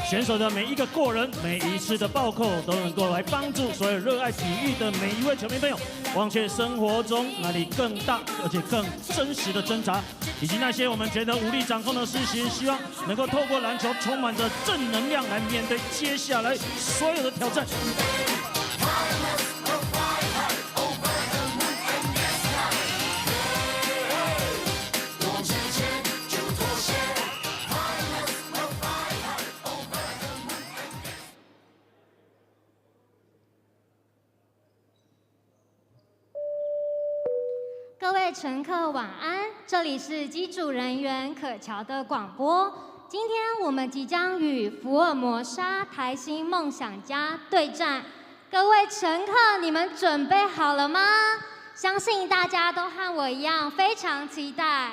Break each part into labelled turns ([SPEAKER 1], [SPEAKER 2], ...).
[SPEAKER 1] 选手的每一个过人，每一次的暴扣，都能够来帮助所有热爱体育的每一位球迷朋友，忘却生活中那里更大而且更真实的挣扎，以及那些我们觉得无力掌控的事情，希望能够透过篮球充满着正能量来面对接下来所有的挑战。
[SPEAKER 2] 各位乘客晚安，这里是机组人员可乔的广播。今天我们即将与福尔摩沙台新梦想家对战。各位乘客，你们准备好了吗？相信大家都和我一样非常期待。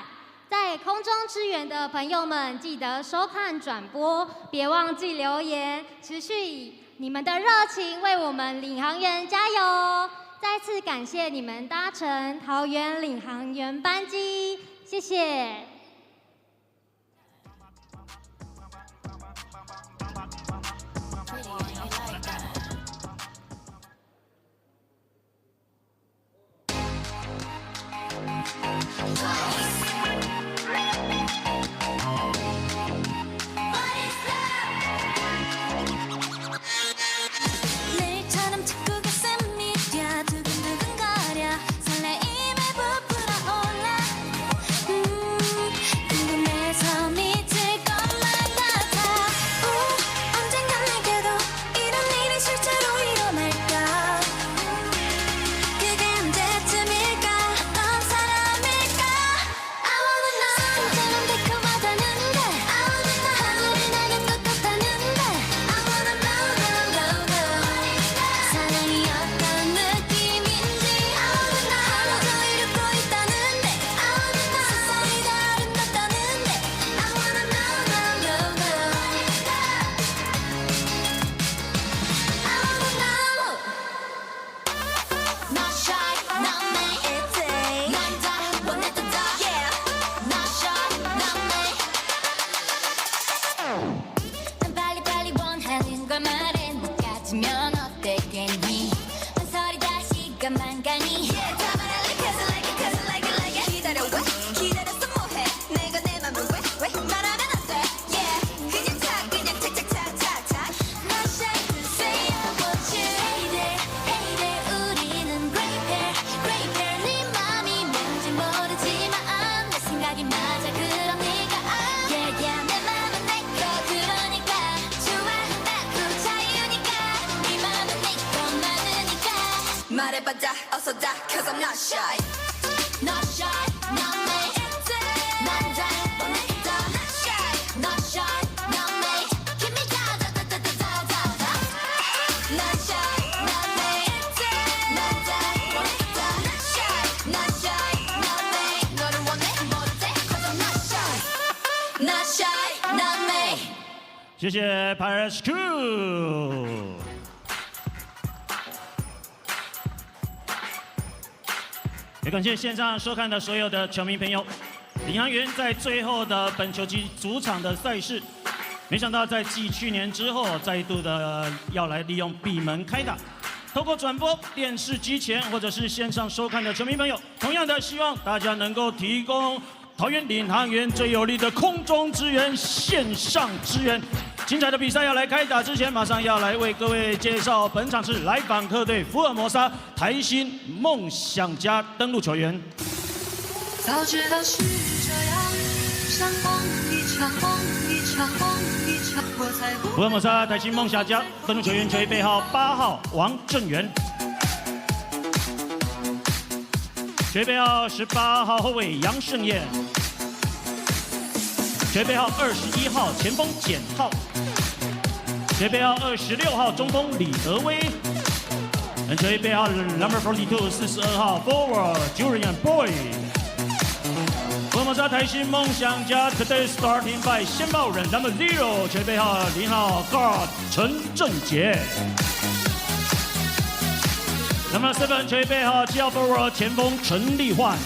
[SPEAKER 2] 在空中支援的朋友们，记得收看转播，别忘记留言，持续以你们的热情为我们领航员加油！ 再次感谢你们搭乘桃园领航员班机，谢谢。
[SPEAKER 1] 谢谢 Pirates Crew。也感谢线上收看的所有的球迷朋友。领航员在最后的本球季主场的赛事，没想到在继去年之后，再度的要来利用闭门开打。透过转播、电视机前或者是线上收看的球迷朋友，同样的希望大家能够提供桃园领航员最有力的空中支援、线上支援。精彩的比赛要来开打之前，马上要来为各位介绍本场是来访客队福尔摩沙台新梦想家登陆球员。
[SPEAKER 3] 早知道是这样，像梦一场，梦一场，梦一场，我才不。
[SPEAKER 1] 福尔摩沙台新梦想家登陆球员球衣背号8号王正元，球衣背号18号后卫杨胜彦。 球衣背号21号前锋简浩，球衣背号26号中锋李德威，球衣背号 number 42 42号 forward Julian Boy。福尔摩沙台新梦想家 today starting by 先报人 number 0，球衣背号0号 guard 陈正杰 ，number 7球衣背号7号 forward 前锋陈立焕。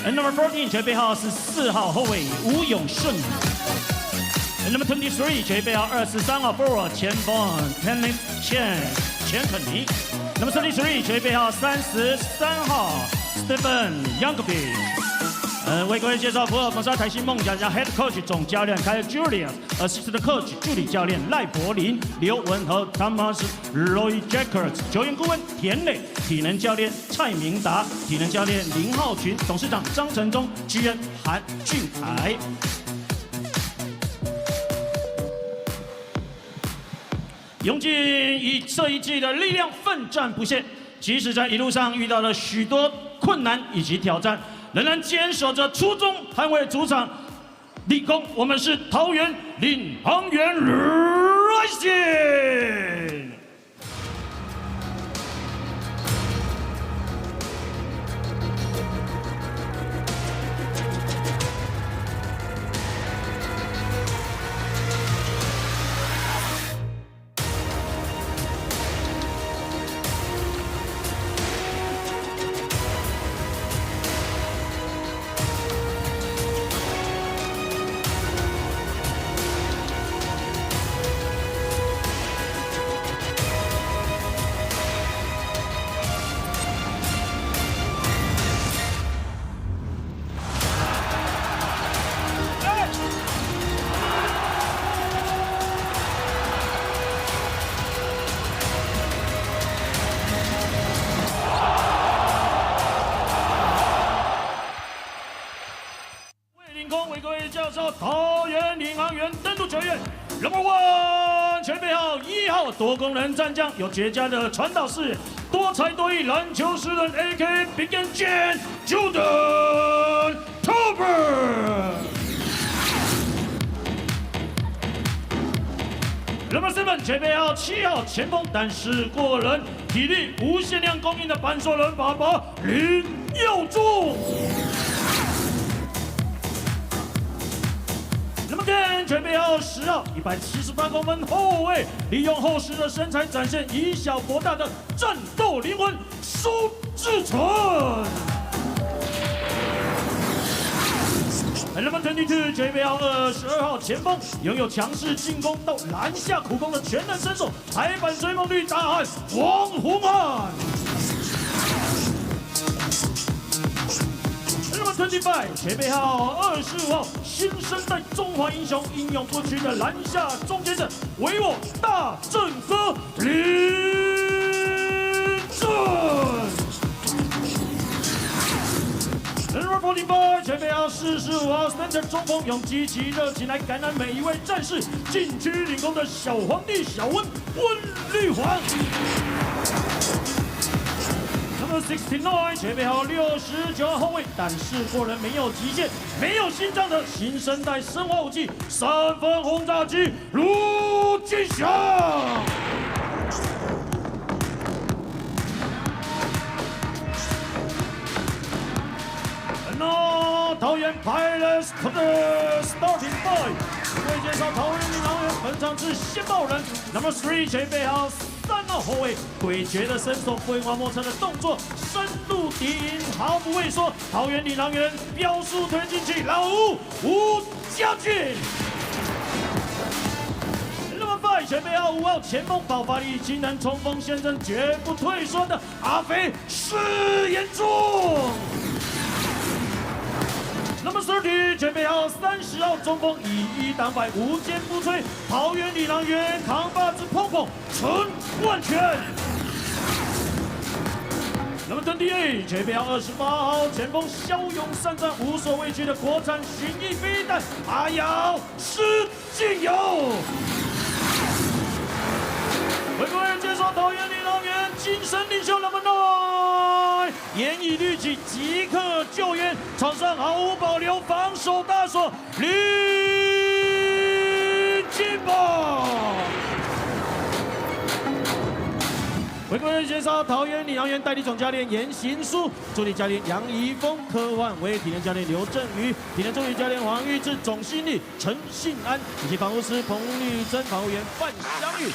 [SPEAKER 1] And number 14， 球衣背号14号后卫吴永顺。Number 23， 球衣背号23号 forward 前锋 Kenneth Chen 钱肯尼。Number 33， 球衣背号33号 Stephen Youngby。为各位介绍福尔摩沙台新梦想家 Head Coach 总教练凯尔 Julius，Assistant Coach 助理教练赖柏林、刘文和 Thomas Roy Jackers， 球员顾问田磊，体能教练蔡明达，体能教练林浩群，董事长张成忠，职员韩俊凯。勇进以这一季的力量奋战不懈，即使在一路上遇到了许多困难以及挑战，仍然坚守着初衷，捍卫主场。立功，我们是桃园领航员Rising。为各位介绍桃园领航员登陆球员 Number 1， 全背号1号多功能战将，有绝佳的传导视野，多才多艺篮球诗人 AK Big and Chen Jordan Tolbert。Number 7， 全背号7号前锋，但是过人，体力无限量供应的板手人爸爸林佑柱。Number 10， 全背号10号，178公分后卫，利用厚实的身材展现以小博大的战斗灵魂，苏志成。Number 22， 全背号22号前锋，拥有强势进攻到篮下苦攻的全能身手，台版追梦绿大汉王宏汉。Number 25， 全背号25号，新生代中华英雄，英勇不屈的篮下终结者，唯我大正哥林振。Number 45， 全背号45号 center 中锋，用积极热情来感染每一位战士，禁区领攻的小皇帝小温绿黄。Number 69， 全背号69号后卫，但是过人没有极限，没有心脏的新生代生化武器三分轰炸机卢金祥。桃园 P.LEAGUE 的 Starting Five， 为介绍桃园领航员本场是先爆人 Number 3， 全背号3号后卫，诡谲的身手，飞花莫测的动作，深入敌营毫不畏缩。桃园领航员标速推进器，老吴家俊。Number 5， 全背号5号前锋，爆发力惊人，冲锋陷阵，绝不退缩的阿飞施延中。Number 30， 全背号30号中锋，以一挡百，无坚不摧。桃园领航员扛把子碰碰陈万全。Number 28， 全背号28号前锋，骁勇善战，无所畏惧的国产巡弋飞弹阿瑶施晋友。为各位介绍桃园领航员精神领袖 Number 9， 严以律己，即刻救援，场上毫无保留，防守大锁林金宝。为各位介绍桃园领航员代理总教练严行书，助理教练杨怡峰、柯焕威，体能教练刘振宇，体能助理教练黄玉志，总经理陈信安，以及防护师彭丽珍，防护员范香玉。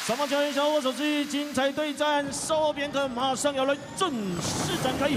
[SPEAKER 1] 双方球员相握手之意，精彩对战，稍后片刻马上要来正式展开。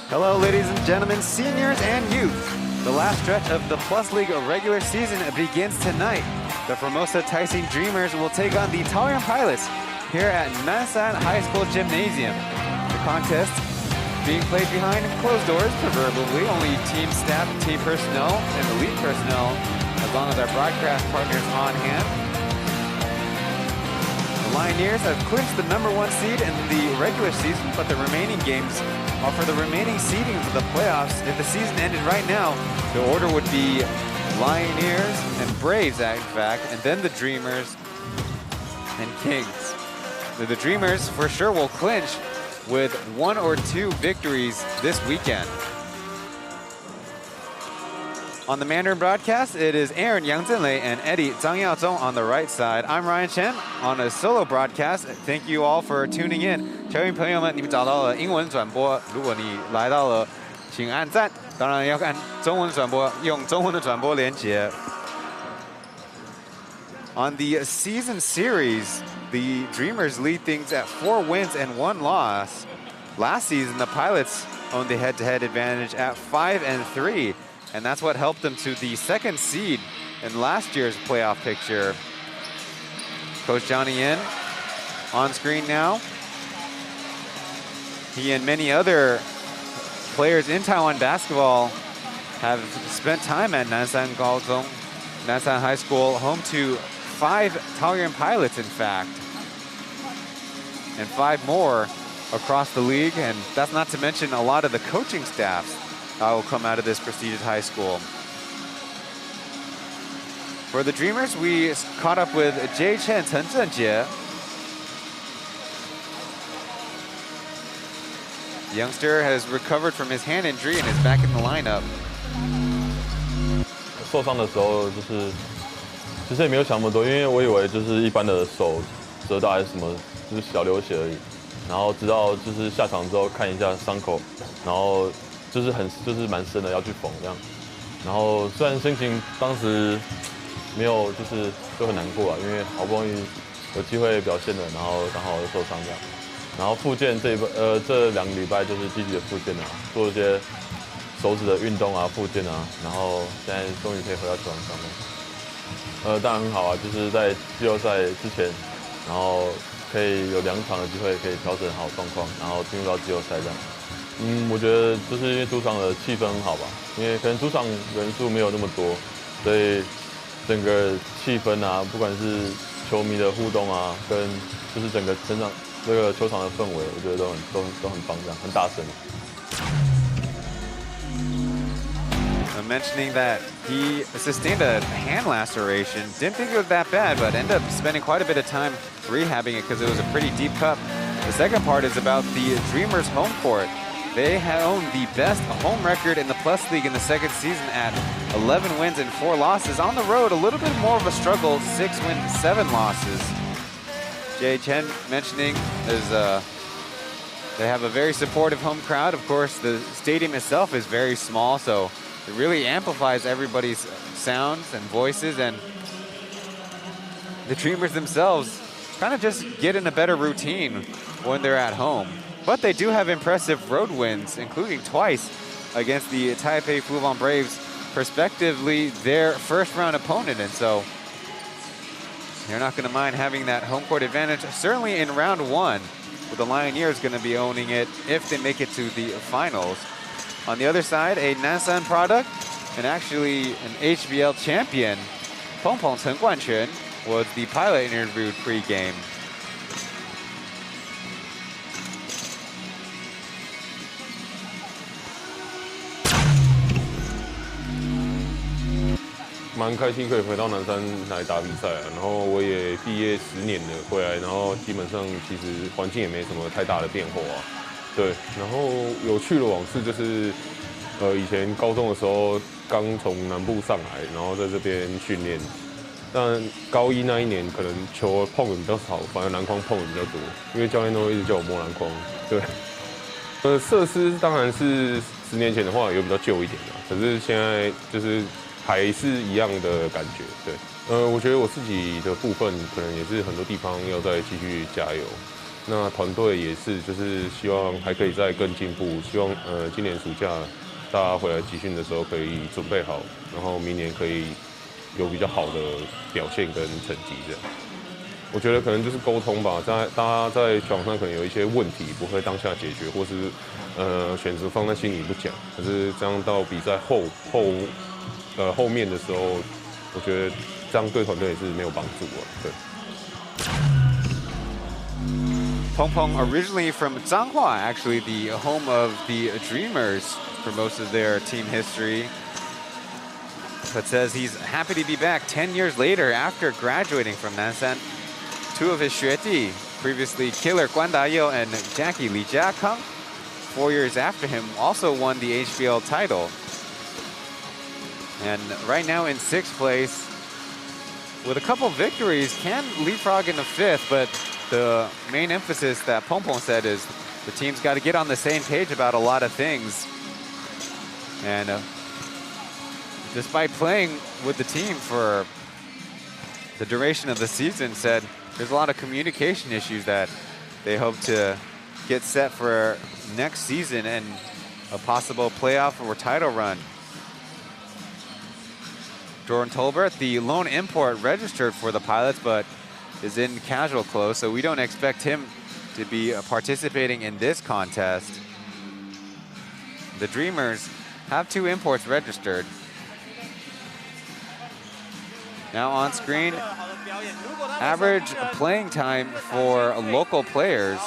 [SPEAKER 4] Hello, ladies and gentlemen, seniors and youth. The last stretch of the Plus League regular season begins tonight. The Formosa Taishin Dreamers will take on the Taoyuan Pilots here at Nansan High School Gymnasium. The contest being played behind closed doors, proverbially. Only team staff, team personnel, and elite personnel, as long as our broadcast partners on hand. The Lioneers have clinched the #1 seed in the regular season, but the remaining games are for the remaining seedings of the playoffs. If the season ended right now, the order would be Lioneers and Braves, in fact, and then the Dreamers and Kings. The Dreamers for sure will clinch with 1 or 2 victories this weekend. On the Mandarin broadcast, it is Aaron Yang Zhenlei and Eddie Zhang Yaozong on the right side. I'm Ryan Chen on a solo broadcast. Thank you all for tuning in. 球迷朋友们，你们找到了英文转播。如果你来到了，请按赞。当然要看中文转播，用中文的转播连接。On the season series, the Dreamers lead things at 4 wins and 1 loss. Last season, the Pilots owned the head-to-head advantage at 5-3. And that's what helped them to the 2nd seed in last year's playoff picture. Coach Johnny Yin on screen now. He and many other players in Taiwan basketball have spent time at Nansan Gaozong, Nansan High School, home to 5 Taoyuan Pilots, in fact, and 5 more across the league. And that's not to mention a lot of the coaching staffs will come out of this prestigious high school. For the Dreamers, we caught up with Chen, Chen Zhenjie. The youngster has recovered from his hand injury and is back in the lineup.
[SPEAKER 5] 受伤的时候就是其实也没有想那么多，因为我以为就是一般的手折到还是什么，就是小流血而已。然后直到就是下场之后看一下伤口，然后就是蛮深的，要去缝这样。然后虽然心情当时没有就很难过啊，因为好不容易有机会表现了，然后刚好受伤这样。然后复健这2个礼拜就是积极的复健啊，做一些手指的运动啊、复健啊，然后现在终于可以回到球场上面。当然很好啊，就是在季后赛之前，然后可以有2场的机会可以调整好状况，然后进入到季后赛这样。我觉得就是因为主场的气氛很好吧，因为可能主场人数没有那么多，所以整个气氛啊，不管是球迷的互动啊，跟就是整个这个球场的氛围，我觉得都很棒，这样很大声。
[SPEAKER 4] Mentioning that he sustained a hand laceration. Didn't think it was that bad, but ended up spending quite a bit of time rehabbing it because it was a pretty deep cut. The second part is about the Dreamers home court. They have owned the best home record in the Plus League in the 2nd season at 11 wins and 4 losses. On the road, a little bit more of a struggle, 6 wins, 7 losses. Chen mentioning they have a very supportive home crowd. Of course, the stadium itself is very small, so it really amplifies everybody's sounds and voices, and the Dreamers themselves kind of just get in a better routine when they're at home. But they do have impressive road wins, including twice against the Taipei Fluvan Braves, respectively their first-round opponent, and so they're not going to mind having that home court advantage, certainly in round 1, with the Lioneers going to be owning it if they make it to the finals. On the other side, a Nansan product and actually an HBL champion, Peng Chen Guanquan, was the pilot interviewed pre-game.
[SPEAKER 5] 蛮开心可以回到南山来打比赛啊。然后我也毕业10年了回来，然后基本上其实环境也没什么太大的变化啊。对，然后有趣的往事就是，以前高中的时候刚从南部上来，然后在这边训练。但高一那一年可能球碰的比较少，反而篮筐碰的比较多，因为教练都会一直叫我摸篮筐。对，设施当然是10年前的话有比较旧一点的，可是现在就是还是一样的感觉。对，我觉得我自己的部分可能也是很多地方要再继续加油。那团队也是，就是希望还可以再更进步，希望今年暑假大家回来集训的时候可以准备好，然后明年可以有比较好的表现跟成绩这样。我觉得可能就是沟通吧，大家在场上可能有一些问题不会当下解决，或是选择放在心里不讲，可是这样到比赛后面的时候，我觉得这样对团队也是没有帮助啊。对。
[SPEAKER 4] Peng Peng, originally from Zhanghua, actually the home of the Dreamers for most of their team history, but says he's happy to be back 10 years later after graduating from Nansan. Two of his xueti, previously Killer Guan Dayou and Jackie Li Jiakang, 4 years after him, also won the HBL title. And right now in 6th place, with a couple victories, can leapfrog in the 5th, but the main emphasis that Peng Peng said is the team's got to get on the same page about a lot of things. And despite playing with the team for the duration of the season, said there's a lot of communication issues that they hope to get set for next season and a possible playoff or title run. Jordan Tolbert, the lone import, registered for the Pilots, but is in casual clothes, so we don't expect him to be participating in this contest. The Dreamers have 2 imports registered. Now on screen, average playing time for local players.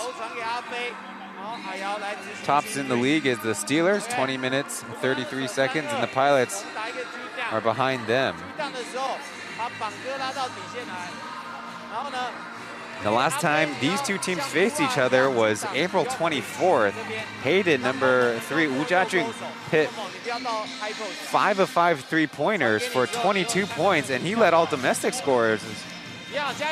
[SPEAKER 4] Tops in the league is the Steelers, 20 minutes, 33 seconds, and the Pilots are behind them. The last time these two teams faced each other was April 24th. Hayden, number 3, Wu Jiajun, hit 5 of 5 3-pointers for 22 points, and he led all domestic scorers.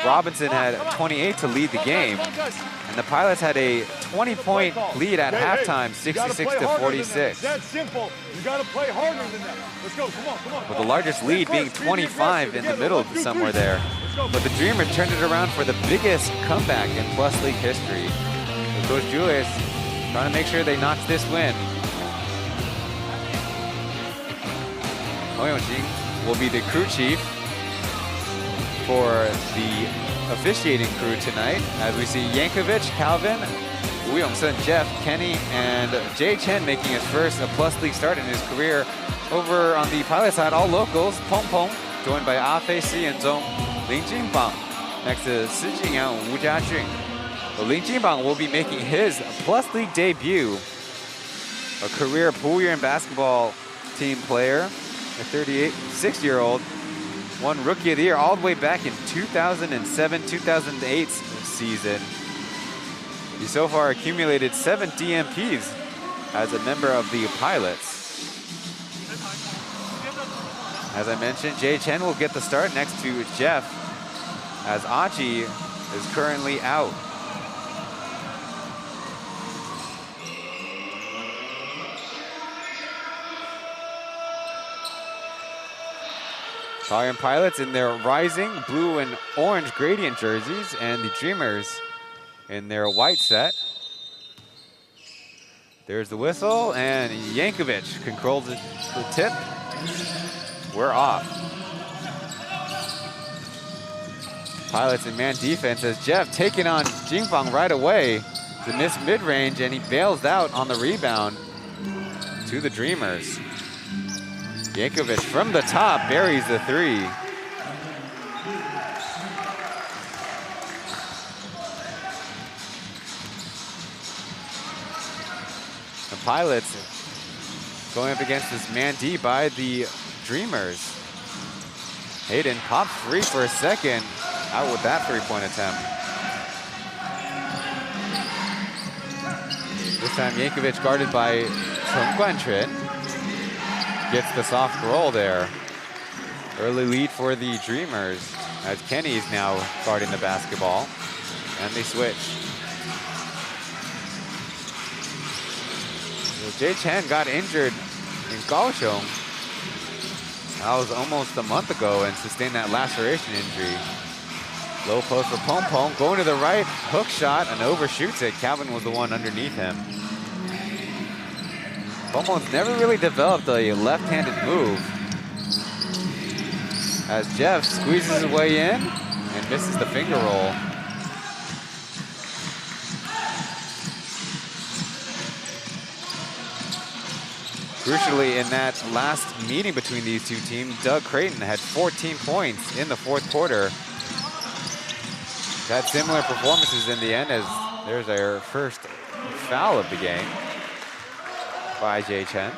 [SPEAKER 4] Robinson had 28 to lead the game, and the Pilots had a 20-point lead at halftime, 66 to 46.
[SPEAKER 6] That's simple. You got to play harder than that. Let's go. Come on.
[SPEAKER 4] With the largest lead being 25 in the middle somewhere there. But the Dreamers turned it around for the biggest comeback in Plus League history. And Coach Julius trying to make sure they notch this win. Taoyuan will be the crew chief for the officiating crew tonight, as we see Yankovic, Calvin, Wu Yongsun, Jeff, Kenny, and Chen making his first Plus League start in his career. Over on the Pilot side, all locals, Peng Peng, joined by Fei Si and Zhong, Lin Jinbang, next to Si Jingyang and Wu Jiajun. But Lin Jinbang will be making his Plus League debut, a career Taoyuan basketball team player, a 36-year-old, won Rookie of the Year all the way back in 2007-2008 season. He so far accumulated 7 DMPs as a member of the Pilots. As I mentioned, Chen will get the start next to Jeff, as Aji is currently out. Taoyuan Pilots in their rising blue and orange gradient jerseys, and the Dreamers in their white set. There's the whistle, and Yankovic controls the tip. We're off. Pilots in man defense as Jeff taking on Jingbang right away. The miss mid-range, and he bails out on the rebound to the Dreamers. Yankovic from the top buries the 3. The Pilots going up against this man D by the Dreamers. Hayden pops free for a second. Out with that three-point attempt. This time Yankovic guarded by Chen Guanchen. Gets the soft roll there. Early lead for the Dreamers as Kenny is now guarding the basketball. And they switch. So Jay Chen got injured in Kaohsiung. That was almost a month ago and sustained that laceration injury. Low post for Pong Pong, going to the right, hook shot and overshoots it. Calvin was the one underneath him. Pong Pong's never really developed a left-handed move. As Jeff squeezes his way in and misses the finger roll. Crucially, in that last meeting between these two teams, Doug Creighton had 14 points in the fourth quarter. Had similar performances in the end as there's our first foul of the game by Jay Chen.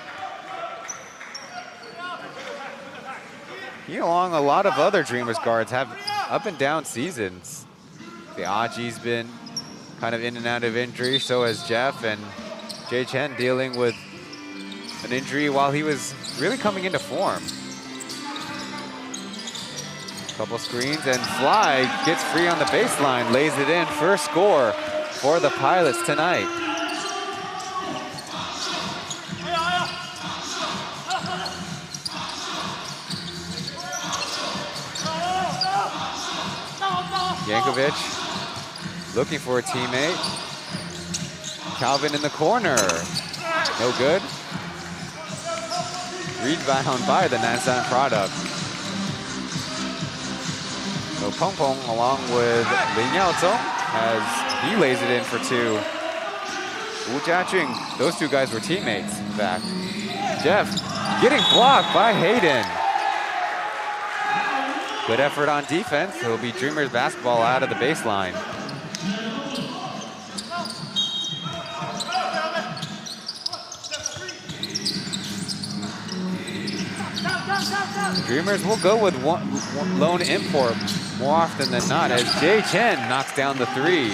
[SPEAKER 4] He, along a lot of other Dreamers guards, have up and down seasons. The Aji's been kind of in and out of injury, so has Jeff, and Jay Chen dealing with an injury while he was really coming into form. Couple screens and Fly gets free on the baseline, lays it in. First score for the Pilots tonight. Yankovic looking for a teammate. Calvin in the corner. No good. Rebound by the Nansan product. So Pong Pong along with Lin Yaozong as he lays it in for two. Wu Jiaqing, those two guys were teammates, in fact. Jeff getting blocked by Hayden. Good effort on defense. It'll be Dreamers basketball out of the baseline. The Dreamers will go with one lone import more often than not as Jay Chen knocks down the three.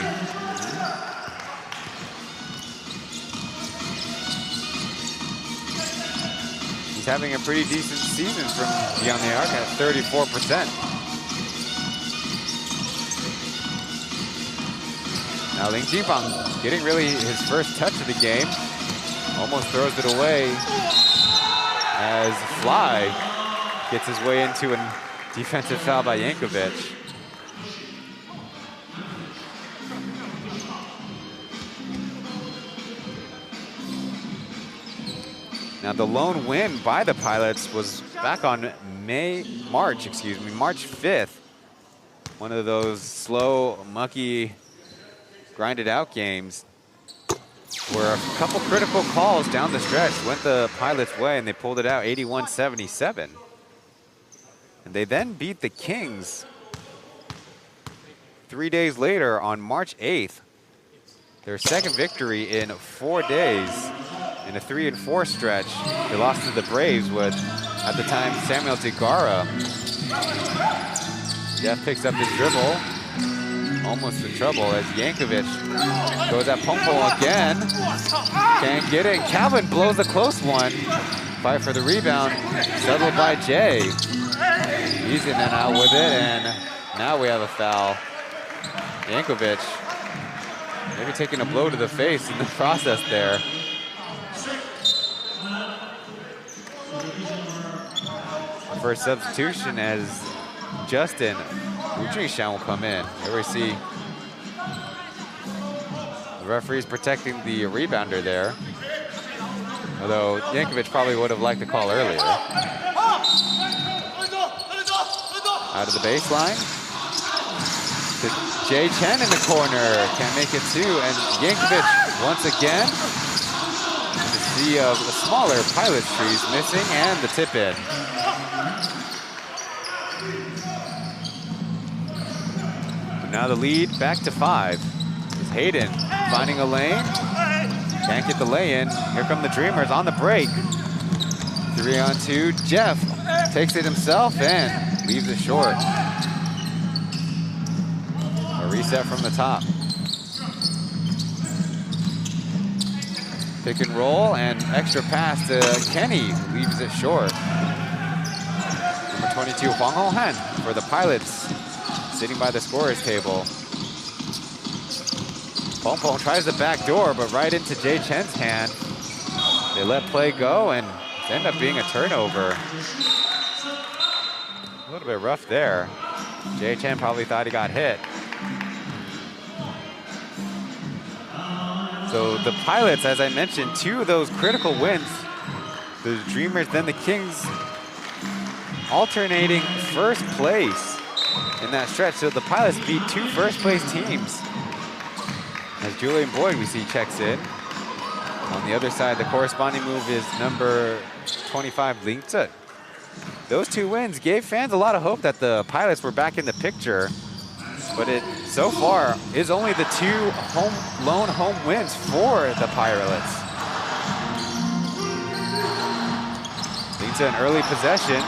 [SPEAKER 4] He's having a pretty decent season from beyond the arc at 34%. Now Ling Jingfang getting really his first touch of the game. Almost throws it away as Fly gets his way into a defensive foul by Yankovic. Now the lone win by the Pilots was back on March 5th. One of those slow, mucky, grinded out games where a couple critical calls down the stretch went the Pilots' way and they pulled it out 81-77. And they then beat the Kings 3 days later on March 8th. Their second victory in 4 days in a 3-4 stretch. They lost to the Braves with, at the time, Samuel Tigara. Jeff picks up his dribble. Almost in trouble as Yankovic goes at Pong Pong again. Can't get it. Calvin blows a close one. Fight for the rebound. Settled by Jay. He's in and out with it, and now we have a foul. Yankovic maybe taking a blow to the face in the process there. First substitution as Justin Wu Jingshan will come in. Here we see the referee's protecting the rebounder there. Although Yankovic probably would have liked the call earlier. Out of the baseline. To Jay Chen in the corner. Can't make it two. And Yankovic once again. To see a smaller Pilots trees missing and the tip in. Now the lead back to 5. It's Hayden finding a lane. Can't get the lay-in. Here come the Dreamers on the break. 3-on-2. Jeff takes it himself and leaves it short. A reset from the top. Pick and roll and extra pass to Kenny, leaves it short. Number 22, Hwang Ho-han for the Pilots, sitting by the scorer's table. Pong Pong tries the back door, but right into Jay Chen's hand. They let play go and it ended up being a turnover. A little bit rough there. Jay Chen probably thought he got hit. So the Pilots, as I mentioned, 2 of those critical wins. The Dreamers, then the Kings, alternating first place in that stretch. So the Pilots beat 2 first-place teams. As Julian Boyd, we see, checks in. On the other side, the corresponding move is number 25, Ling Zhe. Those 2 wins gave fans a lot of hope that the Pilots were back in the picture. But it, so far, is only the 2 lone home wins for the Pilots. Ling Zhe in early possession,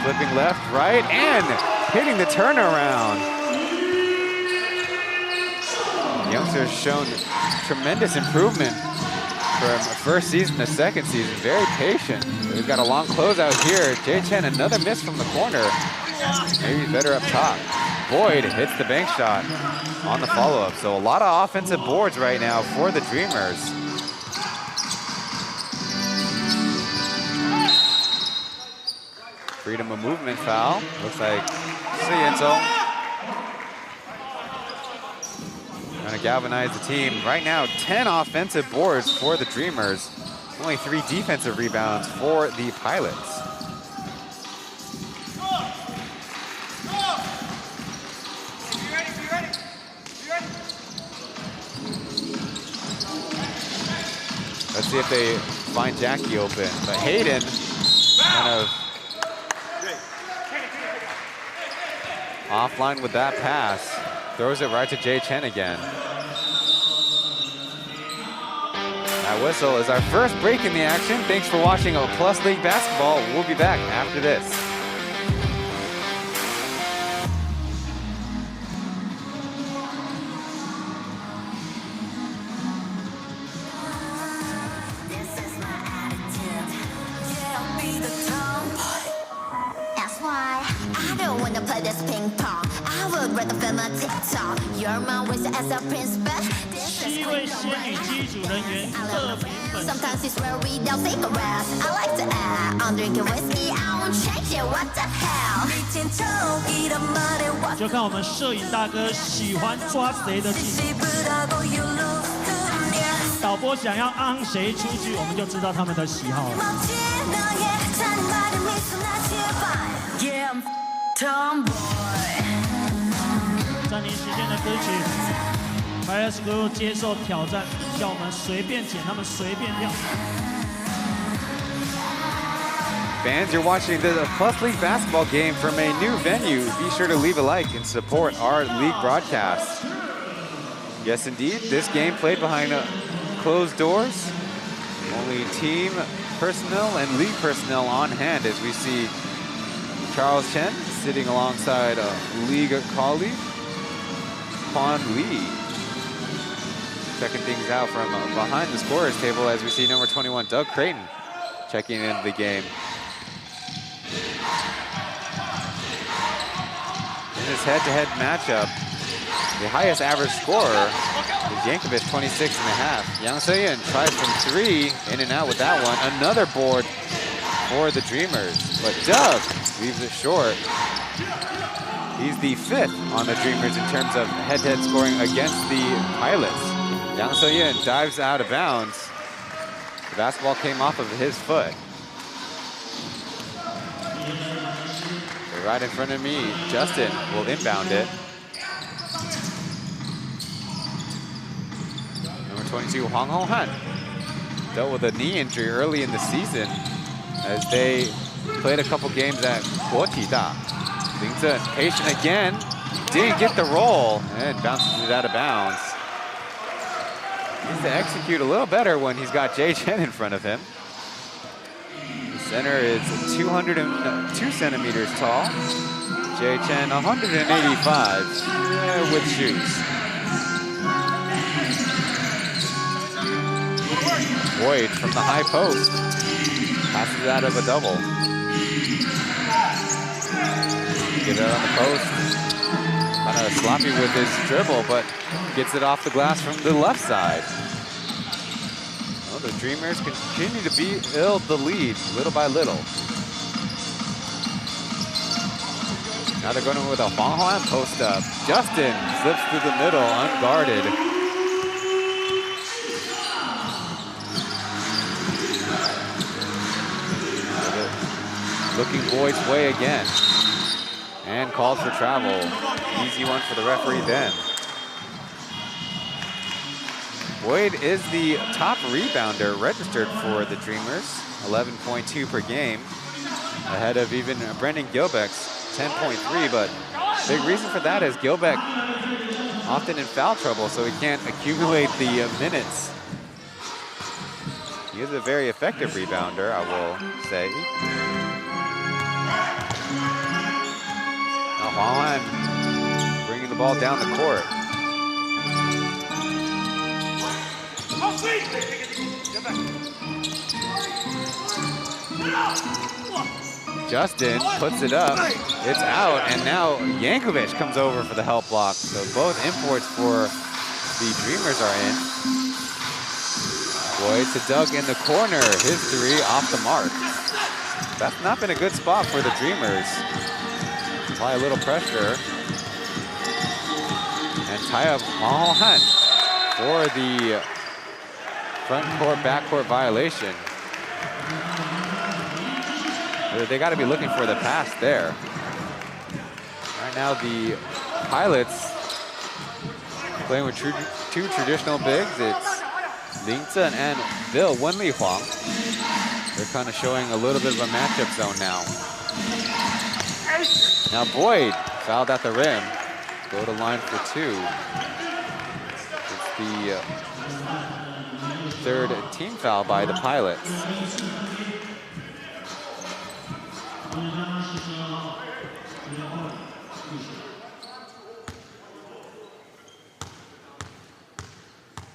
[SPEAKER 4] flipping left, right, and hitting the turnaround. The youngsters shown tremendous improvement from first season to second season. Very patient. We've got a long closeout here. Jay Chen, another miss from the corner. Maybe better up top. Boyd hits the bank shot on the follow-up. So a lot of offensive boards right now for the Dreamers. Freedom of movement foul. Looks like Sienzo trying to galvanize the team. Right now, 10 offensive boards for the Dreamers. Only 3 defensive rebounds for the Pilots. Let's see if they find Jackie open. But Hayden kind of offline with that pass. Throws it right to Jay Chen again. That whistle is our first break in the action. Thanks for watching Plus League Basketball. We'll be back after this.
[SPEAKER 7] This ping pong, I would rather film a TikTok. Your mom wishes as a prince, but this is
[SPEAKER 1] 7位仙女机组人员特别粉丝。
[SPEAKER 7] Sometimes it's where we don't take a rest. I like to add, I'm drinking whiskey, I won't change it. What the hell?
[SPEAKER 1] 就看我们摄影大哥喜欢抓谁的镜头。导播想要昂谁出去，我们就知道他们的喜好了。 暂停时间的歌曲 ，Pilots Crew 接受挑战，叫我们随便剪，他们随便跳。
[SPEAKER 4] Fans, you're watching the Plus League basketball game from a new venue. Be sure to leave a like and support our league broadcast. Yes, indeed, this game played behind closed doors. Only team personnel and league personnel on hand as we see Charles Chen sitting alongside a league colleague, Quan Lee. Checking things out from behind the scorer's table as we see number 21, Doug Creighton, checking into the game. In this head-to-head matchup, the highest average scorer is Yankovic, 26.5. Yang Se-yeon tries from 3, in and out with that one. Another board for the Dreamers, but Doug leaves it short. He's the 5th on the Dreamers in terms of head-to-head scoring against the Pilots. Yang Se-yeon dives out of bounds. The basketball came off of his foot. Right in front of me, Justin will inbound it. Number 22, Hwang Ho-han, dealt with a knee injury early in the season as they played a couple games at Guotida. Ling Zhe patient again, didn't get the roll and bounces it out of bounds. Needs to execute a little better when he's got Jay Chen in front of him. The center is 202 centimeters tall. Jay Chen, 185 with shoes. Boyd from the high post. Passes out of a double. Get it on the post. Kind of sloppy with his dribble, but gets it off the glass from the left side. Well, the Dreamers continue to build the lead little by little. Now they're going with a Huang post up. Justin slips through the middle, unguarded. Looking Boyd's way again. And called for travel. Easy one for the referee then. Boyd is the top rebounder registered for the Dreamers. 11.2 per game. Ahead of even Brendan Gilbeck's 10.3, but big reason for that is Gilbeck often in foul trouble, so he can't accumulate the minutes. He is a very effective rebounder, I will say. Now Huang bringing the ball down the court. Justin puts it up, it's out, and now Yankovic comes over for the help block. So both imports for the Dreamers are in. Boyd to Doug in the corner, his three off the mark. That's not been a good spot for the Dreamers. Apply a little pressure. And tie up Han for the front court, back court violation. They got to be looking for the pass there. Right now the Pilots playing with two traditional bigs. It's Ling Zhen and Bill Wenli Huang. They're kind of showing a little bit of a matchup zone now. Now Boyd fouled at the rim. Go to line for two. It's the third team foul by the Pilots.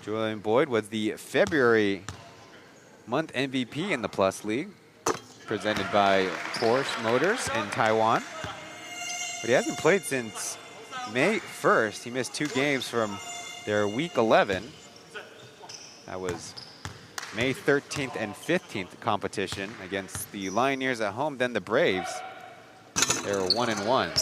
[SPEAKER 4] Julian Boyd was the February month MVP in the Plus League, presented by Porsche Motors in Taiwan. But he hasn't played since May 1st. He missed 2 games from their week 11. That was May 13th and 15th competition against the Lioneers at home, then the Braves. They were 1-1.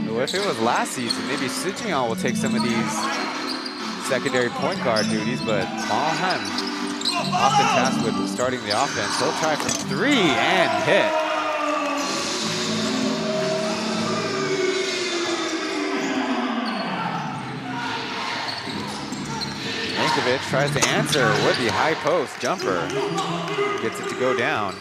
[SPEAKER 4] So if it was last season, maybe Sijian will take some of these secondary point guard duties, but Han, often tasked with starting the offense. He'll try from 3 and hit. Yankovic tries to answer with the high post jumper. Gets it to go down.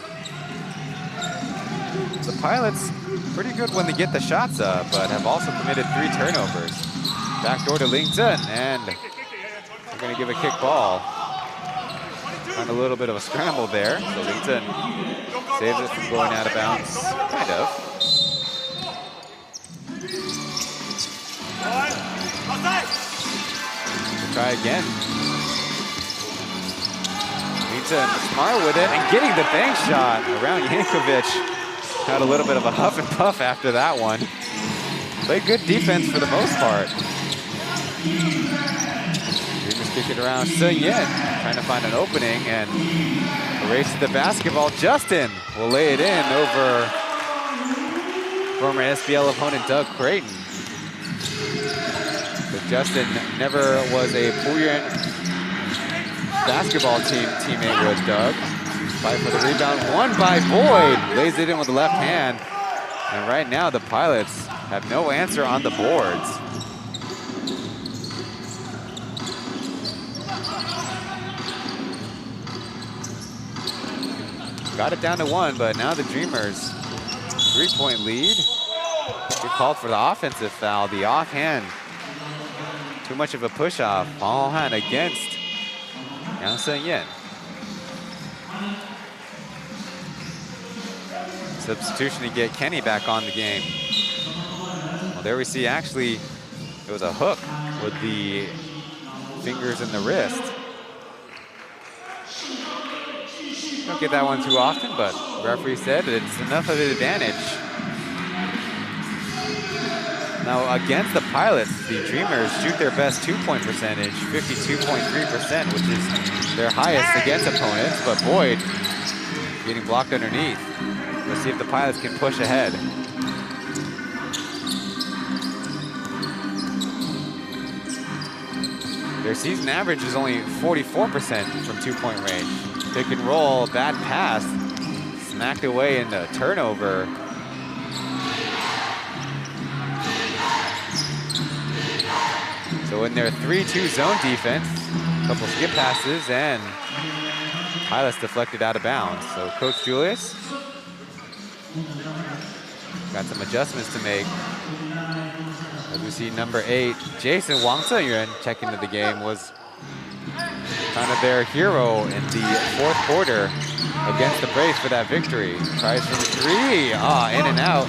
[SPEAKER 4] The Pilots, pretty good when they get the shots up, but have also committed 3 turnovers. Backdoor to Ling Zhen, and they're going to give a kick ball. Found a little bit of a scramble there, so Ling Zhen saves it from going out of bounds, kind of. We'll try again. Smart with it and getting the bank shot around Yankovic. Had a little bit of a huff and puff after that one. Played good defense for the most part. Dreamers kick it around. Sun Yin trying to find an opening and erases the basketball. Justin will lay it in over former SBL opponent Doug Creighton. But Justin never was a Taoyuan basketball teammate with Doug. Fight for the rebound, won by Boyd. Lays it in with the left hand. And right now the Pilots have no answer on the boards. Got it down to 1, but now the Dreamers 3-point lead. Good call for the offensive foul. The offhand, too much of a push-off. Han against Yang Sun Yin. substitution to get Kenny back on the game. Well, there we see actually it was a hook with the fingers and the wrist. Don't get that one too often, but the referee said that it's enough of an advantage. Now against the Pilots, the Dreamers shoot their best two-point percentage, 52.3%, which is their highest against opponents, but Boyd getting blocked underneath. Let's see if the Pilots can push ahead. Their season average is only 44% from two-point range. Pick and roll, bad pass, smacked away into turnover. So in their 3-2 zone defense, a couple skip passes and Pilots deflected out of bounds. So Coach Julius got some adjustments to make. As we see number 8, Jason Wang Zeyuan check into the game, was kind of their hero in the fourth quarter against the Braves for that victory. Tries for the 3, in and out.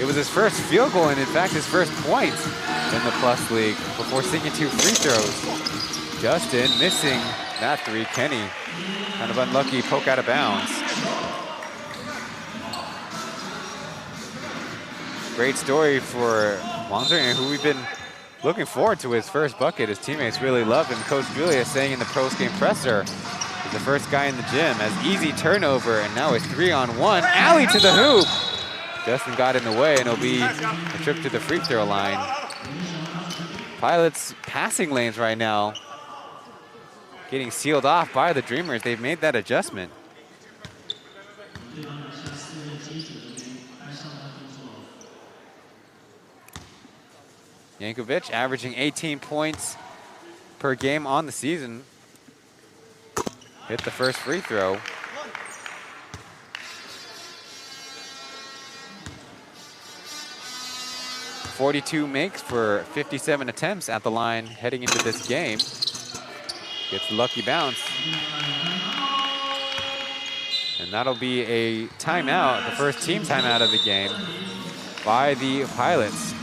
[SPEAKER 4] It was his first field goal and in fact his first point in the Plus League before sinking 2 free throws. Justin missing that 3. Kenny kind of unlucky, poke out of bounds. Great story for Wang Zeyuan, who we've been looking forward to his first bucket. His teammates really loved him. Coach Julius saying in the post-game presser, he's the first guy in the gym, has easy turnover, and now a 3-on-1. Alley to the hoop. Justin got in the way, and it'll be a trip to the free throw line. Pilots passing lanes right now getting sealed off by the Dreamers. They've made that adjustment. Yankovic averaging 18 points per game on the season. Hit the first free throw. .42 makes for 57 attempts at the line heading into this game. Gets the lucky bounce. And that'll be a timeout, the first team timeout of the game by the Pilots.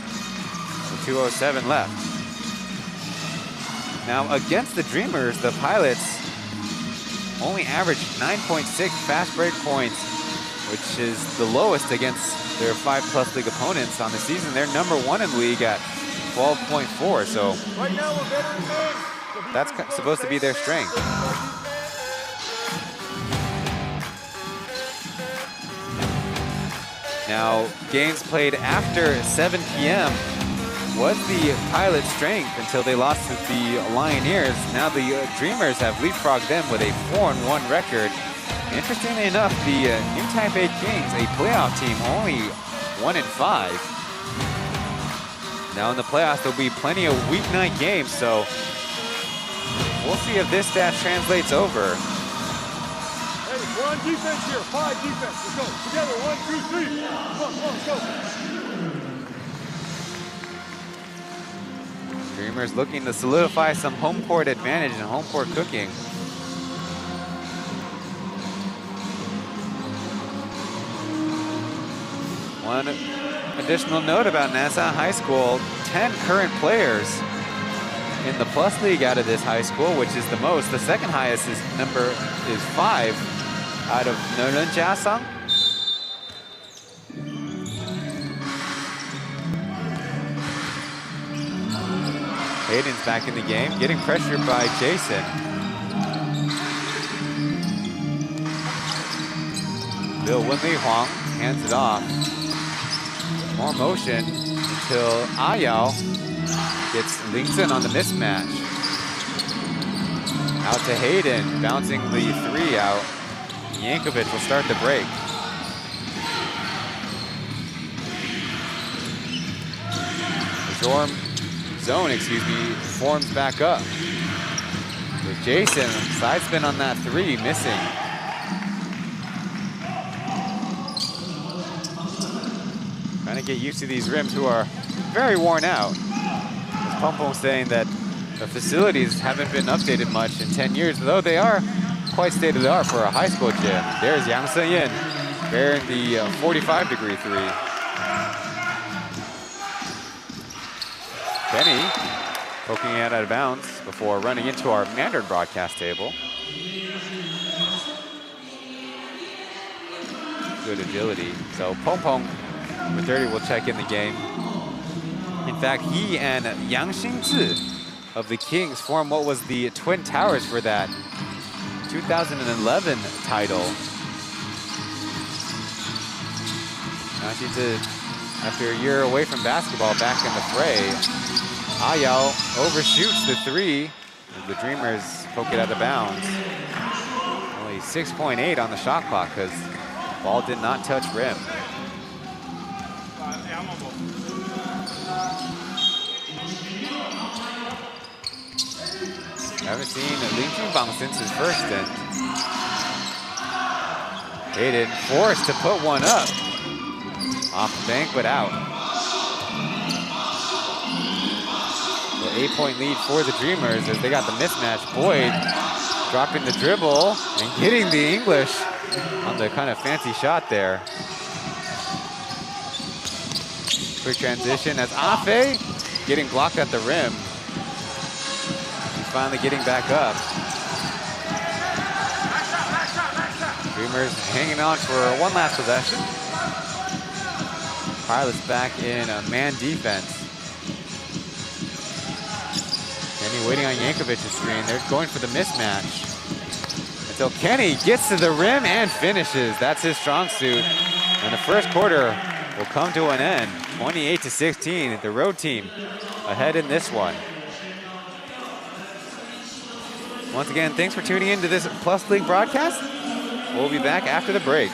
[SPEAKER 4] 2:07 left. Now against the Dreamers, the Pilots only averaged 9.6 fast break points, which is the lowest against their 5+ league opponents on the season. They're number 1 in league at 12.4, so that's supposed to be their strength. Now, games played after 7 p.m. was the Pilots' strength until they lost to the Lioneers. Now the Dreamers have leapfrogged them with a 4-1 record. Interestingly enough, the New Taipei Kings, a playoff team, only 1-5. Now in the playoffs, there'll be plenty of weeknight games, so we'll see if this stat translates over.
[SPEAKER 6] Hey, we're on defense here. 5 defense. Let's go. Together. 1, 2, 3. Come on, let's go.
[SPEAKER 4] Dreamers looking to solidify some home court advantage and home court cooking. One additional note about Nassau High School, 10 current players in the Plus League out of this high school, which is the most. The second highest is 5 out of Nurun Jiasang. Hayden's back in the game, getting pressured by Jason. Bill Winley Huang hands it off. More motion until Ayao gets Lingson on the mismatch. Out to Hayden, bouncing the 3 out. Yankovic will start the break. Zone, forms back up. With Jason, side spin on that 3, missing. Trying to get used to these rims, who are very worn out. Pompom saying that the facilities haven't been updated much in 10 years, though they are quite state of the art for a high school gym. There's Yang Se-yin bearing the 45-degree three. Kenny poking it out of bounds before running into our Mandarin broadcast table. Good agility. So Pong Pong, number 30, will check in the game. In fact, he and Yang Xingzi of the Kings form what was the Twin Towers for that 2011 title. Yang Xingzi, after a year away from basketball, back in the fray. Ayao overshoots the three as the Dreamers poke it out of bounds. Only 6.8 on the shot clock because ball did not touch rim. Haven't seen Lin Junbang since his first stint. Hayden forced to put one up. Off the bank, but out. The 8-point lead for the Dreamers as they got the mismatch. Boyd dropping the dribble and getting the English on the kind of fancy shot there. Quick transition as Afe getting blocked at the rim. He's finally getting back up. Dreamers hanging on for one last possession. Pilots back in a man defense. Kenny waiting on Yankovic's screen. They're going for the mismatch. Until Kenny gets to the rim and finishes. That's his strong suit. And the first quarter will come to an end. 28-16, the road team ahead in this one. Once again, thanks for tuning in to this Plus League broadcast. We'll be back after the break.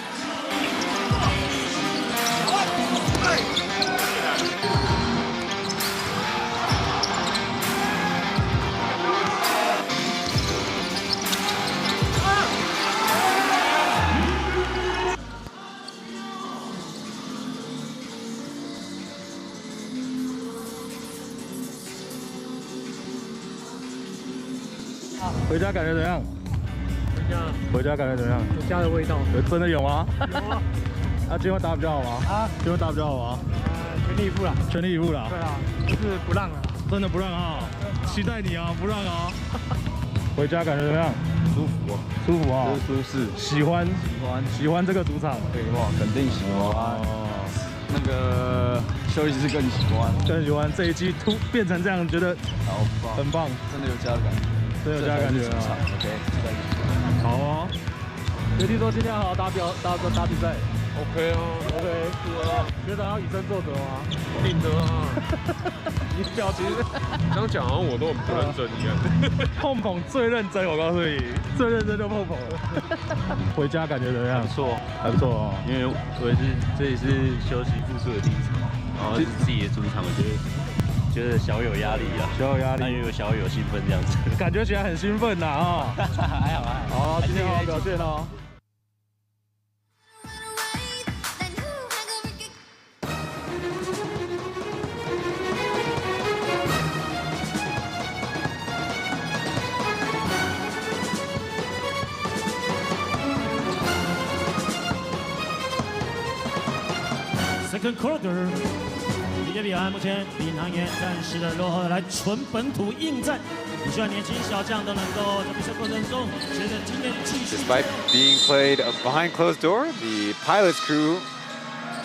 [SPEAKER 8] 回家感觉怎样？回家感觉怎么样？有家的味道。真的有吗？有啊。今天会打比较好吗？今天会打比较好吗？全力以赴了。全力以赴了。对啊，就是不让了。真的不让啊！期待你啊，不让啊！回家感觉怎么样？舒服啊，舒服啊，舒适。喜欢这个主场。废话，肯定喜欢。那个休息室更喜欢。更喜欢这一季突变成这样，觉得很棒，真的有家的感觉。真有家的感觉啊 ！OK， 好哦。有听说今天好好打比赛 ？OK 啊 ，OK， 是啊。学长要以身作则吗？一定的啊。你表情这样讲好像我都很不认真一样。碰碰最认真，我告诉你，最认真就碰碰了。回家感觉怎么样？不错，还不错哦。因为这里是休息复出的第一场，然后是自己的主场，我觉得小有压力啊，小有压力，但又有小有兴奋这样子，感觉起来很兴奋呐啊！还好。好，今天好好表现哦。
[SPEAKER 1] Second quarter。比比完，目前领航员暂时的落后，来纯本土应战。你希望年轻小将都能够在比赛过程中，随着经验继续。
[SPEAKER 4] Despite being played behind closed door, the Pilots crew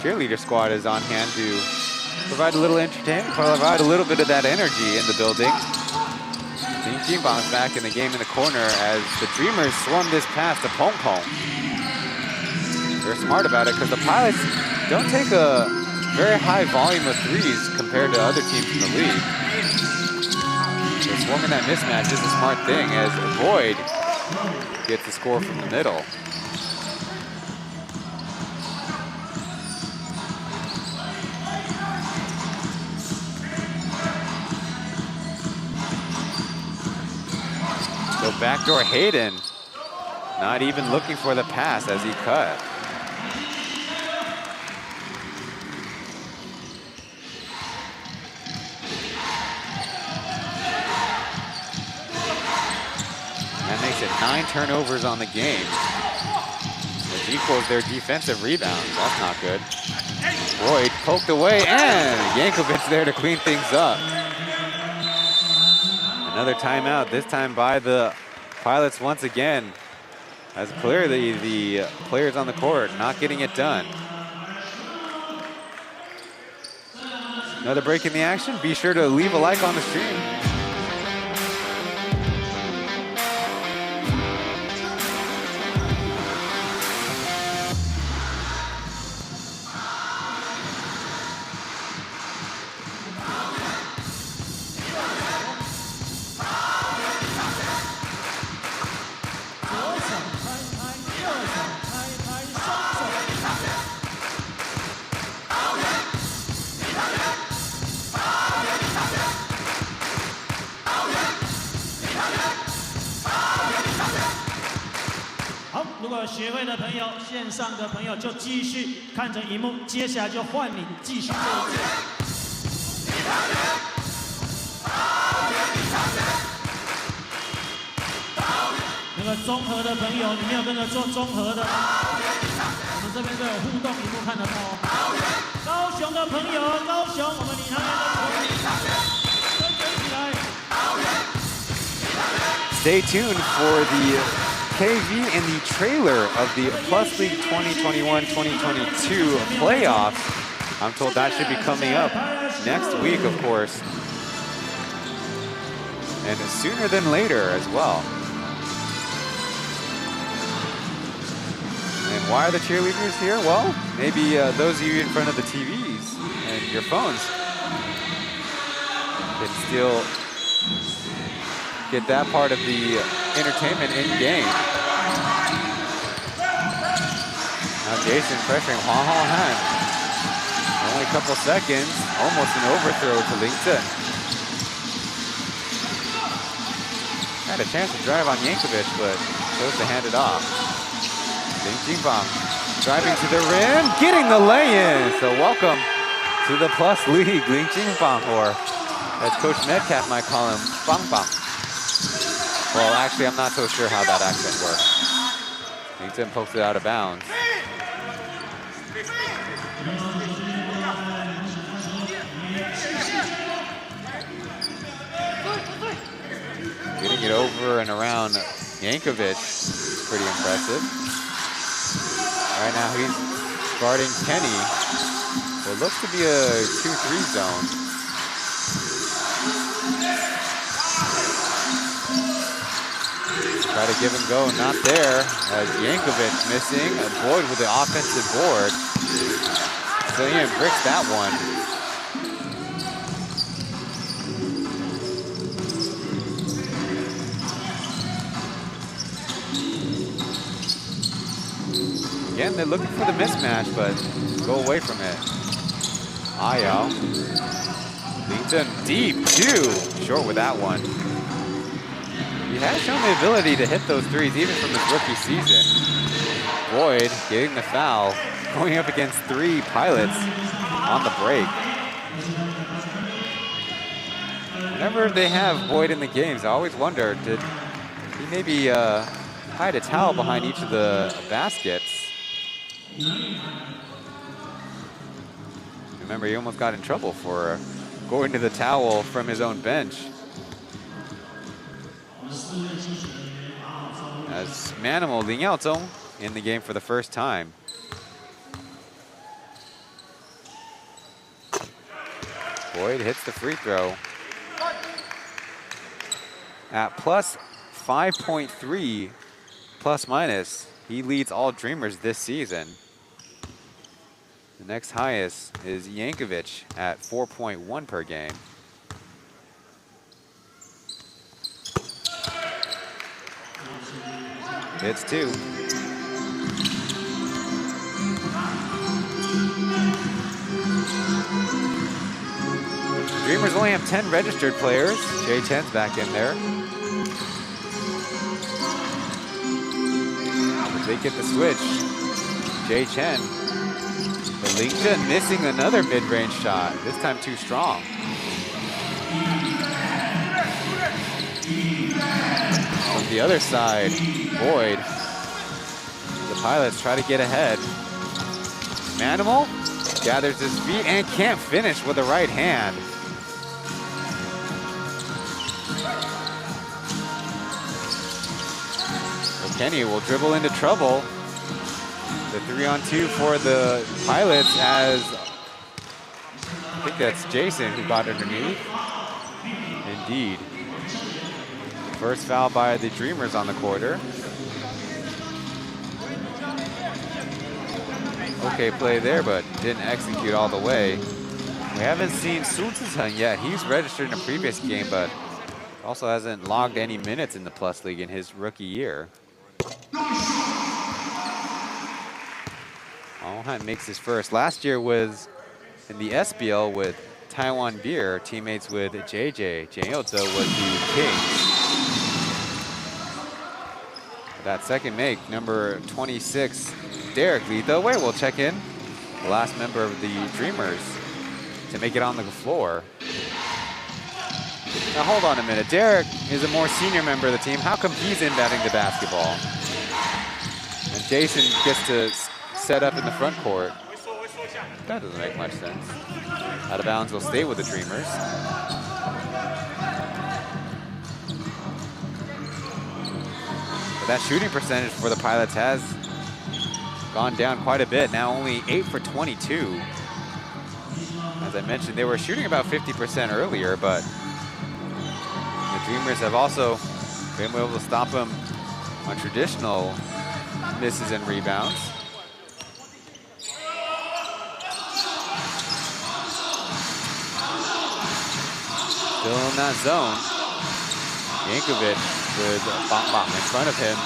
[SPEAKER 4] cheerleader squad is on hand to provide a little entertainment, provide a little bit of that energy in the building. Lin Junbang's back in the game in the corner as the Dreamers swarm this pass to Pong Pong. They're smart about it because the Pilots don't take a very high volume of threes compared to other teams in the league. So swarming that mismatch is a smart thing as Boyd gets the score from the middle. So backdoor Hayden, not even looking for the pass as he cut. 9 turnovers on the game, which equals their defensive rebounds. That's not good. Boyd poked away, and Yankovic there to clean things up. Another timeout, this time by the Pilots once again, as clearly the players on the court not getting it done. Another break in the action. Be sure to leave a like on the stream.
[SPEAKER 1] 学会的朋友，线上的朋友就继续看着荧幕，接下来就换你继续做。那个综合的朋友，你没有跟着做综合的，我们这边都有互动，荧幕看得到哦。高雄的朋友，高雄，我们领航员的球跟起来。
[SPEAKER 4] Stay tuned for the KV and the trailer of the Plus League 2021-2022 playoffs. I'm told that should be coming up next week, of course. And sooner than later as well. And why are the cheerleaders here? Well, maybe those of you in front of the TVs and your phones can still get that part of the entertainment in game. Now Jason pressuring Hwang Han. Only a couple seconds, almost an overthrow to Lington. Had a chance to drive on Yankovic, but chose to hand it off. Ling Jingbang driving to the rim, getting the lay-in. So welcome to the Plus League, Ling Jingbang, or as Coach Metcalf might call him, Bang Bang. Well, actually, I'm not so sure how that accent works. Lington pokes it out of bounds. Getting it over and around Yankovic is pretty impressive. Right now, he's guarding Kenny. So it looks to be a 2-3 zone. Try to give and go, not there. As Yankovic missing, Boyd with the offensive board. So Ian bricks that one. Again, they're looking for the mismatch, but go away from it. Ayao. Lington deep, too. Short with that one. He has shown the ability to hit those threes even from his rookie season. Boyd getting the foul, going up against 3 Pilots on the break. Whenever they have Boyd in the games, I always wonder, did he maybe hide a towel behind each of the baskets? Remember, he almost got in trouble for going to the towel from his own bench. As Manimal Ling Yaozong in the game for the first time. Boyd hits the free throw. At plus 5.3 plus minus, he leads all Dreamers this season. The next highest is Yankovic at 4.1 per game. Hits 2. Dreamers only have 10 registered players. Chen's back in there. They get the switch. Chen. But Lington missing another mid-range shot. This time too strong. From the other side, Boyd. The Pilots try to get ahead. Manimal gathers his feet and can't finish with the right hand. So Kenny will dribble into trouble. The 3-on-2 for the Pilots as I think that's Jason who got underneath. Indeed. First foul by the Dreamers on the quarter. Okay play there, but didn't execute all the way. We haven't seen Sun Tzu yet. He's registered in a previous game, but also hasn't logged any minutes in the Plus League in his rookie year. Alhan makes his first. Last year was in the SBL with Taiwan Beer, teammates with JJ. Jayotza was the king. That second make, number 26, Derek lead the way. We'll check in. The last member of the Dreamers to make it on the floor. Now hold on a minute. Derek is a more senior member of the team. How come he's inbounding the basketball? And Jason gets to set up in the front court. That doesn't make much sense. Out of bounds will stay with the Dreamers. But that shooting percentage for the Pilots has gone down quite a bit. Now only 8 for 22. As I mentioned, they were shooting about 50% earlier, but the Dreamers have also been able to stop them on traditional misses and rebounds. Still in that zone. Yankovic with Bom in front of him.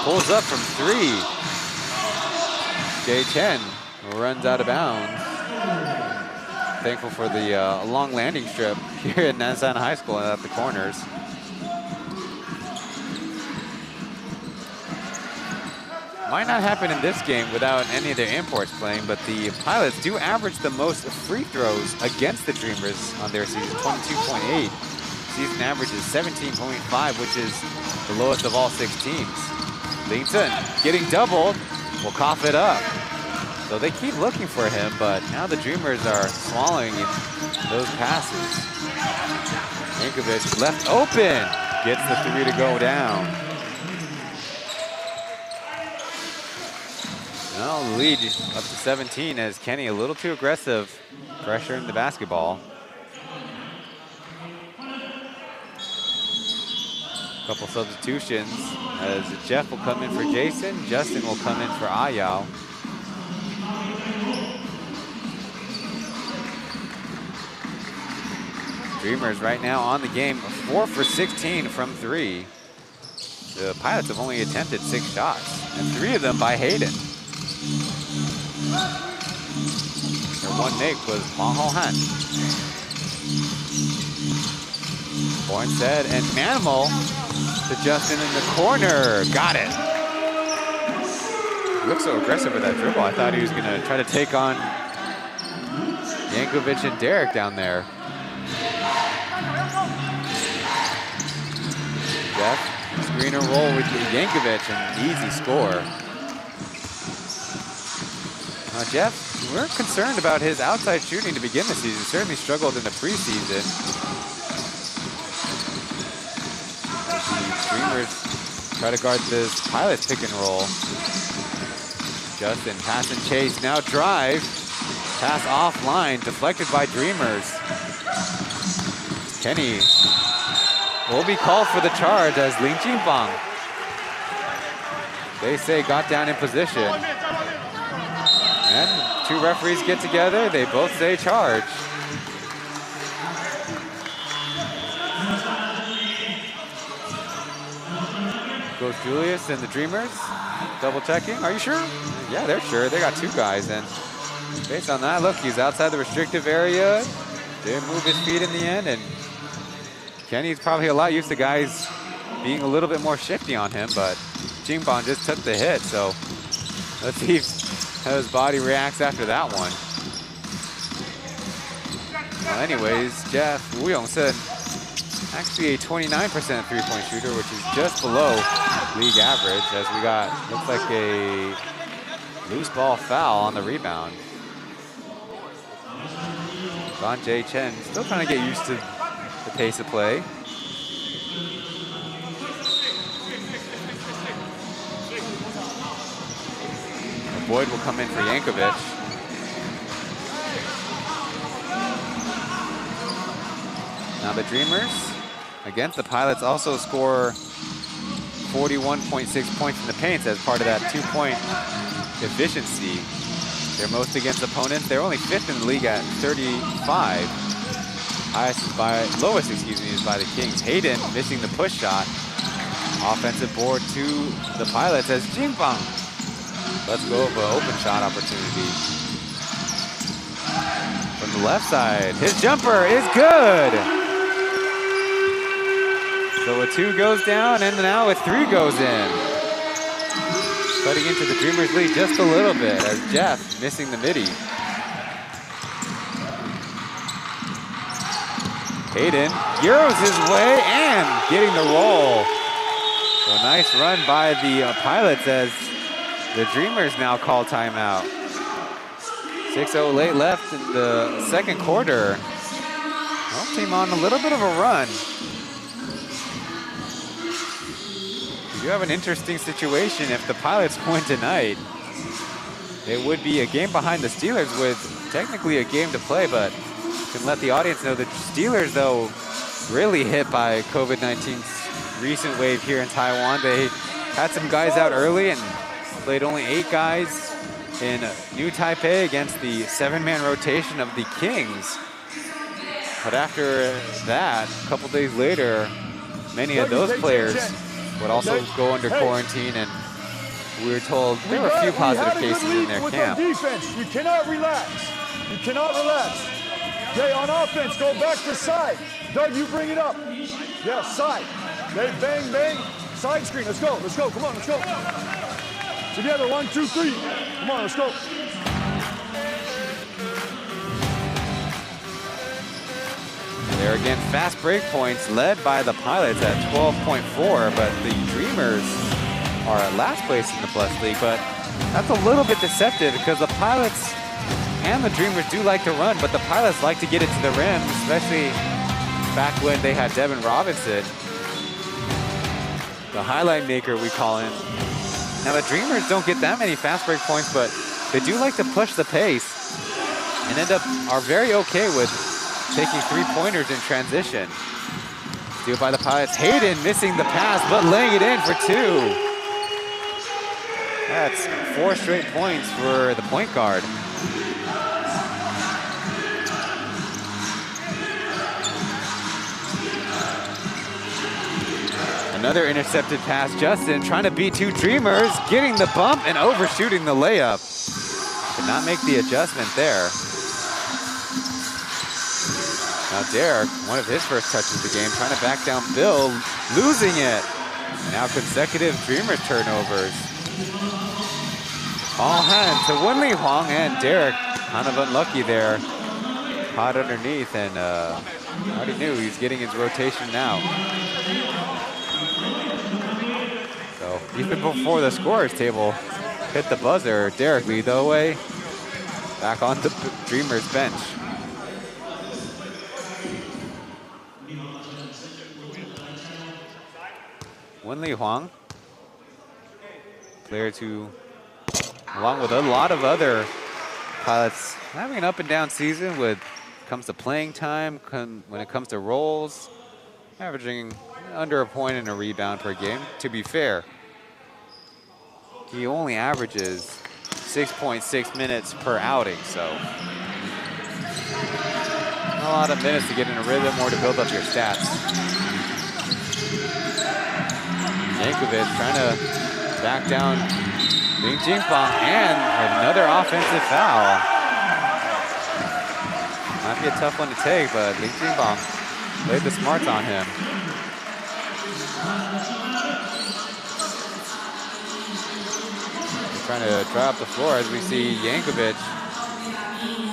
[SPEAKER 4] Pulls up from 3. Chen runs out of bounds. Thankful for the long landing strip here at Nansan High School and at the corners. Might not happen in this game without any of their imports playing, but the Pilots do average the most free throws against the Dreamers on their season, 22.8. Season average is 17.5, which is the lowest of all 6 teams. Linton getting doubled, will cough it up. So they keep looking for him, but now the Dreamers are swallowing those passes. Yankovic left open, gets the 3 to go down. Now the lead up to 17 as Kenny a little too aggressive, pressuring the basketball. Couple substitutions as Jeff will come in for Jason, Justin will come in for Ayao. Dreamers right now on the game, 4 for 16 from 3. The Pilots have only attempted 6 shots, and 3 of them by Hayden. Their one make was Ma Ho Han. Bornstead and Manimal to Justin in the corner. Got it. He looks so aggressive with that dribble. I thought he was going to try to take on Yankovic and Derek down there. Jeff, screen and roll with Yankovic, and easy score. Jeff, we weren't concerned about his outside shooting to begin the season. Certainly struggled in the preseason. The Dreamers try to guard this Pilots pick and roll. Justin, pass and chase, now drive. Pass offline, deflected by Dreamers. Kenny will be called for the charge as Ling Jingbang, they say, got down in position. And 2 referees get together, they both say charge. Goes Julius and the Dreamers, double checking. Are you sure? Yeah, they're sure. They got 2 guys, and based on that, look, he's outside the restrictive area. Didn't move his feet in the end, and Kenny's probably a lot used to guys being a little bit more shifty on him, but Jingbang just took the hit, so let's see how his body reacts after that one. Well, anyways, Jeff Wu Yongsen Actually a 29% three-point shooter, which is just below league average, as we got, looks like a loose ball foul on the rebound. Chen still trying to get used to the pace of play. Boyd will come in for Yankovic. Now the Dreamers against the Pilots also score 41.6 points in the paint as part of that 2-point efficiency. They're most against opponents. They're only 5th in the league at 35. Lowest is by the Kings. Hayden missing the push shot. Offensive board to the Pilots as Jingbang let's go for an open shot opportunity. From the left side, his jumper is good. So a 2 goes down, and now a 3 goes in. Cutting into the Dreamers lead just a little bit as Jeff missing the midi. Hayden Euros his way and getting the roll. So a nice run by the Pilots as the Dreamers now call timeout. 6:08 left in the second quarter. Home team on a little bit of a run. We do have an interesting situation. If the Pilots win tonight, it would be a game behind the Steelers with technically a game to play, but can let the audience know that Steelers, though, really hit by COVID-19's recent wave here in Taiwan. They had some guys out early and played only 8 guys in New Taipei against the 7-man rotation of the Kings. But after that, a couple days later, many of those players would also go under quarantine, and we were told there were a few positive cases in their camp.
[SPEAKER 6] Defense, you cannot relax. You cannot relax. Okay, on offense, go back to side. Doug, you bring it up. Yeah, side. Okay, bang, bang. Side screen. Let's go. Let's go. Come on, let's go. Together, 1, 2, 3. Come on, let's go.
[SPEAKER 4] There again, fast break points led by the Pilots at 12.4, but the Dreamers are at last place in the Plus League, but that's a little bit deceptive because the Pilots and the Dreamers do like to run, but the Pilots like to get it to the rim, especially back when they had Devin Robinson, the highlight maker we call him. Now the Dreamers don't get that many fast break points, but they do like to push the pace and are very okay with taking 3-pointers in transition. Steal by the Pilots. Hayden missing the pass, but laying it in for 2. That's 4 straight points for the point guard. Another intercepted pass. Justin trying to beat 2 Dreamers, getting the bump and overshooting the layup. Could not make the adjustment there. Now Derek, one of his first touches of the game, trying to back down Bill, losing it. Now consecutive Dreamers turnovers. All hand to Wenli Huang, and Derek kind of unlucky there. Caught underneath, and already knew he's getting his rotation now. So even before the scorer's table hit the buzzer, Derek lead the way back on the Dreamers bench. Wenli Huang, player to, along with a lot of other Pilots, having an up and down season when it comes to playing time, when it comes to roles, averaging under a point and a rebound per game. To be fair, he only averages 6.6 minutes per outing, so not a lot of minutes to get in a rhythm or to build up your stats. Yankovic trying to back down Ling Jingbang, and another offensive foul. Might be a tough one to take, but Ling Jingbang played the smarts on him. He's trying to dry up the floor as we see Yankovic,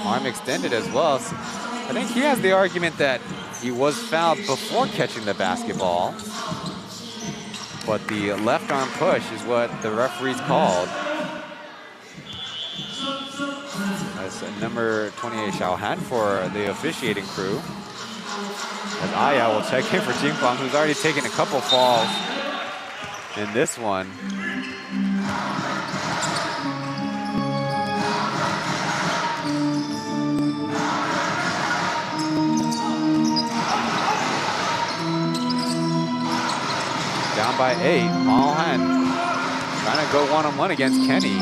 [SPEAKER 4] arm extended as well. So I think he has the argument that He was fouled before catching the basketball, but the left arm push is what the referees called. That's number 28 Xiao Han for the officiating crew. As Aya will check in for Jingfang, who's already taken a couple falls in this one. Down by 8, Mao Han trying to go one-on-one against Kenny.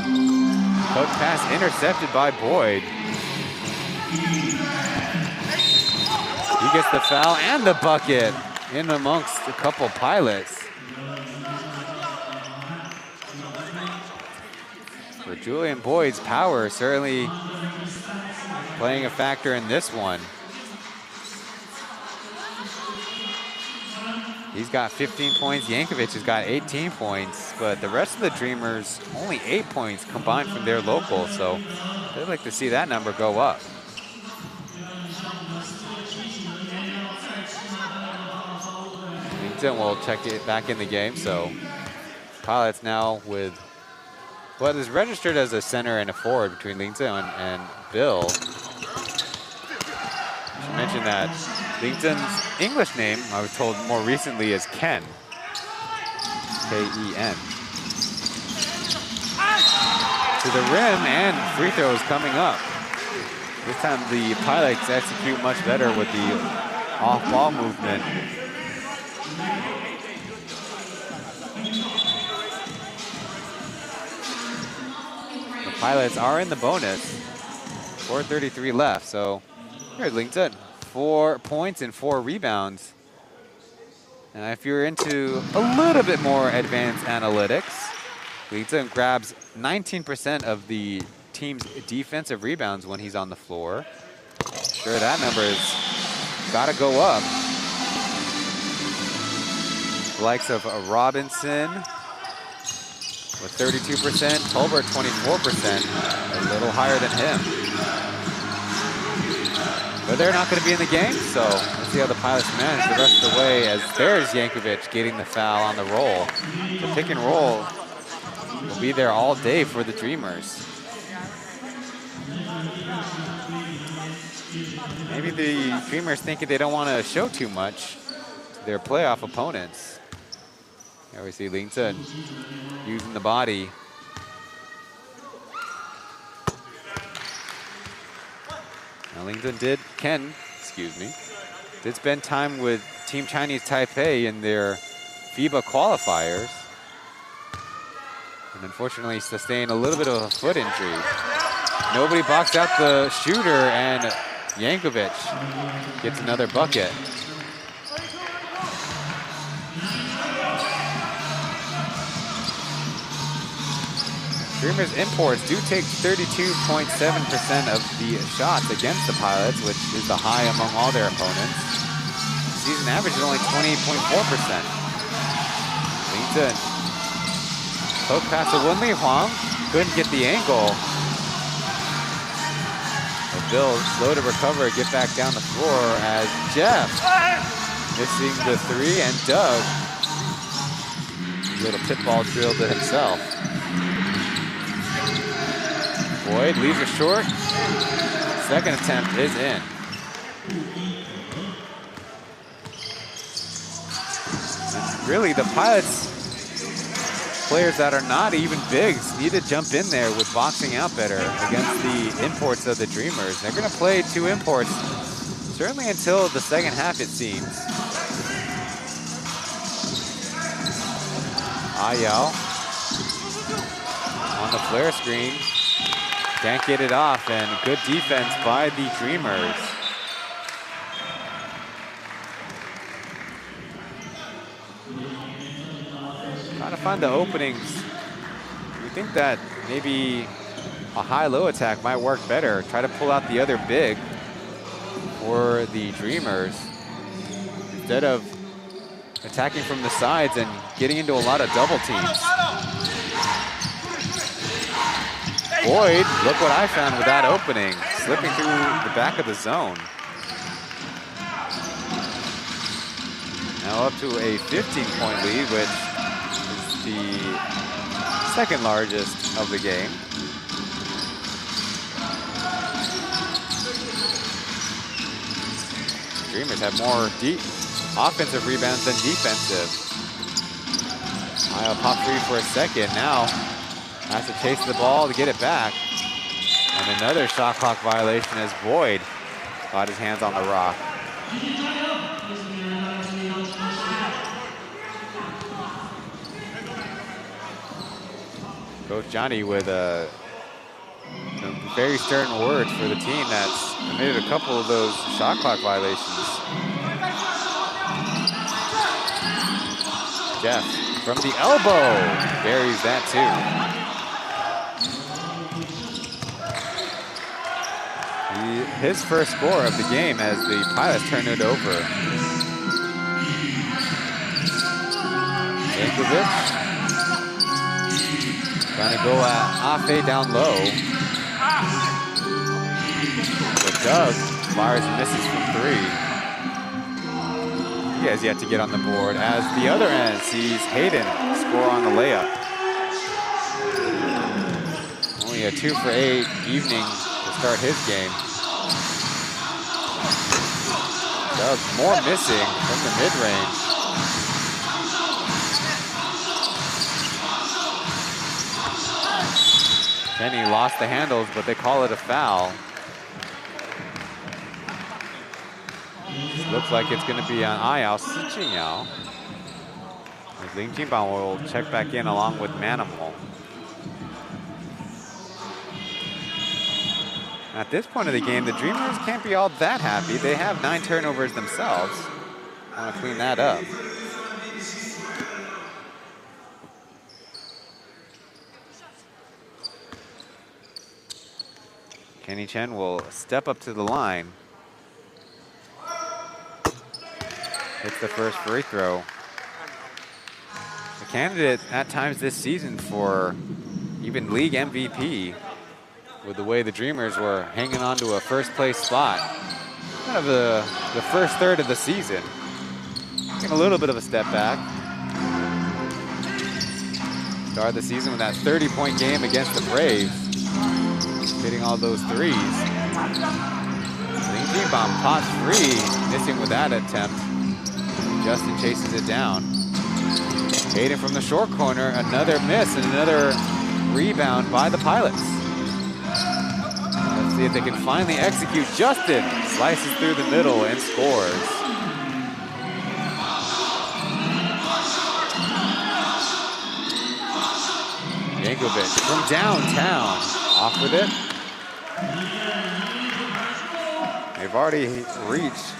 [SPEAKER 4] Hook pass intercepted by Boyd. He gets the foul and the bucket in amongst a couple pilots. But Julian Boyd's power certainly playing a factor in this one. He's got 15 points. Yankovic has got 18 points, but the rest of the Dreamers only 8 points combined from their local, so they'd like to see that number go up. Lington will check it back in the game, so Pilots now with what is registered as a center and a forward between Lington and Bill. I should mention that Lington's English name, I was told more recently, is Ken. K-E-N. To the rim, and free throws coming up. This time the Pilots execute much better with the off-ball movement. The Pilots are in the bonus. 4:33 left, so here's Lington. 4 points and 4 rebounds. And if you're into a little bit more advanced analytics, Lington grabs 19% of the team's defensive rebounds when he's on the floor. Sure, that number has got to go up. The likes of Robinson with 32%, Tolbert 24%, a little higher than him. But they're not going to be in the game, so let's see how the Pilots manage the rest of the way, as there's Yankovic getting the foul on the roll. The pick and roll will be there all day for the Dreamers. Maybe the Dreamers thinking they don't want to show too much to their playoff opponents. There we see Lington using the body. Now Lington did spend time with Team Chinese Taipei in their FIBA qualifiers. And unfortunately sustained a little bit of a foot injury. Nobody boxed out the shooter, and Yankovic gets another bucket. Dreamers imports do take 32.7% of the shots against the Pilots, which is the high among all their opponents. Season average is only 28.4%. Lington. Poke pass to Wenli Huang. Couldn't get the angle. But Bill slow to recover, get back down the floor as Jeff missing the three, and Doug. Little tip ball drill to himself. Boyd leaves it short. Second attempt is in. And really, the Pilots players that are not even bigs need to jump in there with boxing out better against the imports of the Dreamers. They're going to play 2 imports, certainly until the second half, it seems. Ayao on the flare screen. Can't get it off, and good defense by the Dreamers. Trying to find the openings. We think that maybe a high-low attack might work better. Try to pull out the other big for the Dreamers instead of attacking from the sides and getting into a lot of double teams. Boyd, look what I found with that opening, slipping through the back of the zone. Now up to a 15-point lead, which is the second largest of the game. Dreamers have more offensive rebounds than defensive. I'll pop free for a second. Now has to chase the ball to get it back. And another shot clock violation as Boyd got his hands on the rock. Coach Johnny with some very stern words for the team that's committed a couple of those shot clock violations. Jeff from the elbow buries that too. His first score of the game as the Pilots turn it over. Yankovic trying to go at Afe down low. But Doug fires and misses from three. He has yet to get on the board as the other end sees Hayden score on the layup. Only a 2 for 8 evening to start his game. Doug more missing from the mid-range. Kenny lost the handles, but they call it a foul. Looks like it's going to be on Ayao Sichinyao. Ling Jinbang will check back in along with Manimal. At this point of the game, the Dreamers can't be all that happy. They have 9 turnovers themselves. Want to clean that up. Kenny Chen will step up to the line. Hits the first free throw. The candidate at times this season for even league MVP, with the way the Dreamers were hanging on to a first place spot. Kind of the first third of the season. Taking a little bit of a step back. Started the season with that 30-point game against the Braves. Hitting all those threes. Ling Jinbang pots free, missing with that attempt. Justin chases it down. Hayden from the short corner, another miss and another rebound by the Pilots. Let's see if they can finally execute. Justin slices through the middle and scores. Yankovic from downtown, off with it. They've already reached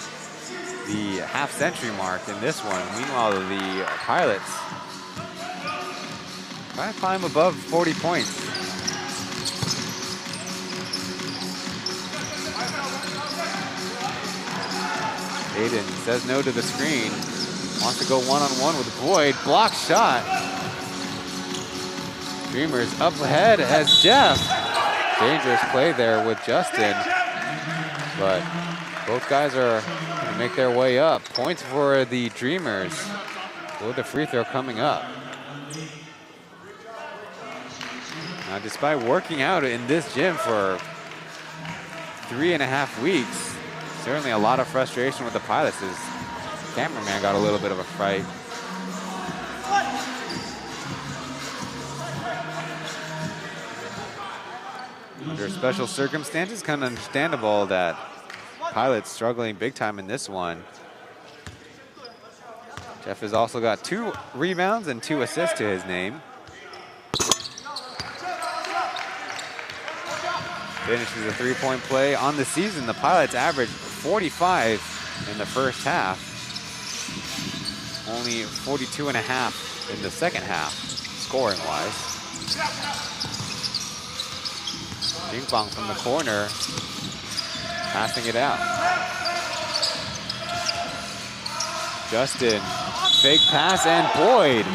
[SPEAKER 4] the half-century mark in this one. Meanwhile, the Pilots trying to climb above 40 points. Hayden says no to the screen. Wants to go one-on-one with Boyd. Block shot. Dreamers up ahead as Jeff. Dangerous play there with Justin. But both guys are going to make their way up. Points for the Dreamers with the free throw coming up. Now, despite working out in this gym for 3.5 weeks, certainly a lot of frustration with the Pilots as the cameraman got a little bit of a fright. Under special circumstances, kind of understandable that Pilots struggling big time in this one. Jeff has also got 2 rebounds and 2 assists to his name. Finishes a 3-point play. On the season, the Pilots averaged 45 in the first half. Only 42.5 in the second half, scoring-wise. Jinbang from the corner, passing it out. Justin, fake pass, and Boyd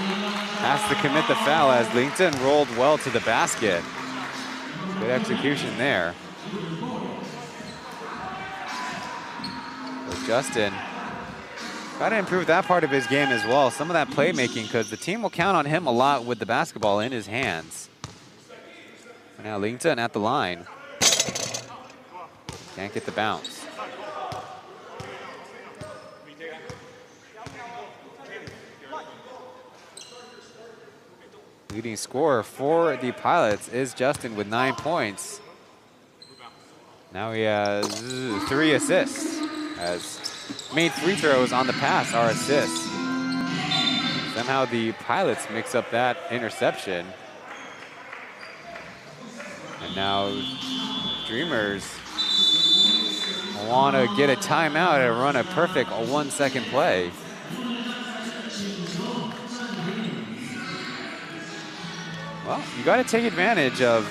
[SPEAKER 4] has to commit the foul as Linton rolled well to the basket. Good execution there. So Justin Got to improve that part of his game as well. Some of that playmaking, because the team will count on him a lot with the basketball in his hands. Now Lington at the line. Can't get the bounce. Leading scorer for the Pilots is Justin with 9 points. Now he has 3 assists, as main free throws on the pass are assists. Somehow the Pilots mix up that interception. And now Dreamers want to get a timeout and run a perfect 1-second play. Well, you got to take advantage of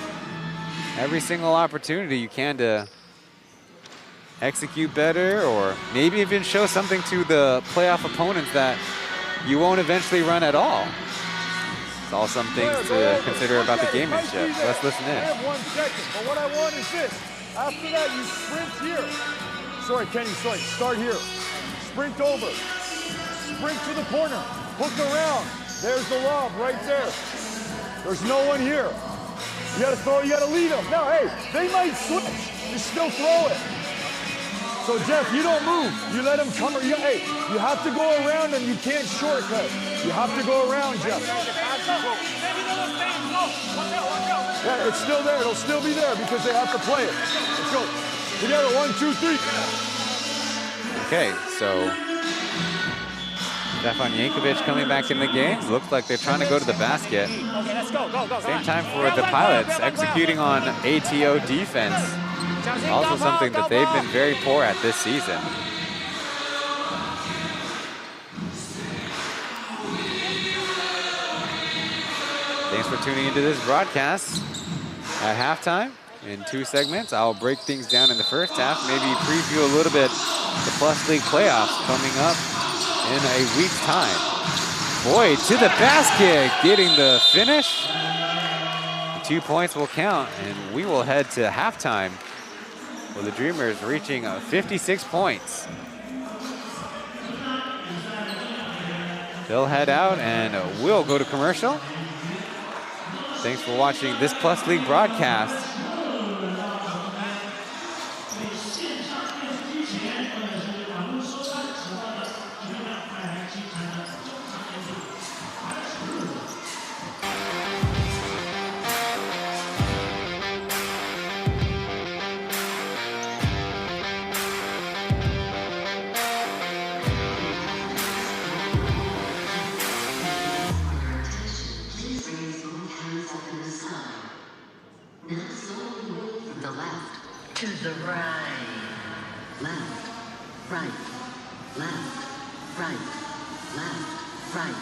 [SPEAKER 4] every single opportunity you can to execute better, or maybe even show something to the playoff opponents that you won't eventually run at all. It's all some things to consider about the gamemanship. Let's listen in.
[SPEAKER 6] I have 1 second, but what I want is this. After that, you sprint here. Sorry, Kenny, sorry. Start here. Sprint over. Sprint to the corner. Hook around. There's the lob right there. There's no one here. You gotta throw, you gotta lead them. Now, hey, they might switch. You still throw it. So, Jeff, you don't move. You let them come. Hey, you have to go around them. You can't shortcut. You have to go around, Jeff. Yeah, it's still there. It'll still be there because they have to play it. Let's go. Together, 1, 2, 3.
[SPEAKER 4] Okay, so Stefan Yankovic coming back in the game. Looks like they're trying to go to the basket.
[SPEAKER 1] Okay, let's go.
[SPEAKER 4] Same time for the Pilots executing on ATO defense. Also something that they've been very poor at this season. Thanks for tuning into this broadcast. At halftime, in 2 segments, I'll break things down in the first half, maybe preview a little bit the Plus League playoffs coming up in a week's time. Boyd to the basket, getting the finish. The 2 points will count, and we will head to halftime with the Dreamers reaching 56 points. They'll head out and we'll go to commercial. Thanks for watching this Plus League broadcast.
[SPEAKER 9] To the right. Left, right, left, right, left, right,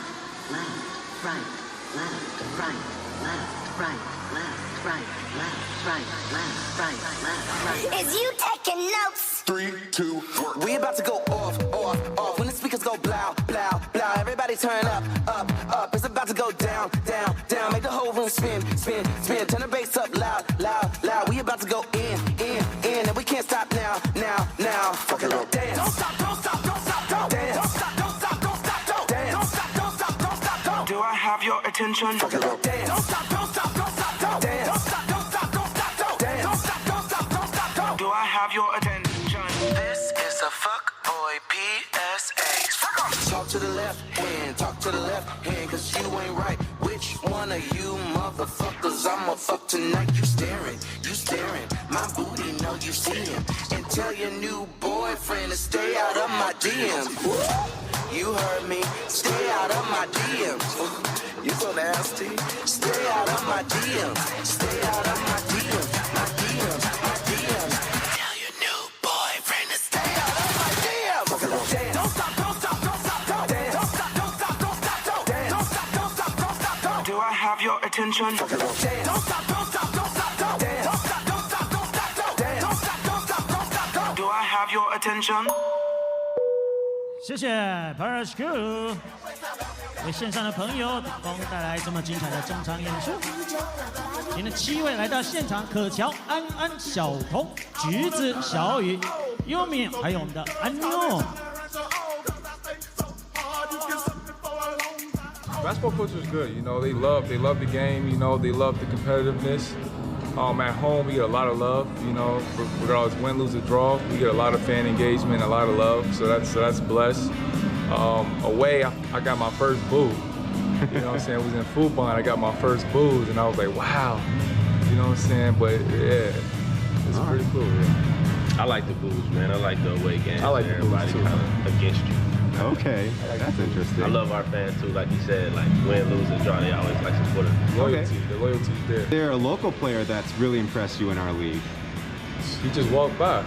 [SPEAKER 9] left, right, left, right, left, right, left, right, left, right, left, right, left, right.
[SPEAKER 7] Is you taking notes?
[SPEAKER 10] 3, 2, 1. We about to go off, off, off. When the speakers go blow, blow, blow. Everybody turn up, up, up. It's about to go down, down, down. Make the whole room spin, spin, spin. Turn the bass up loud, loud, loud. We about to go in, in, in. And we can't stop now, now, now. Fuck it up, dance. Don't stop, don't stop, don't stop, don't dance. Don't stop, don't stop, don't stop, don't dance. Don't stop, don't stop, don't stop, don't. Do I have your attention? Fuck it up, dance. Don't stop, don't stop, don't stop, don't dance. Don't stop, don't stop, don't stop, don't dance. Don't stop, don't stop, don't stop, don't. Do I have your attention? This is a fuck boy PSA. Talk to the left hand, talk to the left hand, cause you ain't right. Which one of you motherfuckers I'ma fuck tonight? You staring, my booty know you see him. And tell your new boyfriend to stay out of my DMs. You heard me, stay out of my DMs. You so nasty, stay out of my DMs. Stay out of my DMs, my DMs, my DMs. Tell your new boyfriend to stay out of my DMs. Don't stop, don't stop, don't stop, don't dance. Don't stop, don't stop, don't stop, don't dance. Don't stop, don't stop, don't stop, don't. Do I have your attention? Don't stop, don't stop, don't stop, don't dance. Don't stop, don't stop, don't stop, don't dance. Don't stop, don't stop, don't stop, don't. Do I have your attention?
[SPEAKER 1] 谢谢 Paris Crew 为线上的朋友帮带来这么精彩的中场演出。今天的7位来到现场，可乔、安安、小童、橘子、小雨、优米，还有我们的安妞。
[SPEAKER 11] Basketball culture is good. You know, they love the game. You know, they love the competitiveness. At home, we get a lot of love. You know, regardless win, lose, or draw, we get a lot of fan engagement, a lot of love. So that's blessed. Away, I got my first boo. You know what I'm saying? I was in football and I got my first boos, and I was like, wow. You know what I'm saying? But yeah, it's pretty cool. Yeah.
[SPEAKER 12] I like the boos, man. I like the away games.
[SPEAKER 11] I like the
[SPEAKER 12] everybody
[SPEAKER 11] boos, too.
[SPEAKER 12] kind of against you.
[SPEAKER 13] Okay, that's interesting.
[SPEAKER 12] I love our fans too. Like you said, like win, lose, and draw. They always like support us.
[SPEAKER 11] Loyalty, the loyalty's there.
[SPEAKER 13] Is there a local player that's really impressed you in our league?
[SPEAKER 11] He just walked by.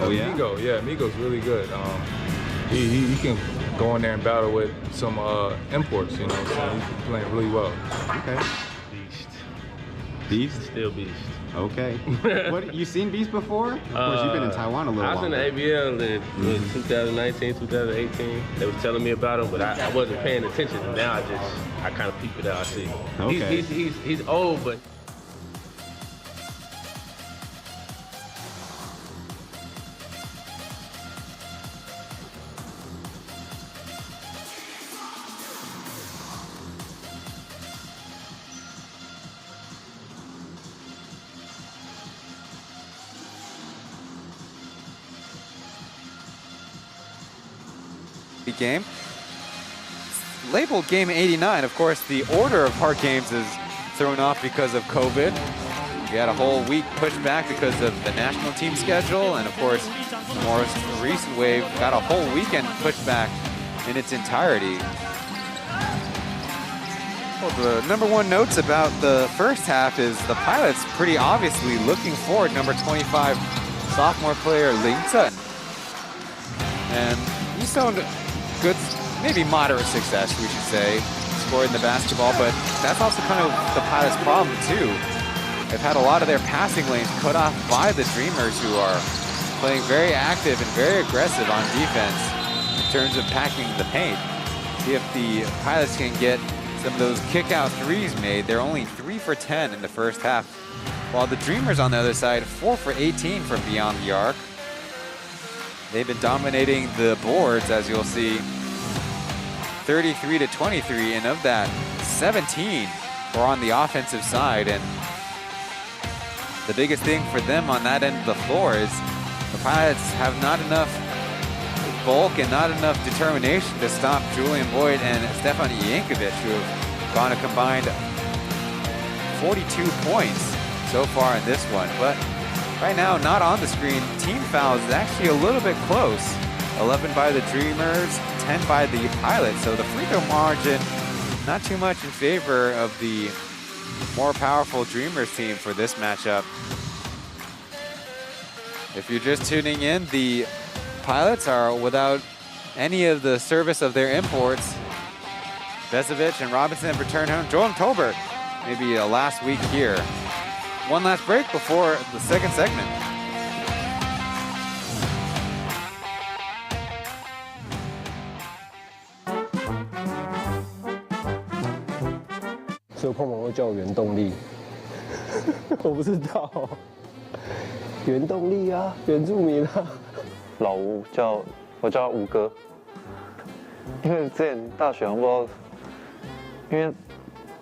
[SPEAKER 13] Oh yeah?
[SPEAKER 11] Migo, yeah, Migo's really good. He can go in there and battle with some imports, you know, so he's playing really well.
[SPEAKER 13] Okay.
[SPEAKER 12] Beast.
[SPEAKER 13] Beast?
[SPEAKER 12] Still beast.
[SPEAKER 13] Okay. What, you seen Beast before? Of course, you've been in Taiwan a little while.
[SPEAKER 12] I was in the ABL in 2019, 2018. They was telling me about him, but I wasn't paying attention. Now I kind of peep it out. I see.
[SPEAKER 13] Okay.
[SPEAKER 12] He's old, but.
[SPEAKER 4] Game. Labeled Game 89, of course, the order of hard games is thrown off because of COVID. We had a whole week pushed back because of the national team schedule, and of course, the more recent wave got a whole weekend pushed back in its entirety. Well, the number one notes about the first half is the Pilots pretty obviously looking forward. Number 25, sophomore player Ling Chen. And he showed good, maybe moderate success, we should say, scoring the basketball, but that's also kind of the Pilots' problem too. They've had a lot of their passing lanes cut off by the Dreamers, who are playing very active and very aggressive on defense in terms of packing the paint. See if the Pilots can get some of those kick-out threes made. They're only 3 for 10 in the first half, while the Dreamers on the other side, 4 for 18 from beyond the arc. They've been dominating the boards, as you'll see, 33 to 23, and of that, 17 were on the offensive side. And the biggest thing for them on that end of the floor is the Pilots have not enough bulk and not enough determination to stop Julian Boyd and Stefan Jankovic, who have gone a combined 42 points so far in this one. But right now, not on the screen, team fouls is actually a little bit close. 11 by the Dreamers, 10 by the Pilots. So the free throw margin, not too much in favor of the more powerful Dreamers team for this matchup. If you're just tuning in, the Pilots are without any of the service of their imports. Vezovic and Robinson have returned home. Joel Tolbert, maybe a last week here. One last break before the second segment.
[SPEAKER 14] 所以碰碰会叫我原动力，我不知道，原动力啊，原住民啊。
[SPEAKER 5] 老吴我叫吴哥，因为之前大学好像不知道，因为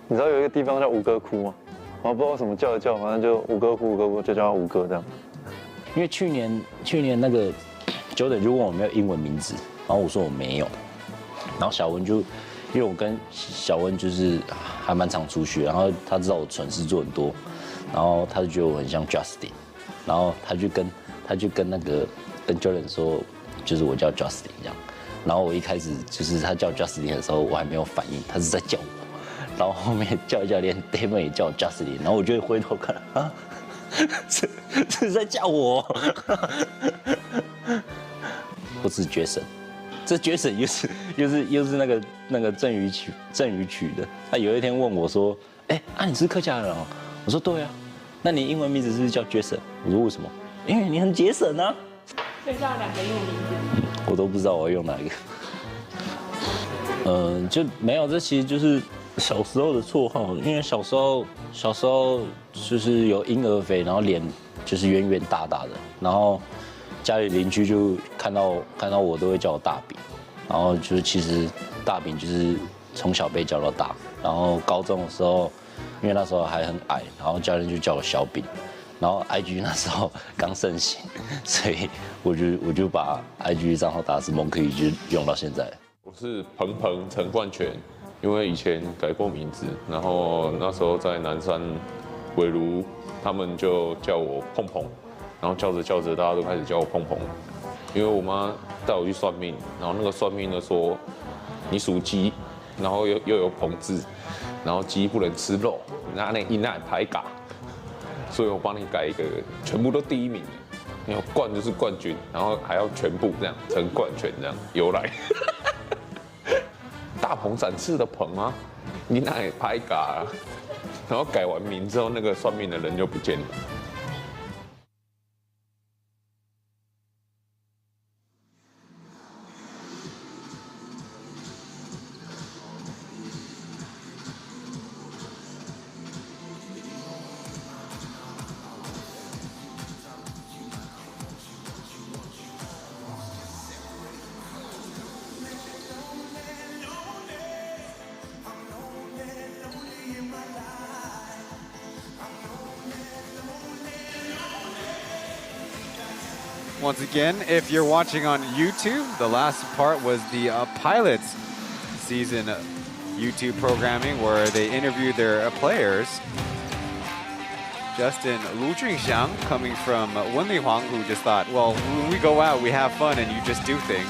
[SPEAKER 5] 你知道有一个地方叫吴哥窟吗？我不知道为什么叫一叫，反正就吴哥窟就叫他吴哥这样。
[SPEAKER 15] 因为去年那个Jordan就问我有没有英文名字，然后我说我没有，然后小文就因为我跟小文就是还蛮常出去，然后他知道我蠢事做很多，然后他就觉得我很像 Justin， 然后他就跟那个跟 Jordan 说，就是我叫 Justin 这样，然后我一开始就是他叫 Justin 的时候，我还没有反应，他是在叫我，然后后面叫一叫，连 Damon 也叫 Justin， 然后我就回头看啊，是在叫我，我是绝神。这绝神又是那个郑宇取的。他有一天问我说：“哎，你是客家人哦？”我说：“对啊。”那你英文名字是不是叫绝神？我说：“为什么？”因为你很节省啊。
[SPEAKER 16] 所以叫2个英文名字。
[SPEAKER 15] 我都不知道我要用哪一个。就没有，这其实就是小时候的绰号。因为小时候就是有婴儿肥，然后脸就是圆圆大大的，然后家里邻居就看到我都会叫我大饼，然后就是其实大饼就是从小被教到大。然后高中的时候，因为那时候还很矮，然后教练就叫我小饼。然后 IG 那时候刚盛行，所以我就把 IG 账号打是Monkey，就用到现在。
[SPEAKER 5] 我是彭陈冠全，因为以前改过名字，然后那时候在南山伟如，他们就叫我碰碰，然后叫着大家都开始叫我碰碰，因为我妈带我去算命，然后那个算命的说你属鸡，然后又有朋字，然后鸡不能吃肉，那一那排嘎。所以我帮你改一个，全部都第1名的，你要冠就是冠军，然后还要全部这样，陈冠全这样由来。大鹏展翅的鹏啊，你那里拍嘎啊，然后改完名之后，那个算命的人就不见了。
[SPEAKER 4] Once again, if you're watching on YouTube, the last part was the Pilots season YouTube programming where they interviewed their players. Justin Lu Junxiang coming from Wenli Huang, who just thought, well, when we go out, we have fun and you just do things.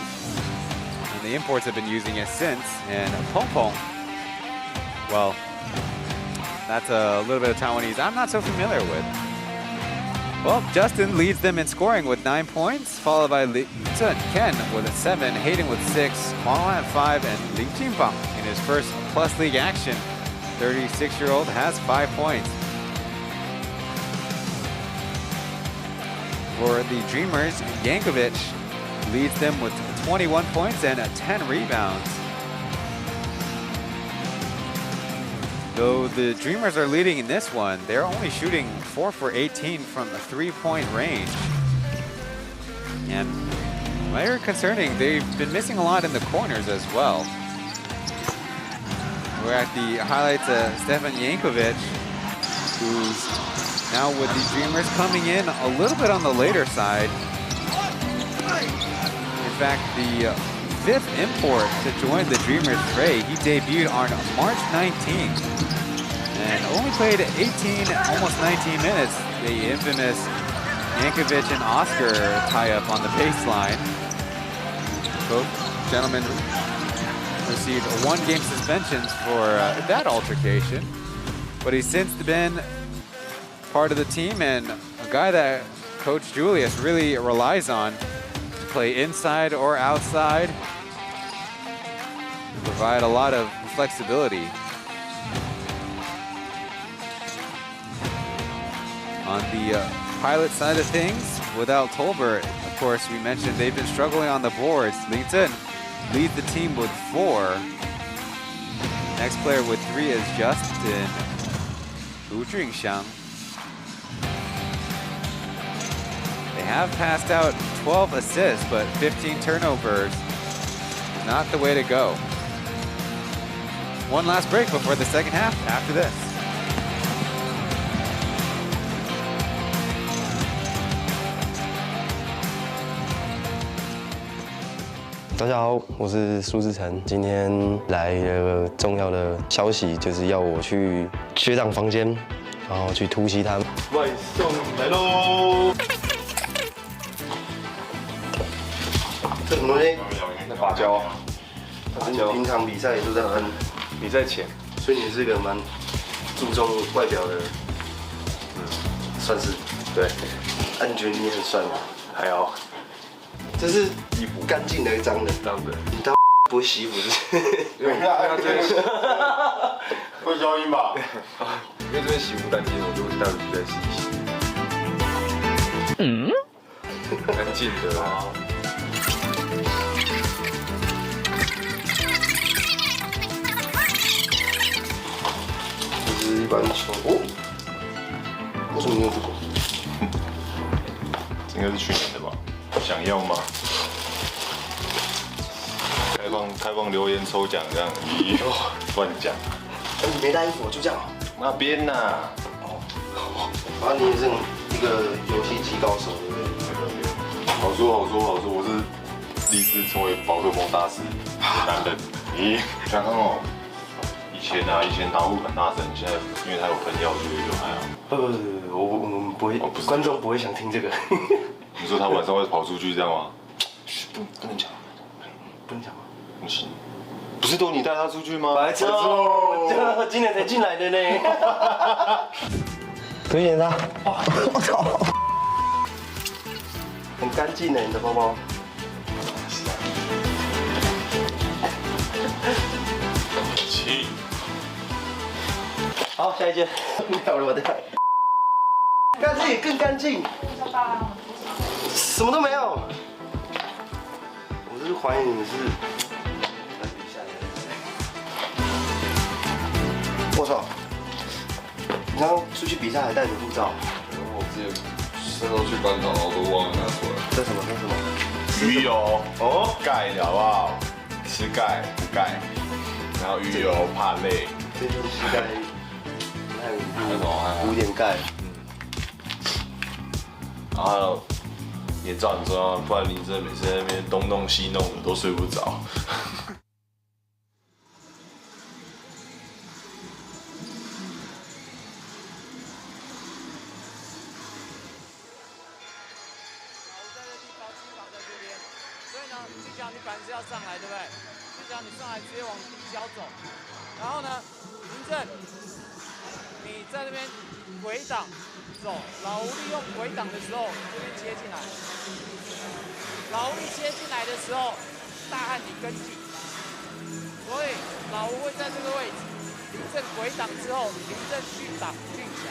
[SPEAKER 4] And the imports have been using it since. And Pong Pong, well, that's a little bit of Taiwanese I'm not so familiar with. Well, Justin leads them in scoring with 9 points, followed by Chen Ken with 7, Hayden with 6, Huang Wan at 5, and Ling Jinbang in his first Plus League action. 36-year-old has 5 points. For the Dreamers, Yankovic leads them with 21 points and 10 rebounds. Though the Dreamers are leading in this one, they're only shooting 4 for 18 from the 3-point range. And very concerning, they've been missing a lot in the corners as well. We're at the highlights of Stefan Yankovic, who's now with the Dreamers coming in a little bit on the later side. In fact, the 5th import to join the Dreamers fray, he debuted on March 19th. And only played 18, almost 19 minutes. The infamous Yankovic and Oscar tie-up on the baseline. Both gentlemen received 1-game suspensions for that altercation. But he's since been part of the team and a guy that Coach Julius really relies on to play inside or outside, to provide a lot of flexibility. On the Pilot side of things, without Tolbert, of course, we mentioned they've been struggling on the boards. Li Zhen leads the team with 4. Next player with 3 is Justin Lu Junxiang. They have passed out 12 assists, but 15 turnovers is not the way to go. One last break before the second half after this.
[SPEAKER 14] 大家好，我是苏志成。今天来了重要的消息，就是要我去学长房间，然后去突袭他们。
[SPEAKER 8] 外送来喽！
[SPEAKER 14] 这什么东西？
[SPEAKER 8] 那芭蕉。
[SPEAKER 14] 你平常比赛也都在喷？
[SPEAKER 8] 比赛前。
[SPEAKER 14] 所以你是个蛮注重外表的，算是。
[SPEAKER 8] 对。
[SPEAKER 14] 你觉得你很帅吗？
[SPEAKER 8] 还好。
[SPEAKER 14] 这是衣服干净的，脏的。
[SPEAKER 8] 脏的。
[SPEAKER 14] 你当不会洗衣服是？
[SPEAKER 8] 因为这边会消音吧？因为这边洗不干净，我就会带回去再洗一洗。嗯，干净的啊。
[SPEAKER 14] 这是一般球哦。为什么没有这个？
[SPEAKER 8] 应该是去年的吧？想要吗？
[SPEAKER 5] 开放留言抽奖这样，乱讲。
[SPEAKER 14] 你没带衣服我就这样。
[SPEAKER 5] 那边呐。
[SPEAKER 14] 啊，你也是一个游戏机高手，对不对？
[SPEAKER 5] 好说，我是立志成为宝可梦大师的男人。咦，想看哦。以前打呼很大声，现在因为他有喷药，所以就还好。
[SPEAKER 14] 不，我们不会，观众不会想听这个。
[SPEAKER 5] 你说他晚上会跑出去这样吗？
[SPEAKER 14] 不能讲，不能讲吗？
[SPEAKER 5] 不行，不是都你带他出去吗？
[SPEAKER 14] 白痴哦，今年才进来的呢。可以的。我操，很干净呢，你的包包。好，下一件。掉了我的。干净更干净。什么都没有。我是怀疑你是。我操！你刚刚出去比赛还带着护照？
[SPEAKER 5] 我之前那时候去关岛，然后都忘了拿出来。
[SPEAKER 14] 这什么？这什么？
[SPEAKER 5] 鱼油哦，钙的好不好？吃钙补钙，然后鱼油怕累。
[SPEAKER 14] 这就是吃钙。补点钙。
[SPEAKER 5] 然后眼罩很重要，不然林真每次在那边东弄西弄的都睡不着。
[SPEAKER 17] 你本来是要上来，对不对？就讲你上来直接往底角走，然后呢，林正，你在那边鬼挡走，老吴利用鬼挡的时候这边切进来，老吴一切进来的时候，大汉你跟进，所以老吴会在这个位置，林正鬼挡之后，林正去挡去抢，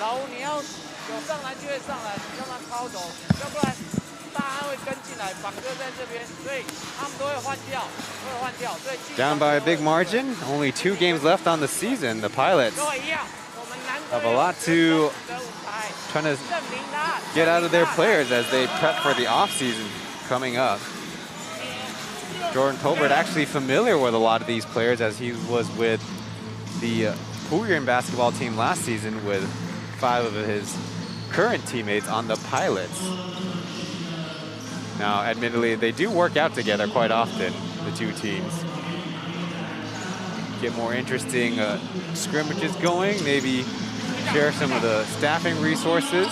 [SPEAKER 17] 老吴你要有上篮就会上篮，你让他抛走，要不然。
[SPEAKER 4] Down by a big margin, only 2 games left on the season. The Pilots have a lot to trying to get out of their players as they prep for the offseason coming up. Jordan Tolbert actually familiar with a lot of these players as he was with the Taoyuan basketball team last season with 5 of his current teammates on the Pilots. Now, admittedly, they do work out together quite often, the 2 teams. Get more interesting scrimmages going, maybe share some of the staffing resources.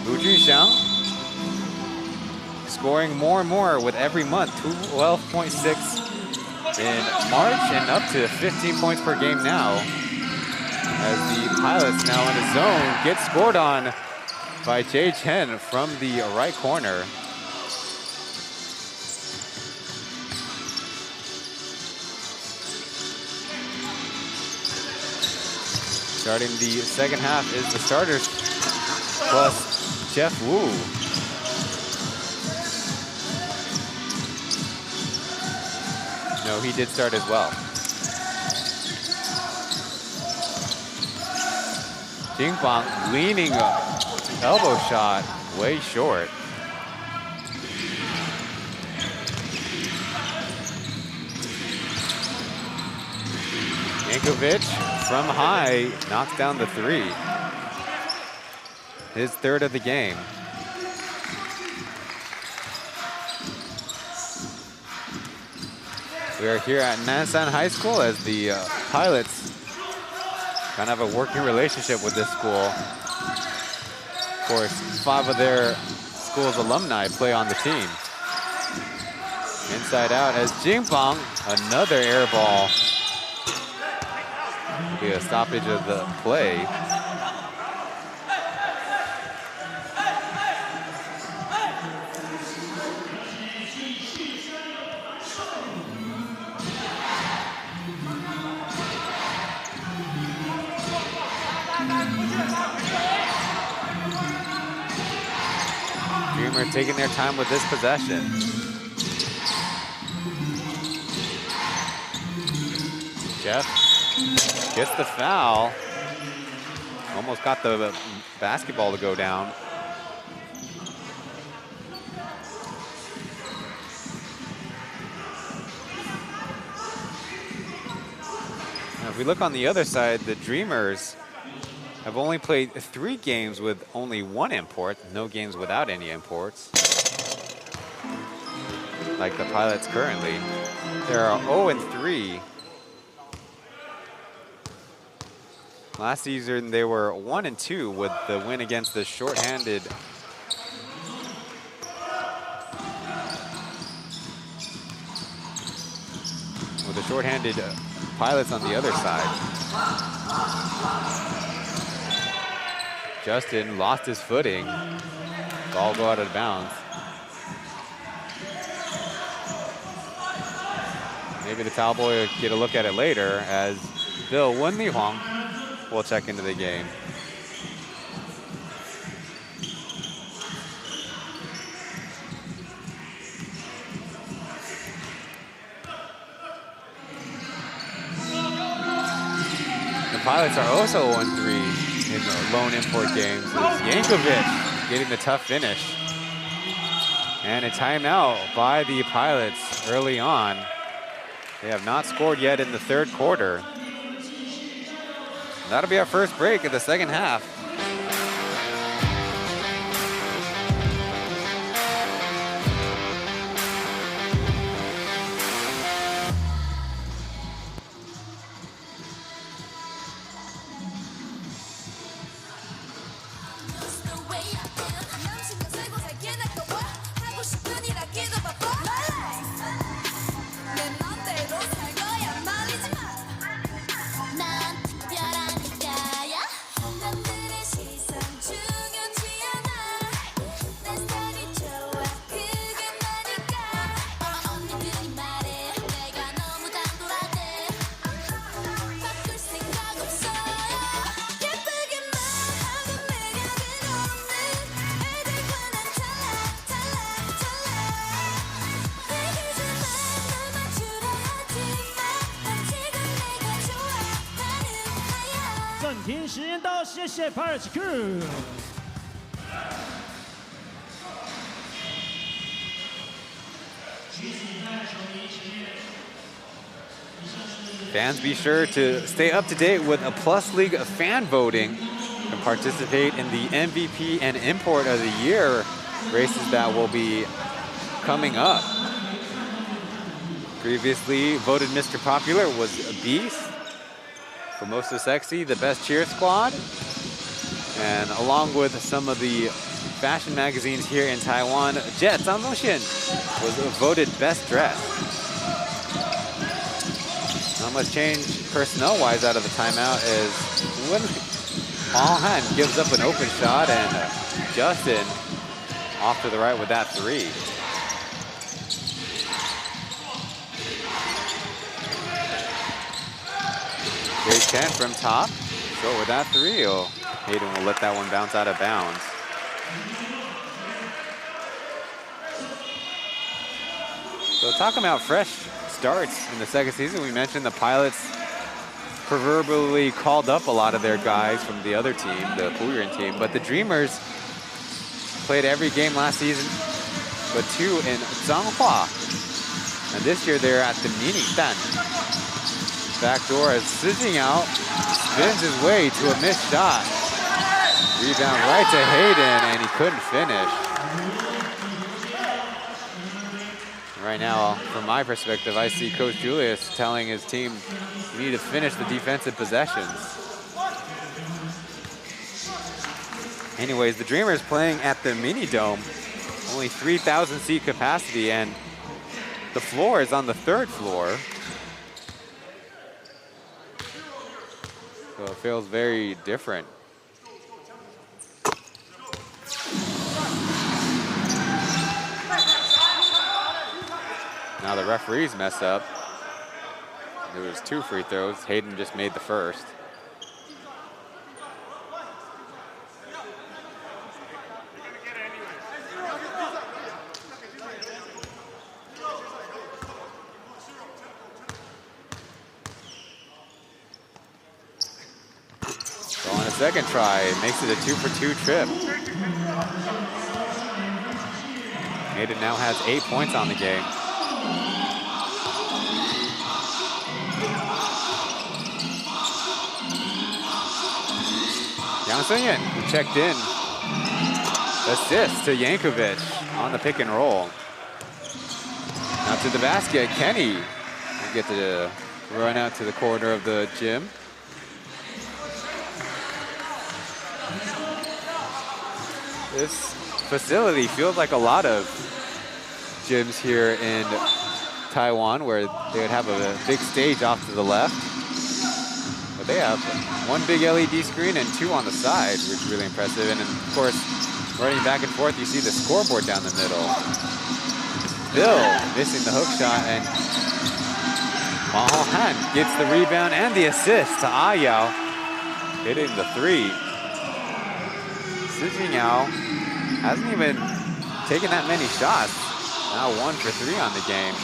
[SPEAKER 4] Wu Junxiang scoring more and more with every month, 12.6 in March and up to 15 points per game now. As the Pilots now in a zone, get scored on by Chen from the right corner. Starting the second half is the starters plus Jeff Wu. No, he did start as well. Jingbang leaning up. Elbow shot, way short. Yankovic from high knocks down the 3. His 3rd of the game. We are here at Nansan High School as the Pilots kind of have a working relationship with this school. Of course, 5 of their school's alumni play on the team. Inside out as Jingbang, another air ball. Will be a stoppage of the play. Dreamer taking their time with this possession. Jeff gets the foul. Almost got the basketball to go down. if we look on the other side, the Dreamers have only played 3 games with only 1 import, no games without any imports, like the Pilots currently. They are 0-3. Last season, they were 1-2 with the win against the shorthanded Pilots on the other side. Justin lost his footing. Ball go out of bounds. Maybe the towel boy will get a look at it later as Bill Wenli Huang will check into the game. Pilots are also 1-3 in the lone import games. It's Yankovic getting the tough finish. And a timeout by the Pilots early on. They have not scored yet in the 3rd quarter. That'll be our first break of the 2nd half.
[SPEAKER 1] Pirates crew.
[SPEAKER 4] Fans, be sure to stay up to date with a Plus League fan voting and participate in the MVP and Import of the Year races that will be coming up. Previously voted Mr. Popular was Beast, Formosa Sexy, the Best Cheer Squad, and along with some of the fashion magazines here in Taiwan, Jet Zanlongxian was voted Best Dressed. Not much change personnel-wise out of the timeout is when Paul Han gives up an open shot and Justin off to the right with that 3. Great Chen from top, short with that 3. Hayden will let that one bounce out of bounds. So talking about fresh starts in the 2nd season, we mentioned the Pilots proverbially called up a lot of their guys from the other team, the Taoyuan team, but the Dreamers played every game last season but 2 in Zhanghua. And this year they're at the Mini Dan. Backdoor as Sijing out, spins his way to a missed shot. Rebound right to Hayden, and he couldn't finish. Right now, from my perspective, I see Coach Julius telling his team, we need to finish the defensive possessions. Anyways, the Dreamers playing at the Mini Dome, only 3,000 seat capacity, and the floor is on the 3rd floor. So it feels very different. Now the referees mess up. There was 2 free throws. Hayden just made the first. So on a second try, makes it a 2-for-2 trip. Hayden now has 8 points on the game. Yang Sun-yin checked in. Assist to Yankovic on the pick and roll. Now to the basket, Kenny will get to run out to the corner of the gym. This facility feels like a lot of gyms here in Taiwan where they would have a big stage off to the left. But they have one big LED screen and two on the side, which is really impressive. And of course, running back and forth, you see the scoreboard down the middle. Bill missing the hook shot, and Hong Han gets the rebound and the assist to Ayao, hitting the three. Su Jingyao hasn't even taken that many shots. Now 1 for 3 on the game.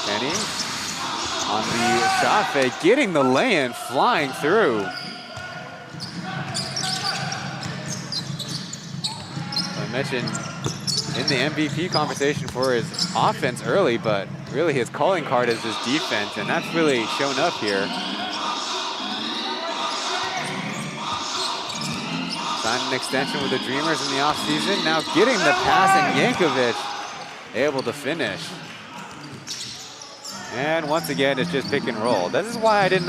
[SPEAKER 4] Kenny on the shot fake, getting the lay-in, flying through. I mentioned in the MVP conversation for his offense early, but really his calling card is his defense, and that's really shown up here. Signed an extension with the Dreamers in the offseason. Now getting the pass, and Yankovic able to finish. And once again, it's just pick and roll. This is why I didn't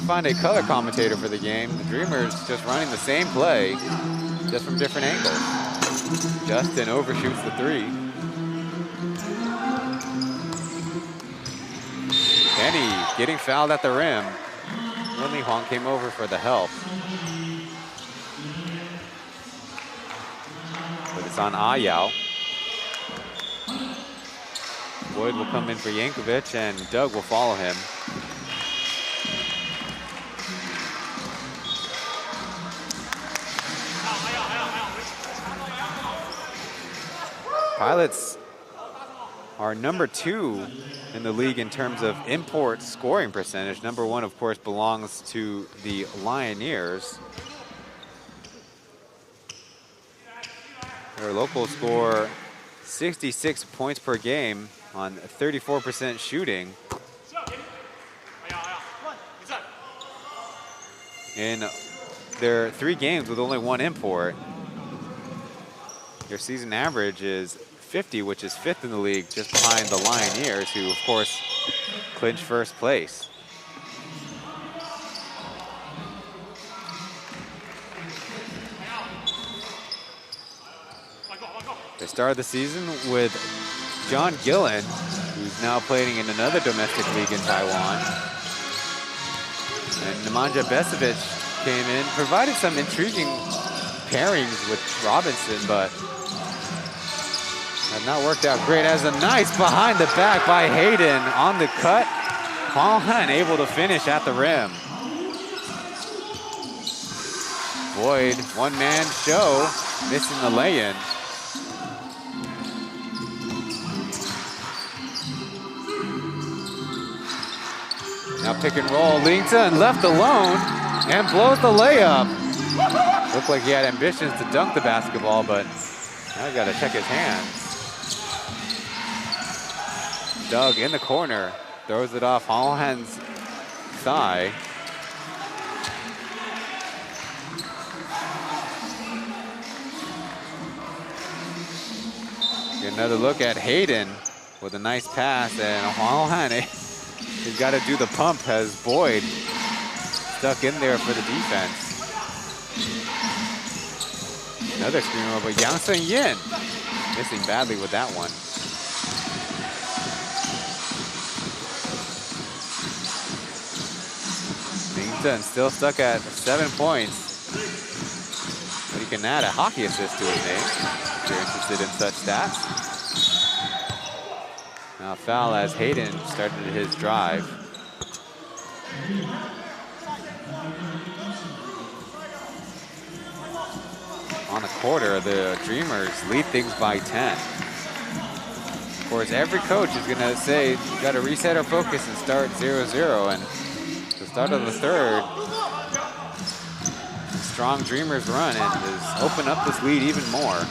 [SPEAKER 4] find a color commentator for the game. The Dreamers just running the same play, just from different angles. Justin overshoots the three. Kenny getting fouled at the rim. Lin Huang came over for the help. But it's on Ayao. Wood will come in for Yankovic, and Doug will follow him. Pilots are number 2 in the league in terms of import scoring percentage. Number 1, of course, belongs to the Lioneers. Their local score 66 points per game on 34% shooting. In their 3 games with only 1 import, their season average is 50, which is 5th in the league, just behind the Lioneers, who, of course, clinch first place. They started the season with John Gillen, who's now playing in another domestic league in Taiwan. And Nemanja Besovic came in, provided some intriguing pairings with Robinson, but have not worked out great. As a nice behind the back by Hayden on the cut. Hong Han able to finish at the rim. Boyd, one-man show, missing the lay-in. Now pick and roll, Lington left alone and blows the layup. Looked like he had ambitions to dunk the basketball, but now he got to check his hands. Doug in the corner, throws it off Hong Han's thigh. Get another look at Hayden with a nice pass, and Hong Han, he's got to do the pump as Boyd stuck in there for the defense. Another screen over, Yang Sun-yin missing badly with that one. Lington still stuck at 7 points. But he can add a hockey assist to his name if you're interested in such stats. Now foul as Hayden started his drive. On the quarter, the Dreamers lead things by 10. Of course, every coach is going to say, you got to reset our focus and start 0-0. And the start of the third, strong Dreamers run and has opened up this lead even more.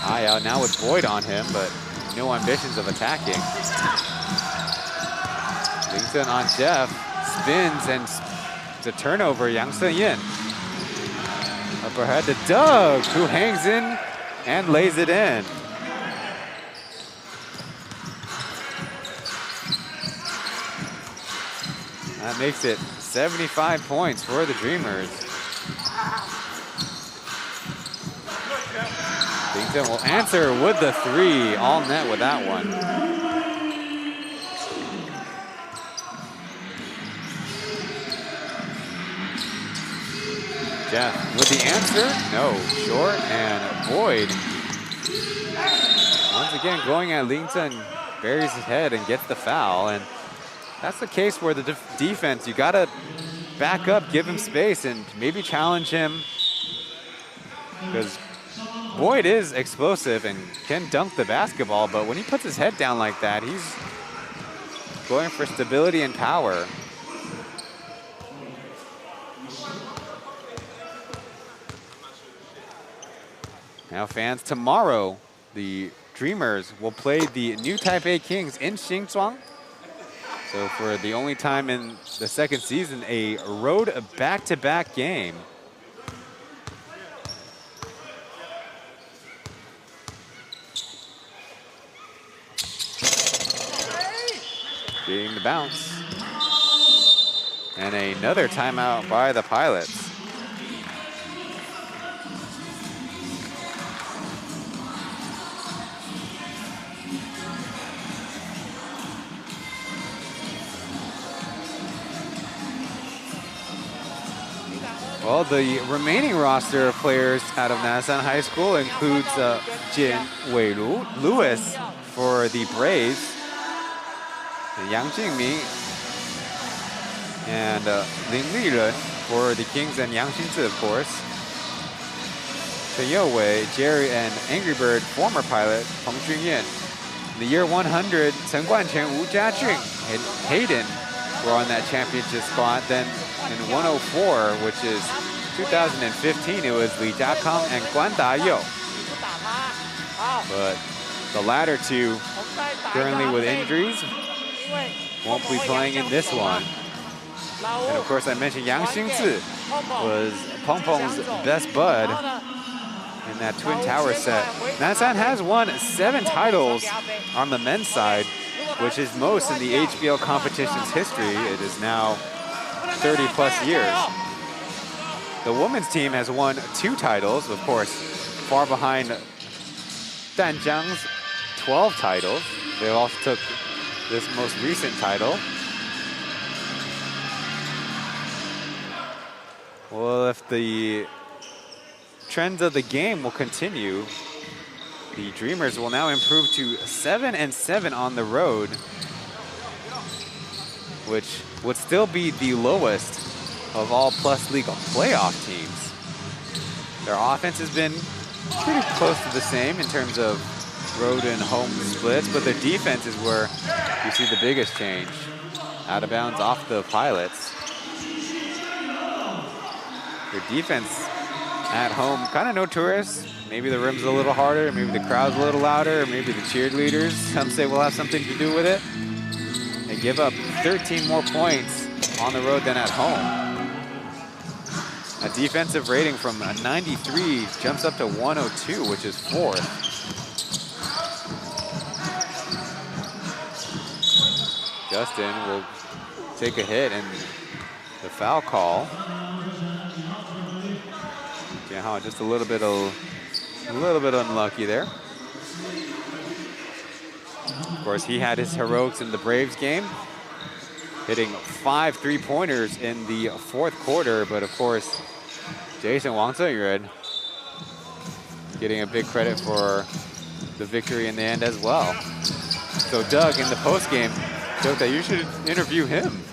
[SPEAKER 4] Ayao now with Boyd on him, but no ambitions of attacking. Ling Zhen on Jeff, spins and it's a turnover, Yang Se-yin. Up ahead to Doug, who hangs in and lays it in. That makes it 75 points for the Dreamers. Ling Zhen will answer with the 3, all net with that one. Jeff with the answer, no, short and void. Once again, going at Ling Zhen, buries his head and gets the foul. And that's the case where the defense, you gotta back up, give him space, and maybe challenge him. Because Boyd is explosive and can dunk the basketball, but when he puts his head down like that, he's going for stability and power. Now fans, tomorrow, the Dreamers will play the new Taipei Kings in Xinzhuang. So for the only time in the second season, a road back-to-back game. Getting the bounce. And another timeout by the Pilots. Well, the remaining roster of players out of Nasan High School includes Jin Weilu, Lewis for the Braves, Yang Jingming, and Lin Liren for the Kings, and Yang Xinzi, of course. Chen Youwei, Jerry, and Angry Bird former pilot Peng Junyan. In the year 100, Chen Guanchen, Wu Jiajun, and Hayden were on that championship spot. Then in 104, which is 2015, it was Li Jiakang and Guan Dayou. But the latter two, currently with injuries, won't be playing in this one. And of course, I mentioned Yang Xingzi was Peng Peng's best bud in that Twin Tower set. Nasan has won 7 titles on the men's side, which is most in the HBL competition's history. It is now 30+ years. The women's team has won 2 titles, of course, far behind Danjiang's 12 titles. They also took this most recent title. Well, if the trends of the game will continue, the Dreamers will now improve to 7-7 on the road, which would still be the lowest of all Plus League playoff teams. Their offense has been pretty close to the same in terms of road and home splits, but their defense is where you see the biggest change. Out of bounds off the Pilots. Their defense at home, kind of notorious. Maybe the rim's a little harder, maybe the crowd's a little louder, or maybe the cheerleaders, some say, will have something to do with it. They give up 13 more points on the road than at home. A defensive rating from a 93 jumps up to 102, which is 4th. Justin will take a hit and the foul call. Jianhao just a little bit unlucky there. Of course, he had his heroics in the Braves game, hitting 5 3-pointers in the 4th quarter, but of course, Jason Wang Zhenyuan getting a big credit for the victory in the end as well. So Doug in the postgame joked that you should interview him.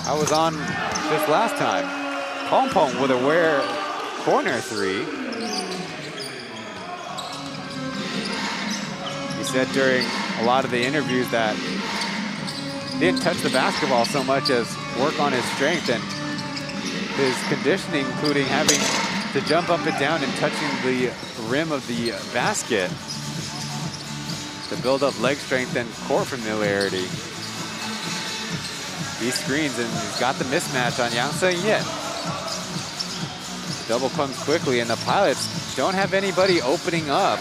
[SPEAKER 4] I was on just last time. Peng Peng with a rare corner 3. He said during a lot of the interviews that he didn't touch the basketball so much as work on his strength and his conditioning, including having to jump up and down and touching the rim of the basket. to build up leg strength and core familiarity. These screens, and he's got the mismatch on Yang Se-yin. Double comes quickly, and the pilots don't have anybody opening up.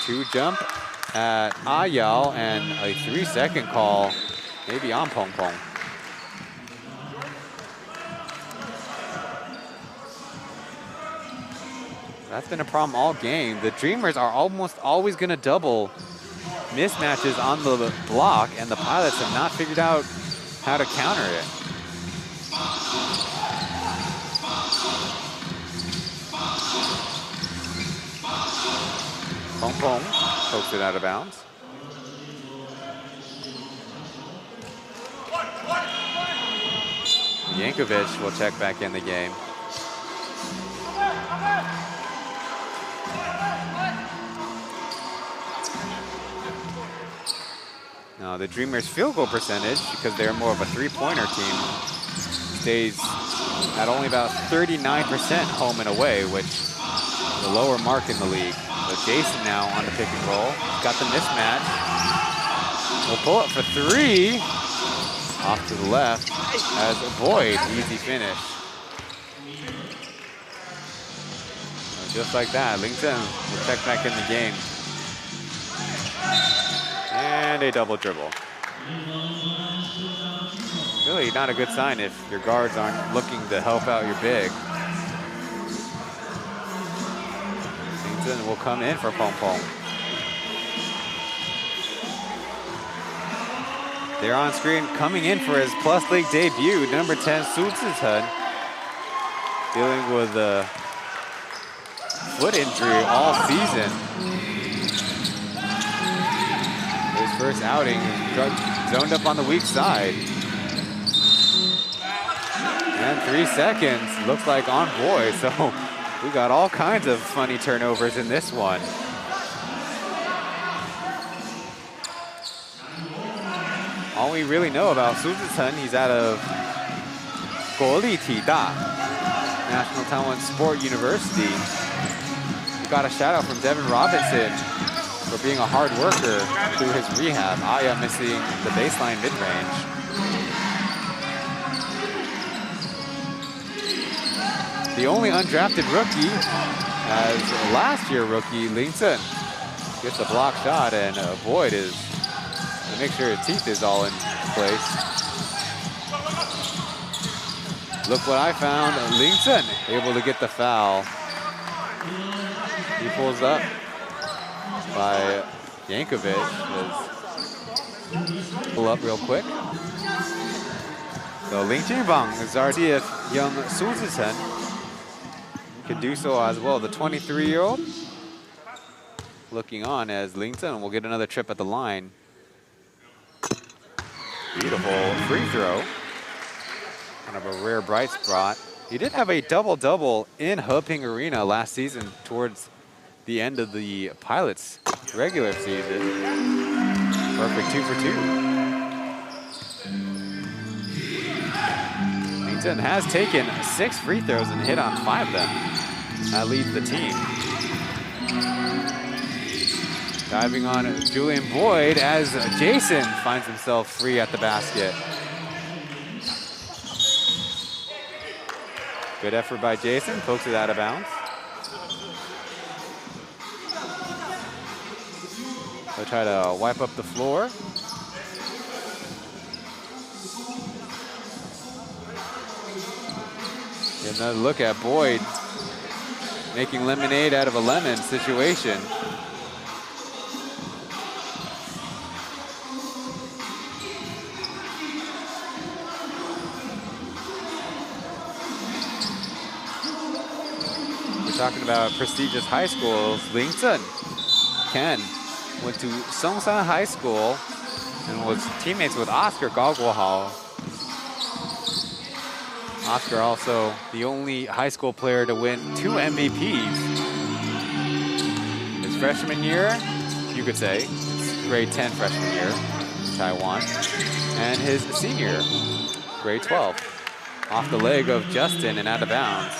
[SPEAKER 4] 2 jump at Ayao, and a 3-second call, maybe on Pong Pong. That's been a problem all game. The Dreamers are almost always going to double mismatches on the block, and the pilots have not figured out how to counter it. Pong Pong pokes it out of bounds. Yankovic will check back in the game. Now the Dreamers' field goal percentage, because they're more of a three-pointer team, stays at only about 39% home and away, which is the lower mark in the league. So Jason now on the pick and roll. Got the mismatch. Will pull up for 3. Off to the left as Boyd, easy finish. So just like that, Lington will check back in the game. And a double dribble. Really not a good sign if your guards aren't looking to help out your big. Lington will come in for Pong Pong. They're on screen coming in for his Plus League debut, number 10, Su Zhichen, dealing with a foot injury all season. His first outing, zoned up on the weak side. And 3 seconds, looks like on Boyd, so we got all kinds of funny turnovers in this one. All we really know about Su Zhichen, he's out of Guoli Tida, National Taiwan Sport University. We got a shout out from Devin Robinson for being a hard worker through his rehab. Aya missing the baseline mid-range. The only undrafted rookie, as last year rookie Lington gets a block shot, and Boyd is to make sure his teeth is all in place. Look what I found, Lington able to get the foul. He pulls up by Yankovic. Pull up real quick. So Ling Jinbang is already if young Su Zhichen can do so as well. The 23-year-old looking on as Lington will get another trip at the line. Beautiful free throw. Kind of a rare bright spot. He did have a double-double in Heping Arena last season towards the end of the Pilots' regular season. Perfect 2 for 2. Lington has taken 6 free throws and hit on 5 of them. That leads the team. Diving on Julian Boyd as Jason finds himself free at the basket. Good effort by Jason, pokes it out of bounds. They'll try to wipe up the floor. Get another look at Boyd making lemonade out of a lemon situation. Talking about prestigious high schools, Lington Ken went to Songsan High School and was teammates with Oscar Gaoguohao. Oscar also the only high school player to win 2 MVPs. His freshman year, you could say, it's grade 10 freshman year in Taiwan, and his senior, grade 12, off the leg of Justin and out of bounds.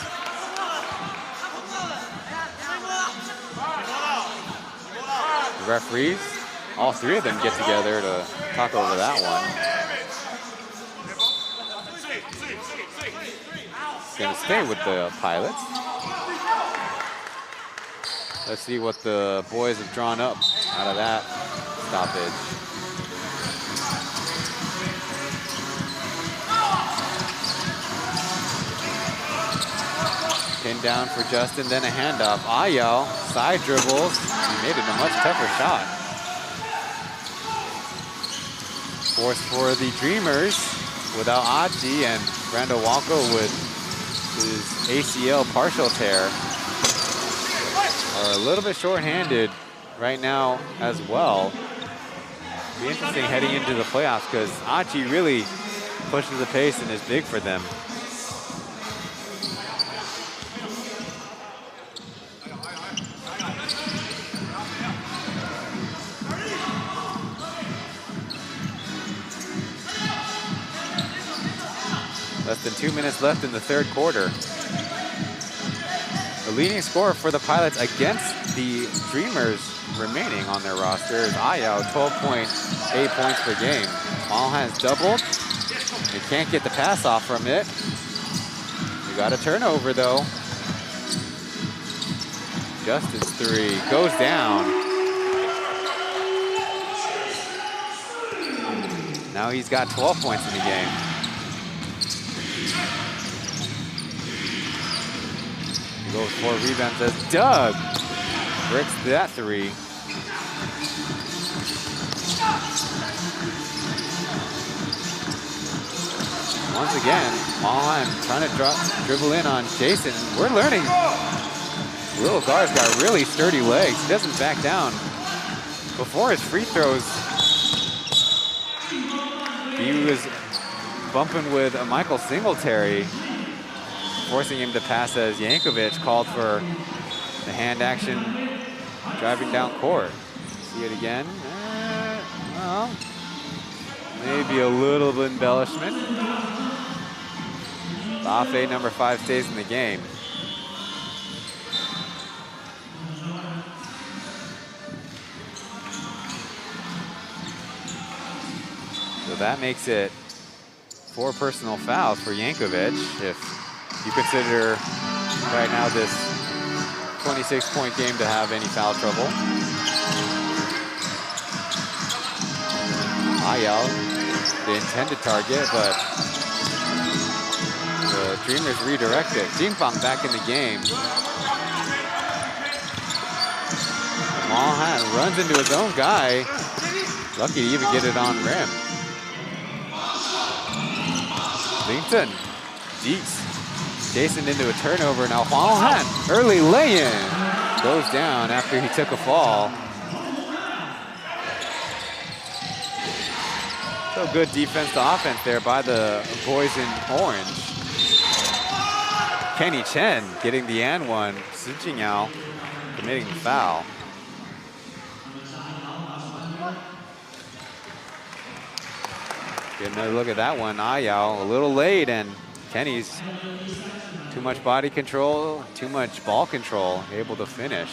[SPEAKER 4] referees, all three of them get together to talk over that one. Gonna stay with the Pilots. Let's see what the boys have drawn up out of that stoppage. Pinned down for Justin, then a handoff. Ayao, side dribbles. He made it a much tougher shot. Force for the Dreamers without Aji, and Brando Walko with his ACL partial tear are a little bit short-handed right now as well. Be interesting heading into the playoffs because Aji really pushes the pace and is big for them. Less than 2 minutes left in the third quarter. The leading scorer for the Pilots against the Dreamers remaining on their roster is Ayao, 12.8 points per game. All has doubled. They can't get the pass off from it. We got a turnover though. Justin's three goes down. Now he's got 12 points in the game. He goes for a rebound, says Doug bricks that three. Once again, Malhan trying to dribble in on Jason. We're learning. Little guard's got really sturdy legs. He doesn't back down. Before his free throws, he was bumping with Michael Singletary, forcing him to pass as Yankovic called for the hand action driving down court. See it again. Well, maybe a little bit embellishment. Afe, number 5, stays in the game. So that makes it 4 personal fouls for Yankovic. If you consider right now this 26-point game to have any foul trouble. Ayao, the intended target, but the Dreamers redirect it. Jingfang back in the game. Malhan runs into his own guy. Lucky to even get it on rim. Linton, Jeez. Jason into a turnover. Now Malhan, early lay-in. Goes down after he took a fall. So good defense to offense there by the boys in orange. Kenny Chen getting the and one. Su Jingyao committing the foul. Get another look at that one. Ayao a little late, and Kenny's too much body control, too much ball control, able to finish.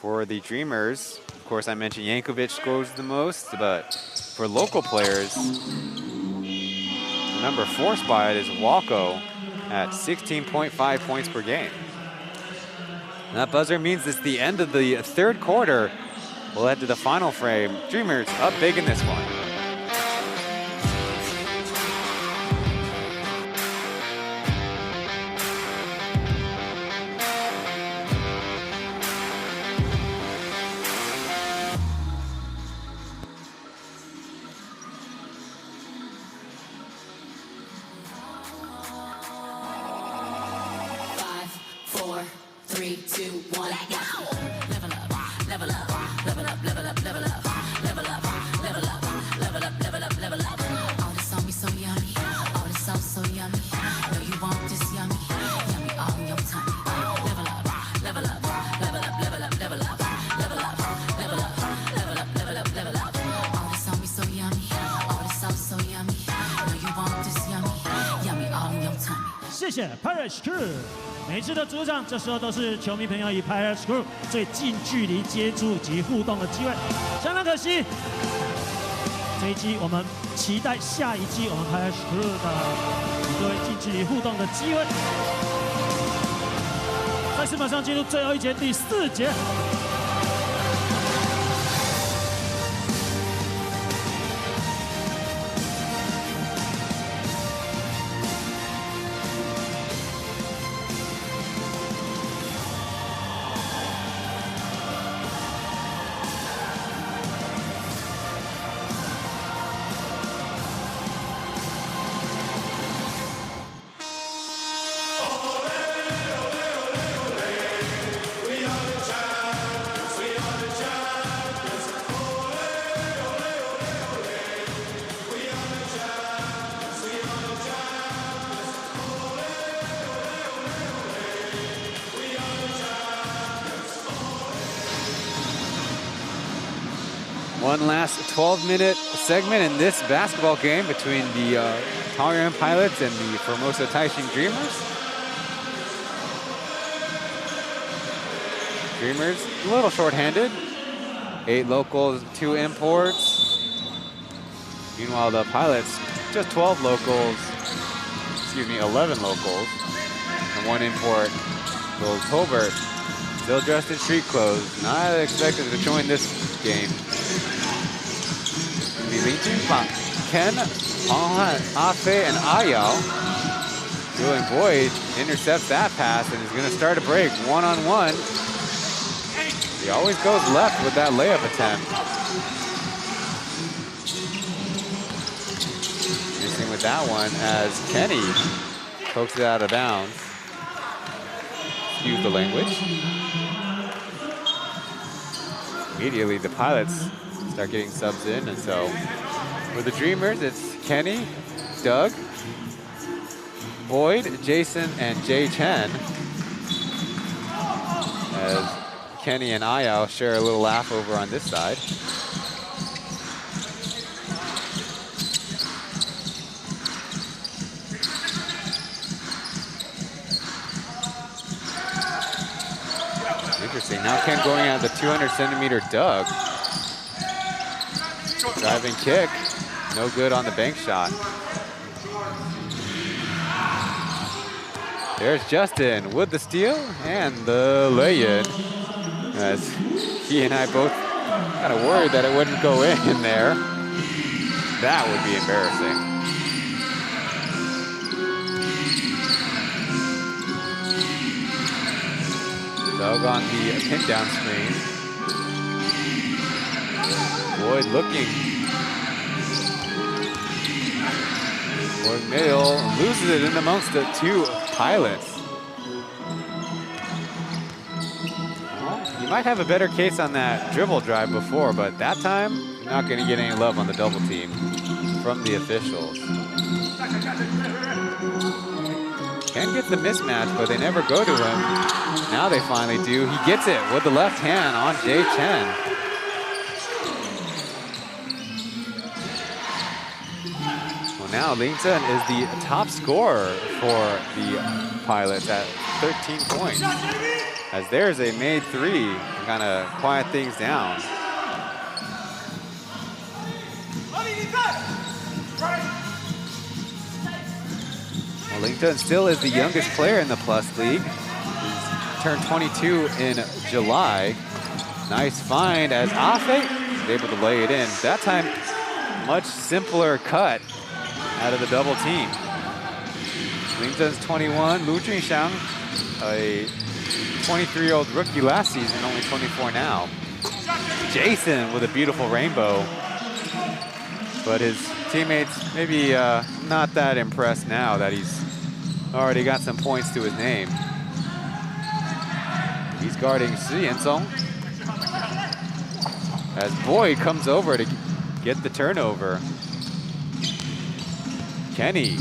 [SPEAKER 4] For the Dreamers, of course, I mentioned Yankovic scores the most, but for local players, the number 4 spot is Walko at 16.5 points per game. And that buzzer means it's the end of the third quarter. We'll head to the final frame. Dreamers up big in this one.
[SPEAKER 1] 谢谢 Parish Crew。每次的主场，这时候都是球迷朋友以 P.LEAGUE Crew 最近距离接触及互动的机会，相当可惜。这一季我们期待下一季我们 P.LEAGUE Crew 的与各位近距离互动的机会。赛事马上进入最后一节第4节。
[SPEAKER 4] One last 12-minute segment in this basketball game between the Taoyuan Pilots and the Formosa Taishin Dreamers. Dreamers a little short-handed. 8 locals, 2 imports. Meanwhile, the Pilots, just 12 locals, 11 locals, and 1 import. So Tolbert, still dressed in street clothes, not expected to join this game. Ken, Panghan, Afe, and Ayao. Julian Boyd intercepts that pass and is going to start a break one-on-one. He always goes left with that layup attempt. Missing with that one as Kenny pokes it out of bounds. Excuse the language. Immediately the Pilots start getting subs in, and so for the Dreamers, it's Kenny, Doug, Boyd, Jason, and Chen. As Kenny and Ayao share a little laugh over on this side. Interesting. Now Ken going at the 200-centimeter Doug. Driving kick, no good on the bank shot. There's Justin with the steal and the lay-in. As he and I both kind of worried that it wouldn't go in there. That would be embarrassing. Doug on the pin down screen. Boyd looking. Boyd Middle loses it in amongst the 2 Pilots. Well, you might have a better case on that dribble drive before, but that time, you're not going to get any love on the double team from the officials. Ken gets the mismatch, but they never go to him. Now they finally do. He gets it with the left hand on Chen. Now Chen is the top scorer for the Pilots at 13 points. As there's a made 3, kind of quiet things down. Well, Chen still is the youngest player in the Plus League. He's turned 22 in July. Nice find as Afe is able to lay it in. That time, much simpler cut out of the double team. Chen's 21, Lu Junxiang, a 23-year-old rookie last season, only 24 now. Jason with a beautiful rainbow. But his teammates maybe not that impressed now that he's already got some points to his name. He's guarding Shi Yensong. As Boyd comes over to get the turnover. Kenny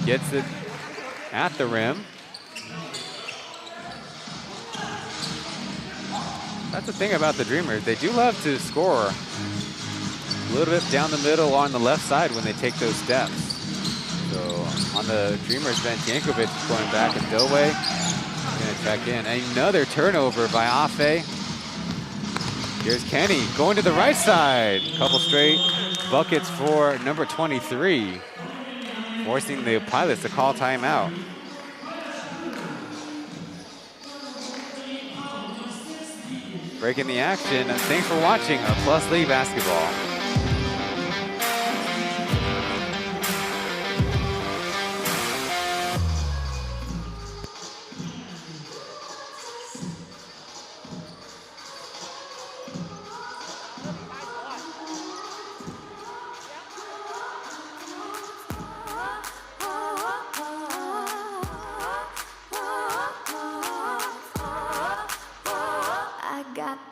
[SPEAKER 4] gets it at the rim. That's the thing about the Dreamers. They do love to score a little bit down the middle on the left side when they take those steps. So On the Dreamers bench, Yankovic is going back, and Doe going to check in. Another turnover by Afe. Here's Kenny going to the right side. Couple straight buckets for number 23, forcing the Pilots to call timeout. Breaking the action. Thanks for watching Plus League Basketball.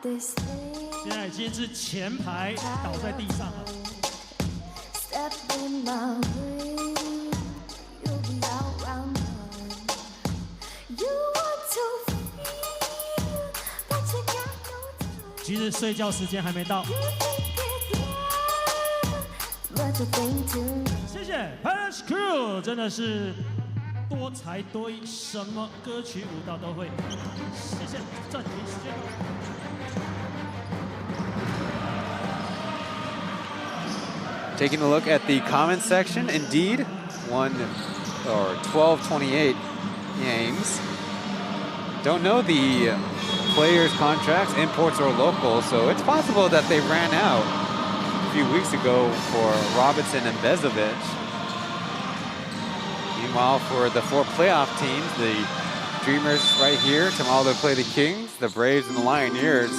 [SPEAKER 3] This
[SPEAKER 1] 现在已经是前排倒在地上了。
[SPEAKER 3] step in my way, you'll be around mine. You want to feel, but you got no time.
[SPEAKER 1] 其实睡觉时间还没到。
[SPEAKER 3] But you think too.
[SPEAKER 1] 谢谢 Punch Crew， 真的是多才多艺，什么歌曲舞蹈都会。谢谢，暂停时间。
[SPEAKER 4] Taking a look at the comments section, indeed, 12-28 games. Don't know the players' contracts, imports or locals, so it's possible that they ran out a few weeks ago for Robinson and Bezovic. Meanwhile, for the 4 playoff teams, the Dreamers right here, tomorrow they'll play the Kings, the Braves and the Lioneers.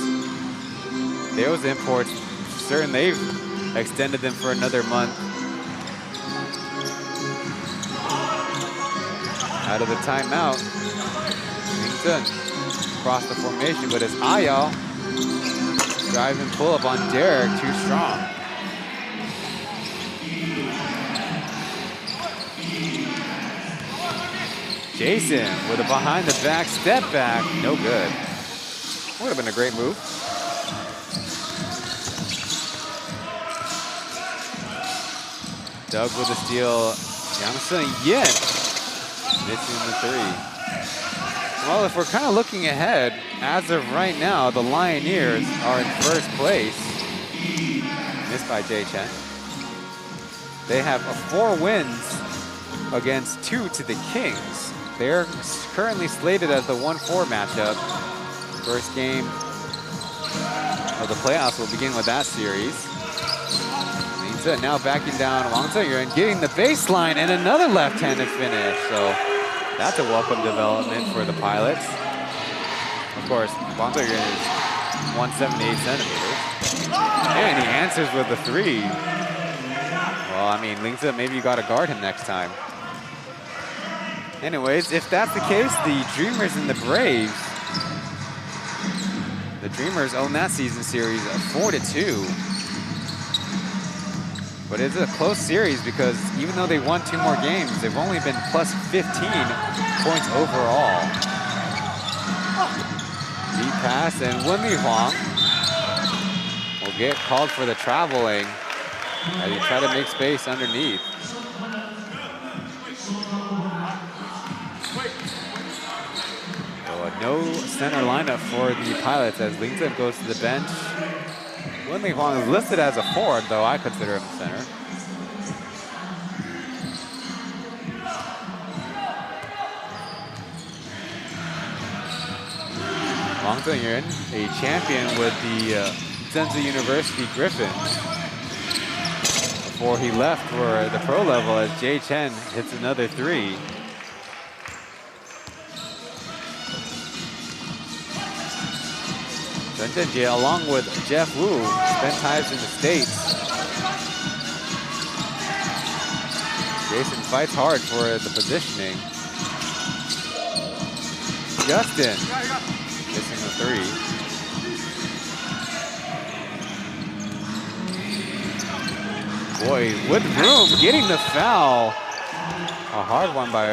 [SPEAKER 4] Those imports, certain they've extended them for another month. Out of the timeout, Chen across the formation, but it's Ayal drive and pull up on Derek, too strong. Jason with a behind the back step back, no good. Would have been a great move. Doug with a steal. Yang Yen missing the 3. Well, if we're kind of looking ahead, as of right now, the Lioneers are in first place. Missed by Chen. They have 4 wins against 2 to the Kings. They're currently slated as the 1-4 matchup. First game of the playoffs will begin with that series. Now backing down Wang Zheyuan, getting the baseline and another left-handed finish. So that's a welcome development for the Pilots. Of course, Wang Zheyuan is 178 centimeters. And he answers with a 3. Well, I mean, Lingzi, maybe you got to guard him next time. Anyways, if that's the case, the Dreamers and the Braves, the Dreamers own that season series 4-2. But it's a close series because even though they won 2 more games, they've only been plus 15 points overall. Deep pass, and Wenli Huang will get called for the traveling as he try to make space underneath. So no center lineup for the Pilots as Lingzi goes to the bench. Wenli Huang is listed as a forward, though I consider him a center. Wang Zheyuan, a champion with the Zhengzhou University Griffins. Before he left for the pro level as Chen hits another 3. Chen Zhenjie, along with Jeff Wu, spent times in the States. Jason fights hard for the positioning. Justin missing the 3. Boy, with room, getting the foul. A hard one by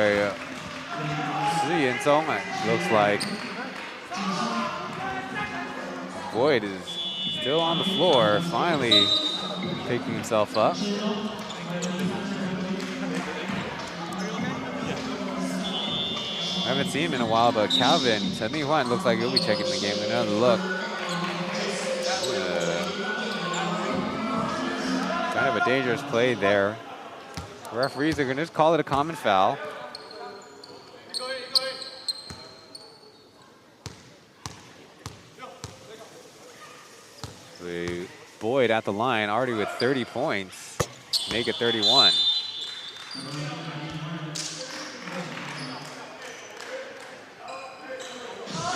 [SPEAKER 4] Shi Yanzong, it looks like. Boyd is still on the floor, finally picking himself up. haven't seen him in a while, but Calvin, Chen Lihuan looks like he'll be checking the game. Another look. Kind of a dangerous play there. The referees are going to just call it a common foul. Boyd at the line, already with 30 points. Make it 31.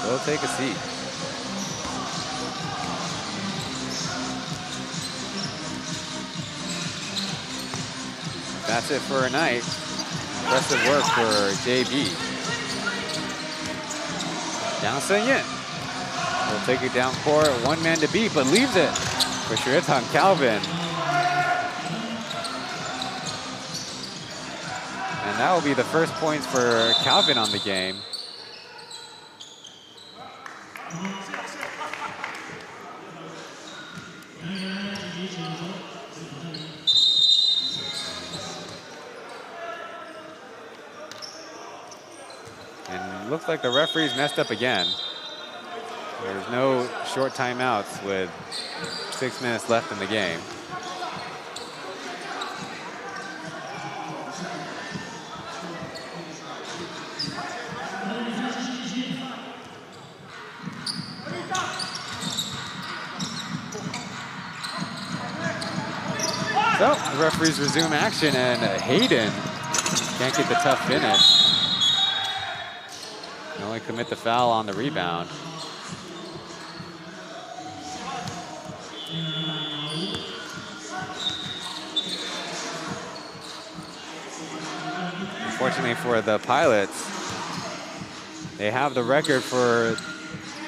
[SPEAKER 4] We'll take a seat. That's it for a night. Impressive work for JB. Down Sun-Yin. Will take it down court, one man to beat, but leaves it for Shiritan Calvin. And that will be the first points for Calvin on the game. And looks like the referees messed up again. There's no short timeouts with 6 minutes left in the game. So the referees resume action, and Hayden can't get the tough finish. They only commit the foul on the rebound. Unfortunately for the Pilots, they have the record for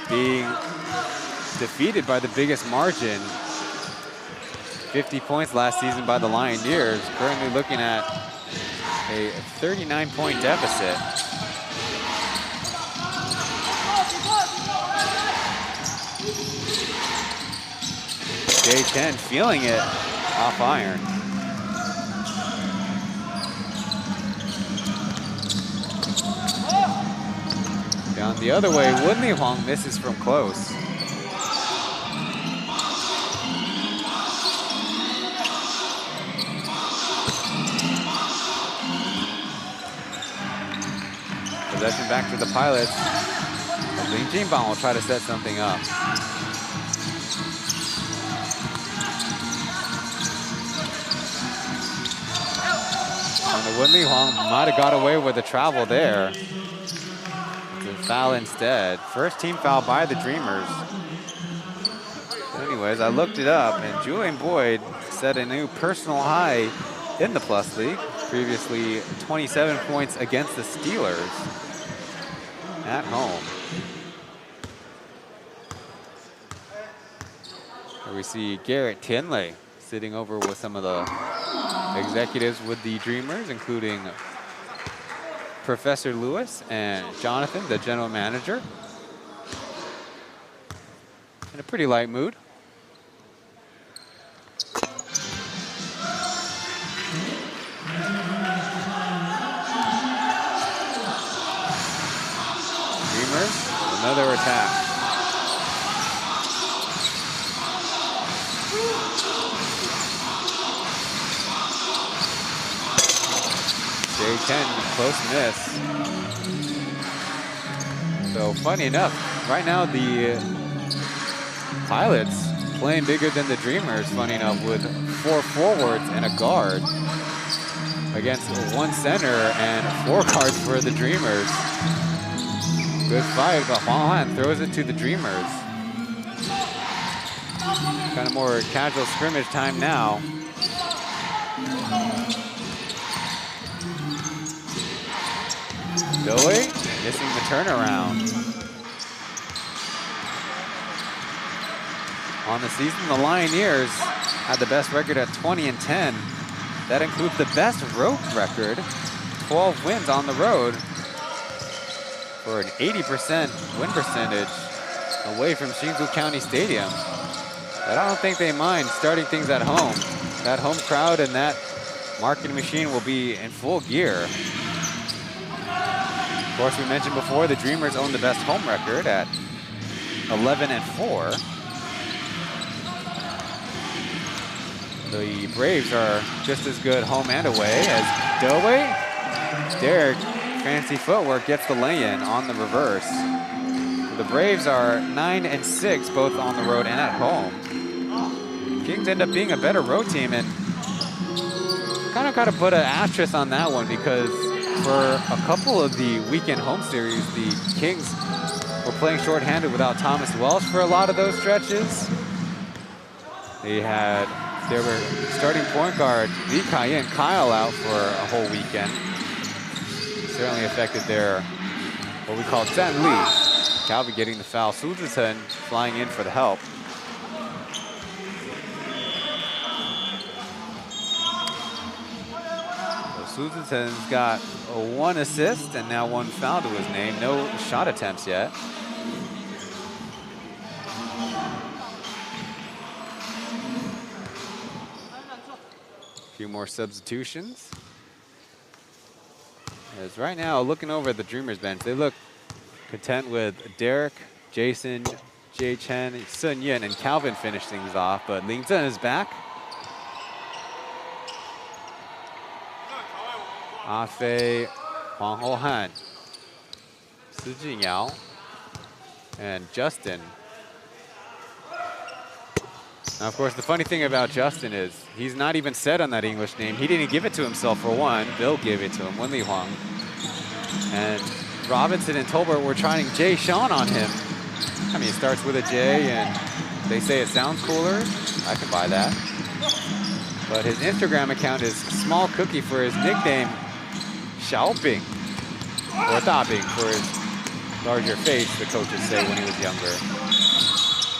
[SPEAKER 4] being defeated by the biggest margin. 50 points last season by the Lioneers, currently looking at a 39-point deficit. Chen feeling it off iron. Down the other way, Woodley Huang misses from close. Possession back to the Pilots. Lin Jinbang will try to set something up. And the Woodley Huang might have got away with a travel there. It's a foul instead. First team foul by the Dreamers. Anyways, I looked it up, and Julian Boyd set a new personal high in the Plus League. Previously 27 points against the Steelers at home. Here we see Garrett Tianlei sitting over with some of the executives with the Dreamers, including Professor Lewis and Jonathan, the general manager. In a pretty light mood. Dreamers, another attack. Chen, close miss. So funny enough, right now the Pilots playing bigger than the Dreamers, funny enough, with 4 forwards and a guard against 1 center and 4 guards for the Dreamers. Good fight, but Huang Han throws it to the Dreamers. Kind of more casual scrimmage time now. Doi missing the turnaround. On the season, the Lioneers had the best record at 20-10. That includes the best road record, 12 wins on the road, for an 80% win percentage away from Hsinchu County Stadium. But I don't think they mind starting things at home. That home crowd and that marketing machine will be in full gear. Of course, we mentioned before, the Dreamers own the best home record at 11-4. The Braves are just as good home and away as Doe. Derek, fancy footwork, gets the lay-in on the reverse. The Braves are 9-6, both on the road and at home. Kings end up being a better road team, and kind of got to put an asterisk on that one because for a couple of the weekend home series, the Kings were playing shorthanded without Thomas Welsh for a lot of those stretches. They had their starting point guard, Lee Kai-in Kyle, out for a whole weekend. Certainly affected their, what we call Zan Li. Calvi getting the foul. Su Zhichen flying in for the help. Su Zhichen's got 1 assist and now 1 foul to his name. No shot attempts yet. A few more substitutions. As right now, looking over at the Dreamers bench, they look content with Derek, Jason, Jay Chen, Sun Yin, and Calvin finish things off, but Ling Zhen is back. Afei, Huang Hohan, Si Jinyao, and Justin. Now, of course, the funny thing about Justin is he's not even said on that English name. He didn't give it to himself for one. Bill gave it to him, Wenli Huang. And Robinson and Tolbert were trying Jay Sean on him. I mean, it starts with a J, and they say it sounds cooler. I can buy that. But his Instagram account is Small Cookie for his nickname, Xiaobing, or Dabing for his larger face, the coaches say when he was younger.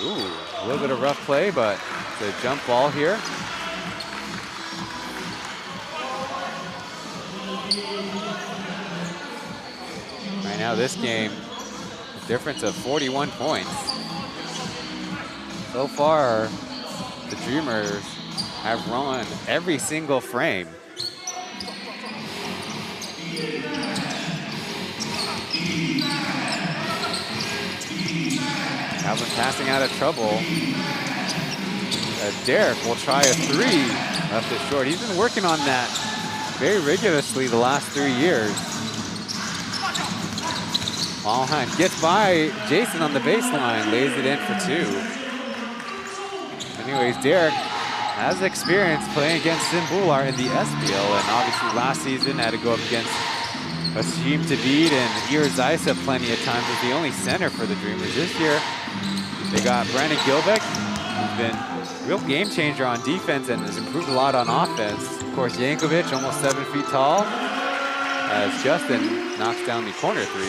[SPEAKER 4] Ooh, a little bit of rough play, but it's a jump ball here. Right now, this game, a difference of 41 points. So far, the Dreamers have run every single frame. Calvin passing out of trouble. Derek will try a 3, left it short. He's been working on that very rigorously the last 3 years. Walhan gets by Jason on the baseline, lays it in for 2. Anyways, Derek has experience playing against Simbular in the SBL, and obviously last season had to go up against Hashim Tavid and Ir Zaisa plenty of times as the only center for the Dreamers. This year, they got Brandon Gilbeck, who's been a real game changer on defense and has improved a lot on offense. Of course, Yankovic, almost 7 feet tall, as Justin knocks down the corner 3.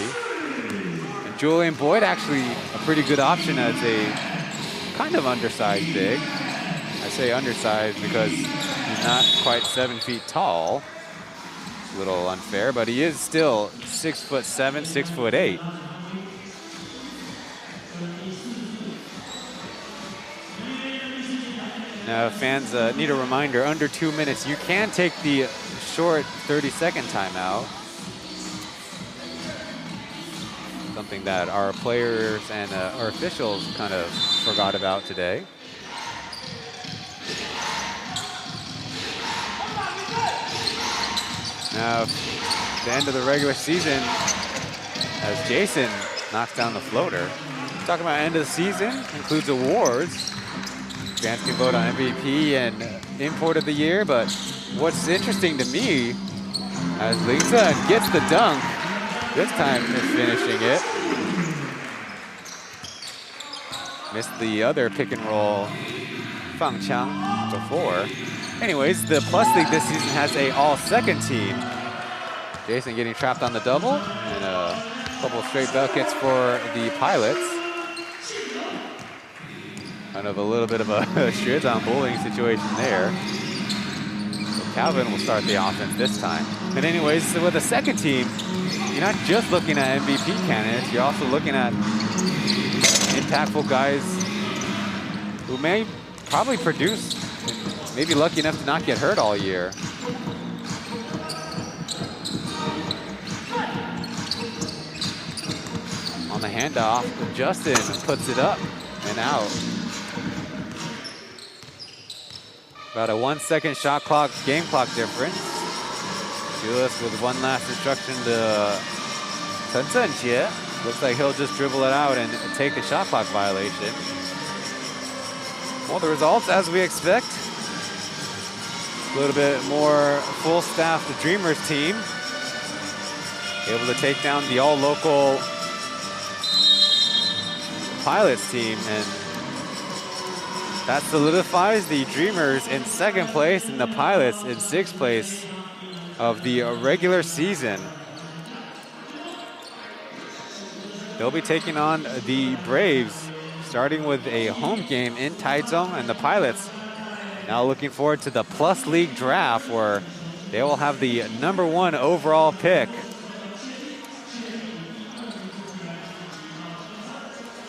[SPEAKER 4] And Julian Boyd, actually a pretty good option as a kind of undersized big. I say undersized because he's not quite 7 feet tall. A little unfair, but he is still 6'7", 6'8". Now, fans need a reminder, under 2 minutes, you can take the short 30-second timeout. Something that our players and our officials kind of forgot about today. Now, the end of the regular season, as Jason knocks down the floater. Talking about end of the season, includes awards. Fans can vote on MVP and import of the year, but what's interesting to me, as Lisa gets the dunk, this time is finishing it. Missed the other pick and roll Fang Chang before. Anyways, the Plus League this season has a all-second team. Jason getting trapped on the double, and a couple straight buckets for the Pilots. Kind of a little bit of a Shizan bowling situation there. So Calvin will start the offense this time. But anyways, so with the second team, you're not just looking at MVP candidates, you're also looking at impactful guys who may probably produce, maybe lucky enough to not get hurt all year. on the handoff. Justin puts it up and out. About a 1 second shot clock, game clock difference. Julius with one last instruction to Chen Zhenjie. Looks like he'll just dribble it out and take a shot clock violation. Well, the results as we expect. A little bit more full-staffed Dreamers team. Able to take down the all-local Pilots team, and that solidifies the Dreamers in 2nd place and the Pilots in 6th place of the regular season. They'll be taking on the Braves, starting with a home game in Taichung, and the Pilots now looking forward to the Plus League draft, where they will have the #1 overall pick.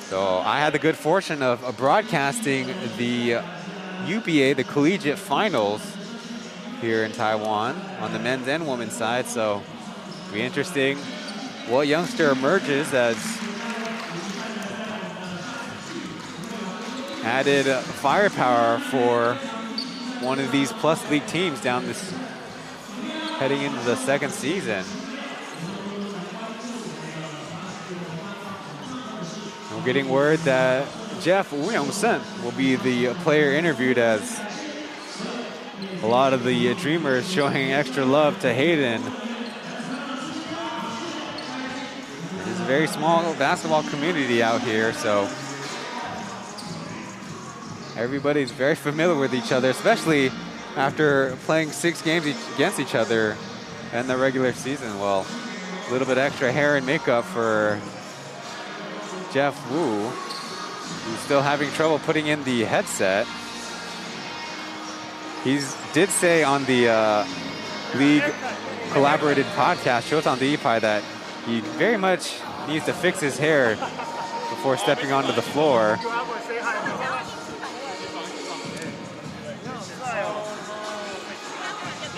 [SPEAKER 4] So I had the good fortune of broadcasting the UBA, the collegiate finals here in Taiwan on the men's and women's side. So it'll be interesting what youngster emerges as added firepower for one of these Plus League teams down this, heading into the 2nd season. We're getting word that Jeff Woo-Young-sun will be the player interviewed, as a lot of the Dreamers showing extra love to Hayden. It's a very small basketball community out here, so everybody's very familiar with each other, especially after playing 6 games against each other in the regular season. Well, a little bit extra hair and makeup for Jeff Wu, who's still having trouble putting in the headset. He did say on the League collaborated podcast, Shotan Ipai, that he very much needs to fix his hair before stepping onto the floor.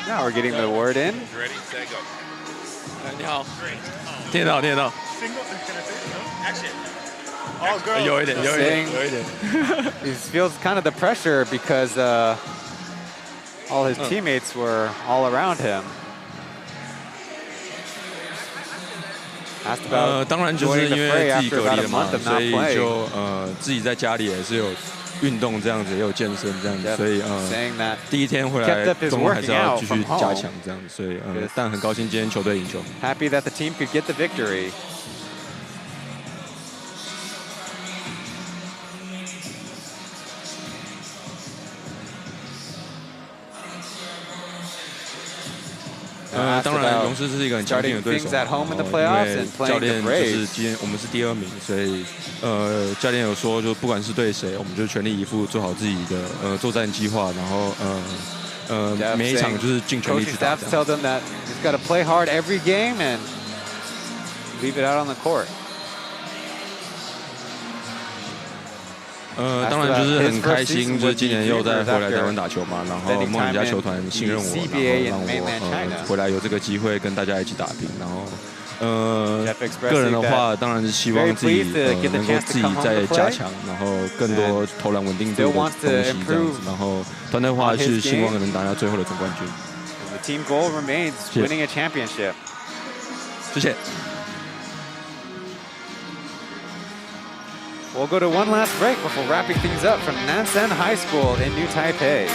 [SPEAKER 4] Now we're getting the word in.
[SPEAKER 18] Ready, set, go. 你好，听得到，听得到。Action.
[SPEAKER 4] Saying
[SPEAKER 18] 有一点。
[SPEAKER 4] He feels kind of the pressure because all his teammates were all around him. Asked about
[SPEAKER 18] 当然就是
[SPEAKER 4] joining the
[SPEAKER 18] 因
[SPEAKER 4] fray
[SPEAKER 18] 为自己
[SPEAKER 4] after
[SPEAKER 18] 隔
[SPEAKER 4] about
[SPEAKER 18] 离
[SPEAKER 4] a
[SPEAKER 18] 了嘛，
[SPEAKER 4] month of
[SPEAKER 18] 所
[SPEAKER 4] not
[SPEAKER 18] 以
[SPEAKER 4] playing.
[SPEAKER 18] 就自己在家里也是有运动这样子，也有健身这样子，所以第一天回来动作还是要继续加强这样子，所以但很高兴今天球队赢球。
[SPEAKER 4] Happy that the team could get the victory. Asked
[SPEAKER 18] 当然，
[SPEAKER 4] about
[SPEAKER 18] 勇士是一个很强劲的
[SPEAKER 4] starting
[SPEAKER 18] 对手，
[SPEAKER 4] things at home in the
[SPEAKER 18] 因
[SPEAKER 4] playoffs
[SPEAKER 18] 为
[SPEAKER 4] and
[SPEAKER 18] 教
[SPEAKER 4] playing
[SPEAKER 18] 练
[SPEAKER 4] the
[SPEAKER 18] 就是
[SPEAKER 4] Braves.
[SPEAKER 18] 今天我们是第2名，所以教练有说，就不管是对谁，我们就全力以赴做好自己的作战计划，然后每一场就是尽全力去
[SPEAKER 4] Coaching
[SPEAKER 18] 打。
[SPEAKER 4] staff tell them that he's got to play hard every game and leave it out on the court.
[SPEAKER 18] 当然就是很开心，就是今年又再回来台湾打球嘛，然后梦想家球团信任我，然后让我回来有这个机会跟大家一起打拼，然后个人的话当然是希望自己能够自己再加强，然后更多投篮稳定度的东西这样子，然后团队话是希望能拿到最后的总冠军。
[SPEAKER 4] The team goal remains winning a championship.
[SPEAKER 18] 谢谢。
[SPEAKER 4] We'll go to one last break before wrapping things up from Nansen High School in New Taipei.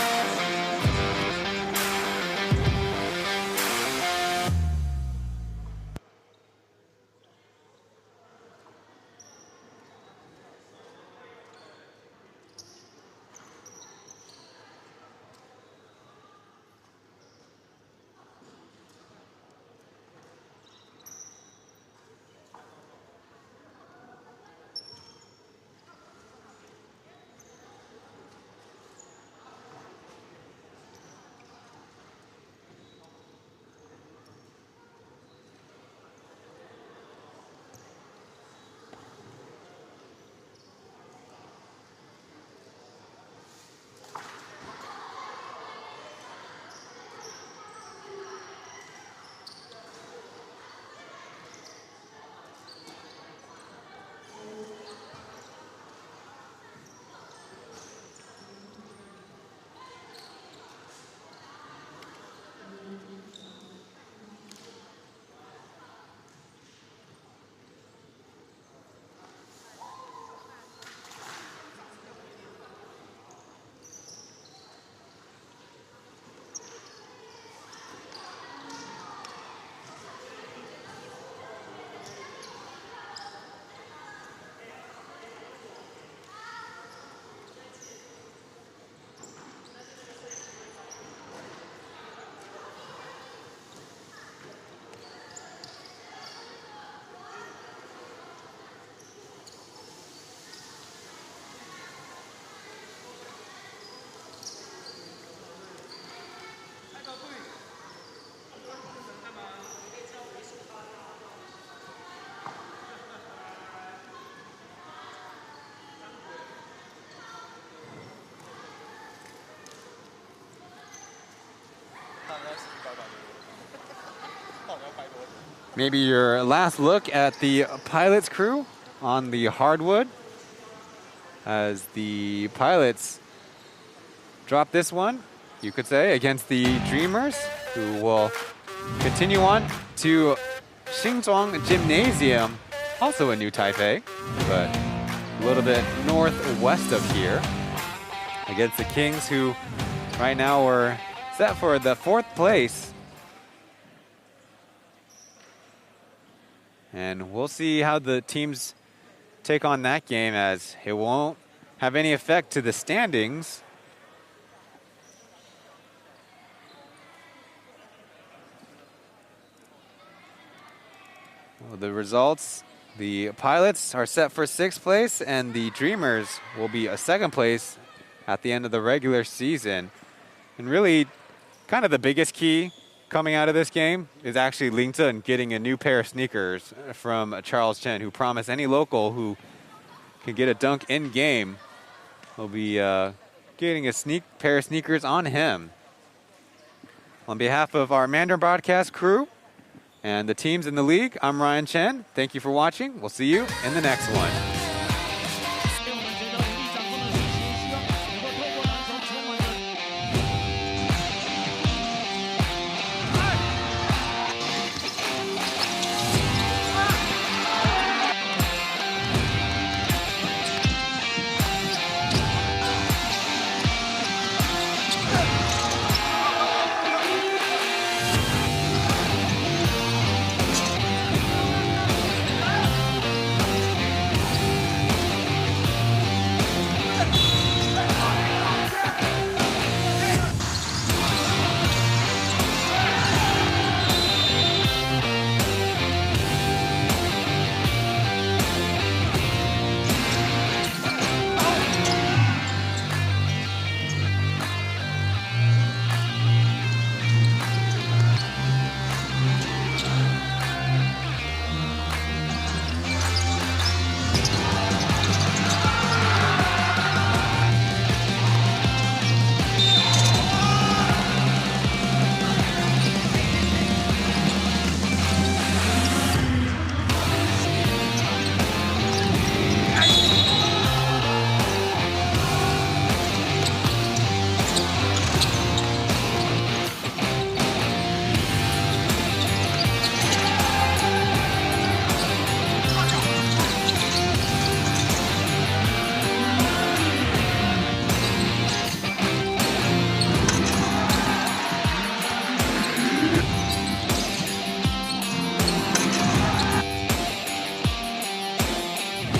[SPEAKER 4] maybe your last look at the Pilots crew on the hardwood as the Pilots drop this one, you could say, against the Dreamers, who will continue on to Xinzhuang Gymnasium, also in New Taipei, but a little bit northwest of here, against the Kings, who right now are set for the 4th place. And we'll see how the teams take on that game, as it won't have any effect to the standings. Well, the results, the Pilots are set for 6th place, and the Dreamers will be a 2nd place at the end of the regular season. And really, kind of the biggest key coming out of this game is actually Ling Zhen getting a new pair of sneakers from Charles Chen, who promised any local who can get a dunk in game will be getting a pair of sneakers on him. On behalf of our Mandarin broadcast crew and the teams in the league, I'm Ryan Chen. Thank you for watching. We'll see you in the next one.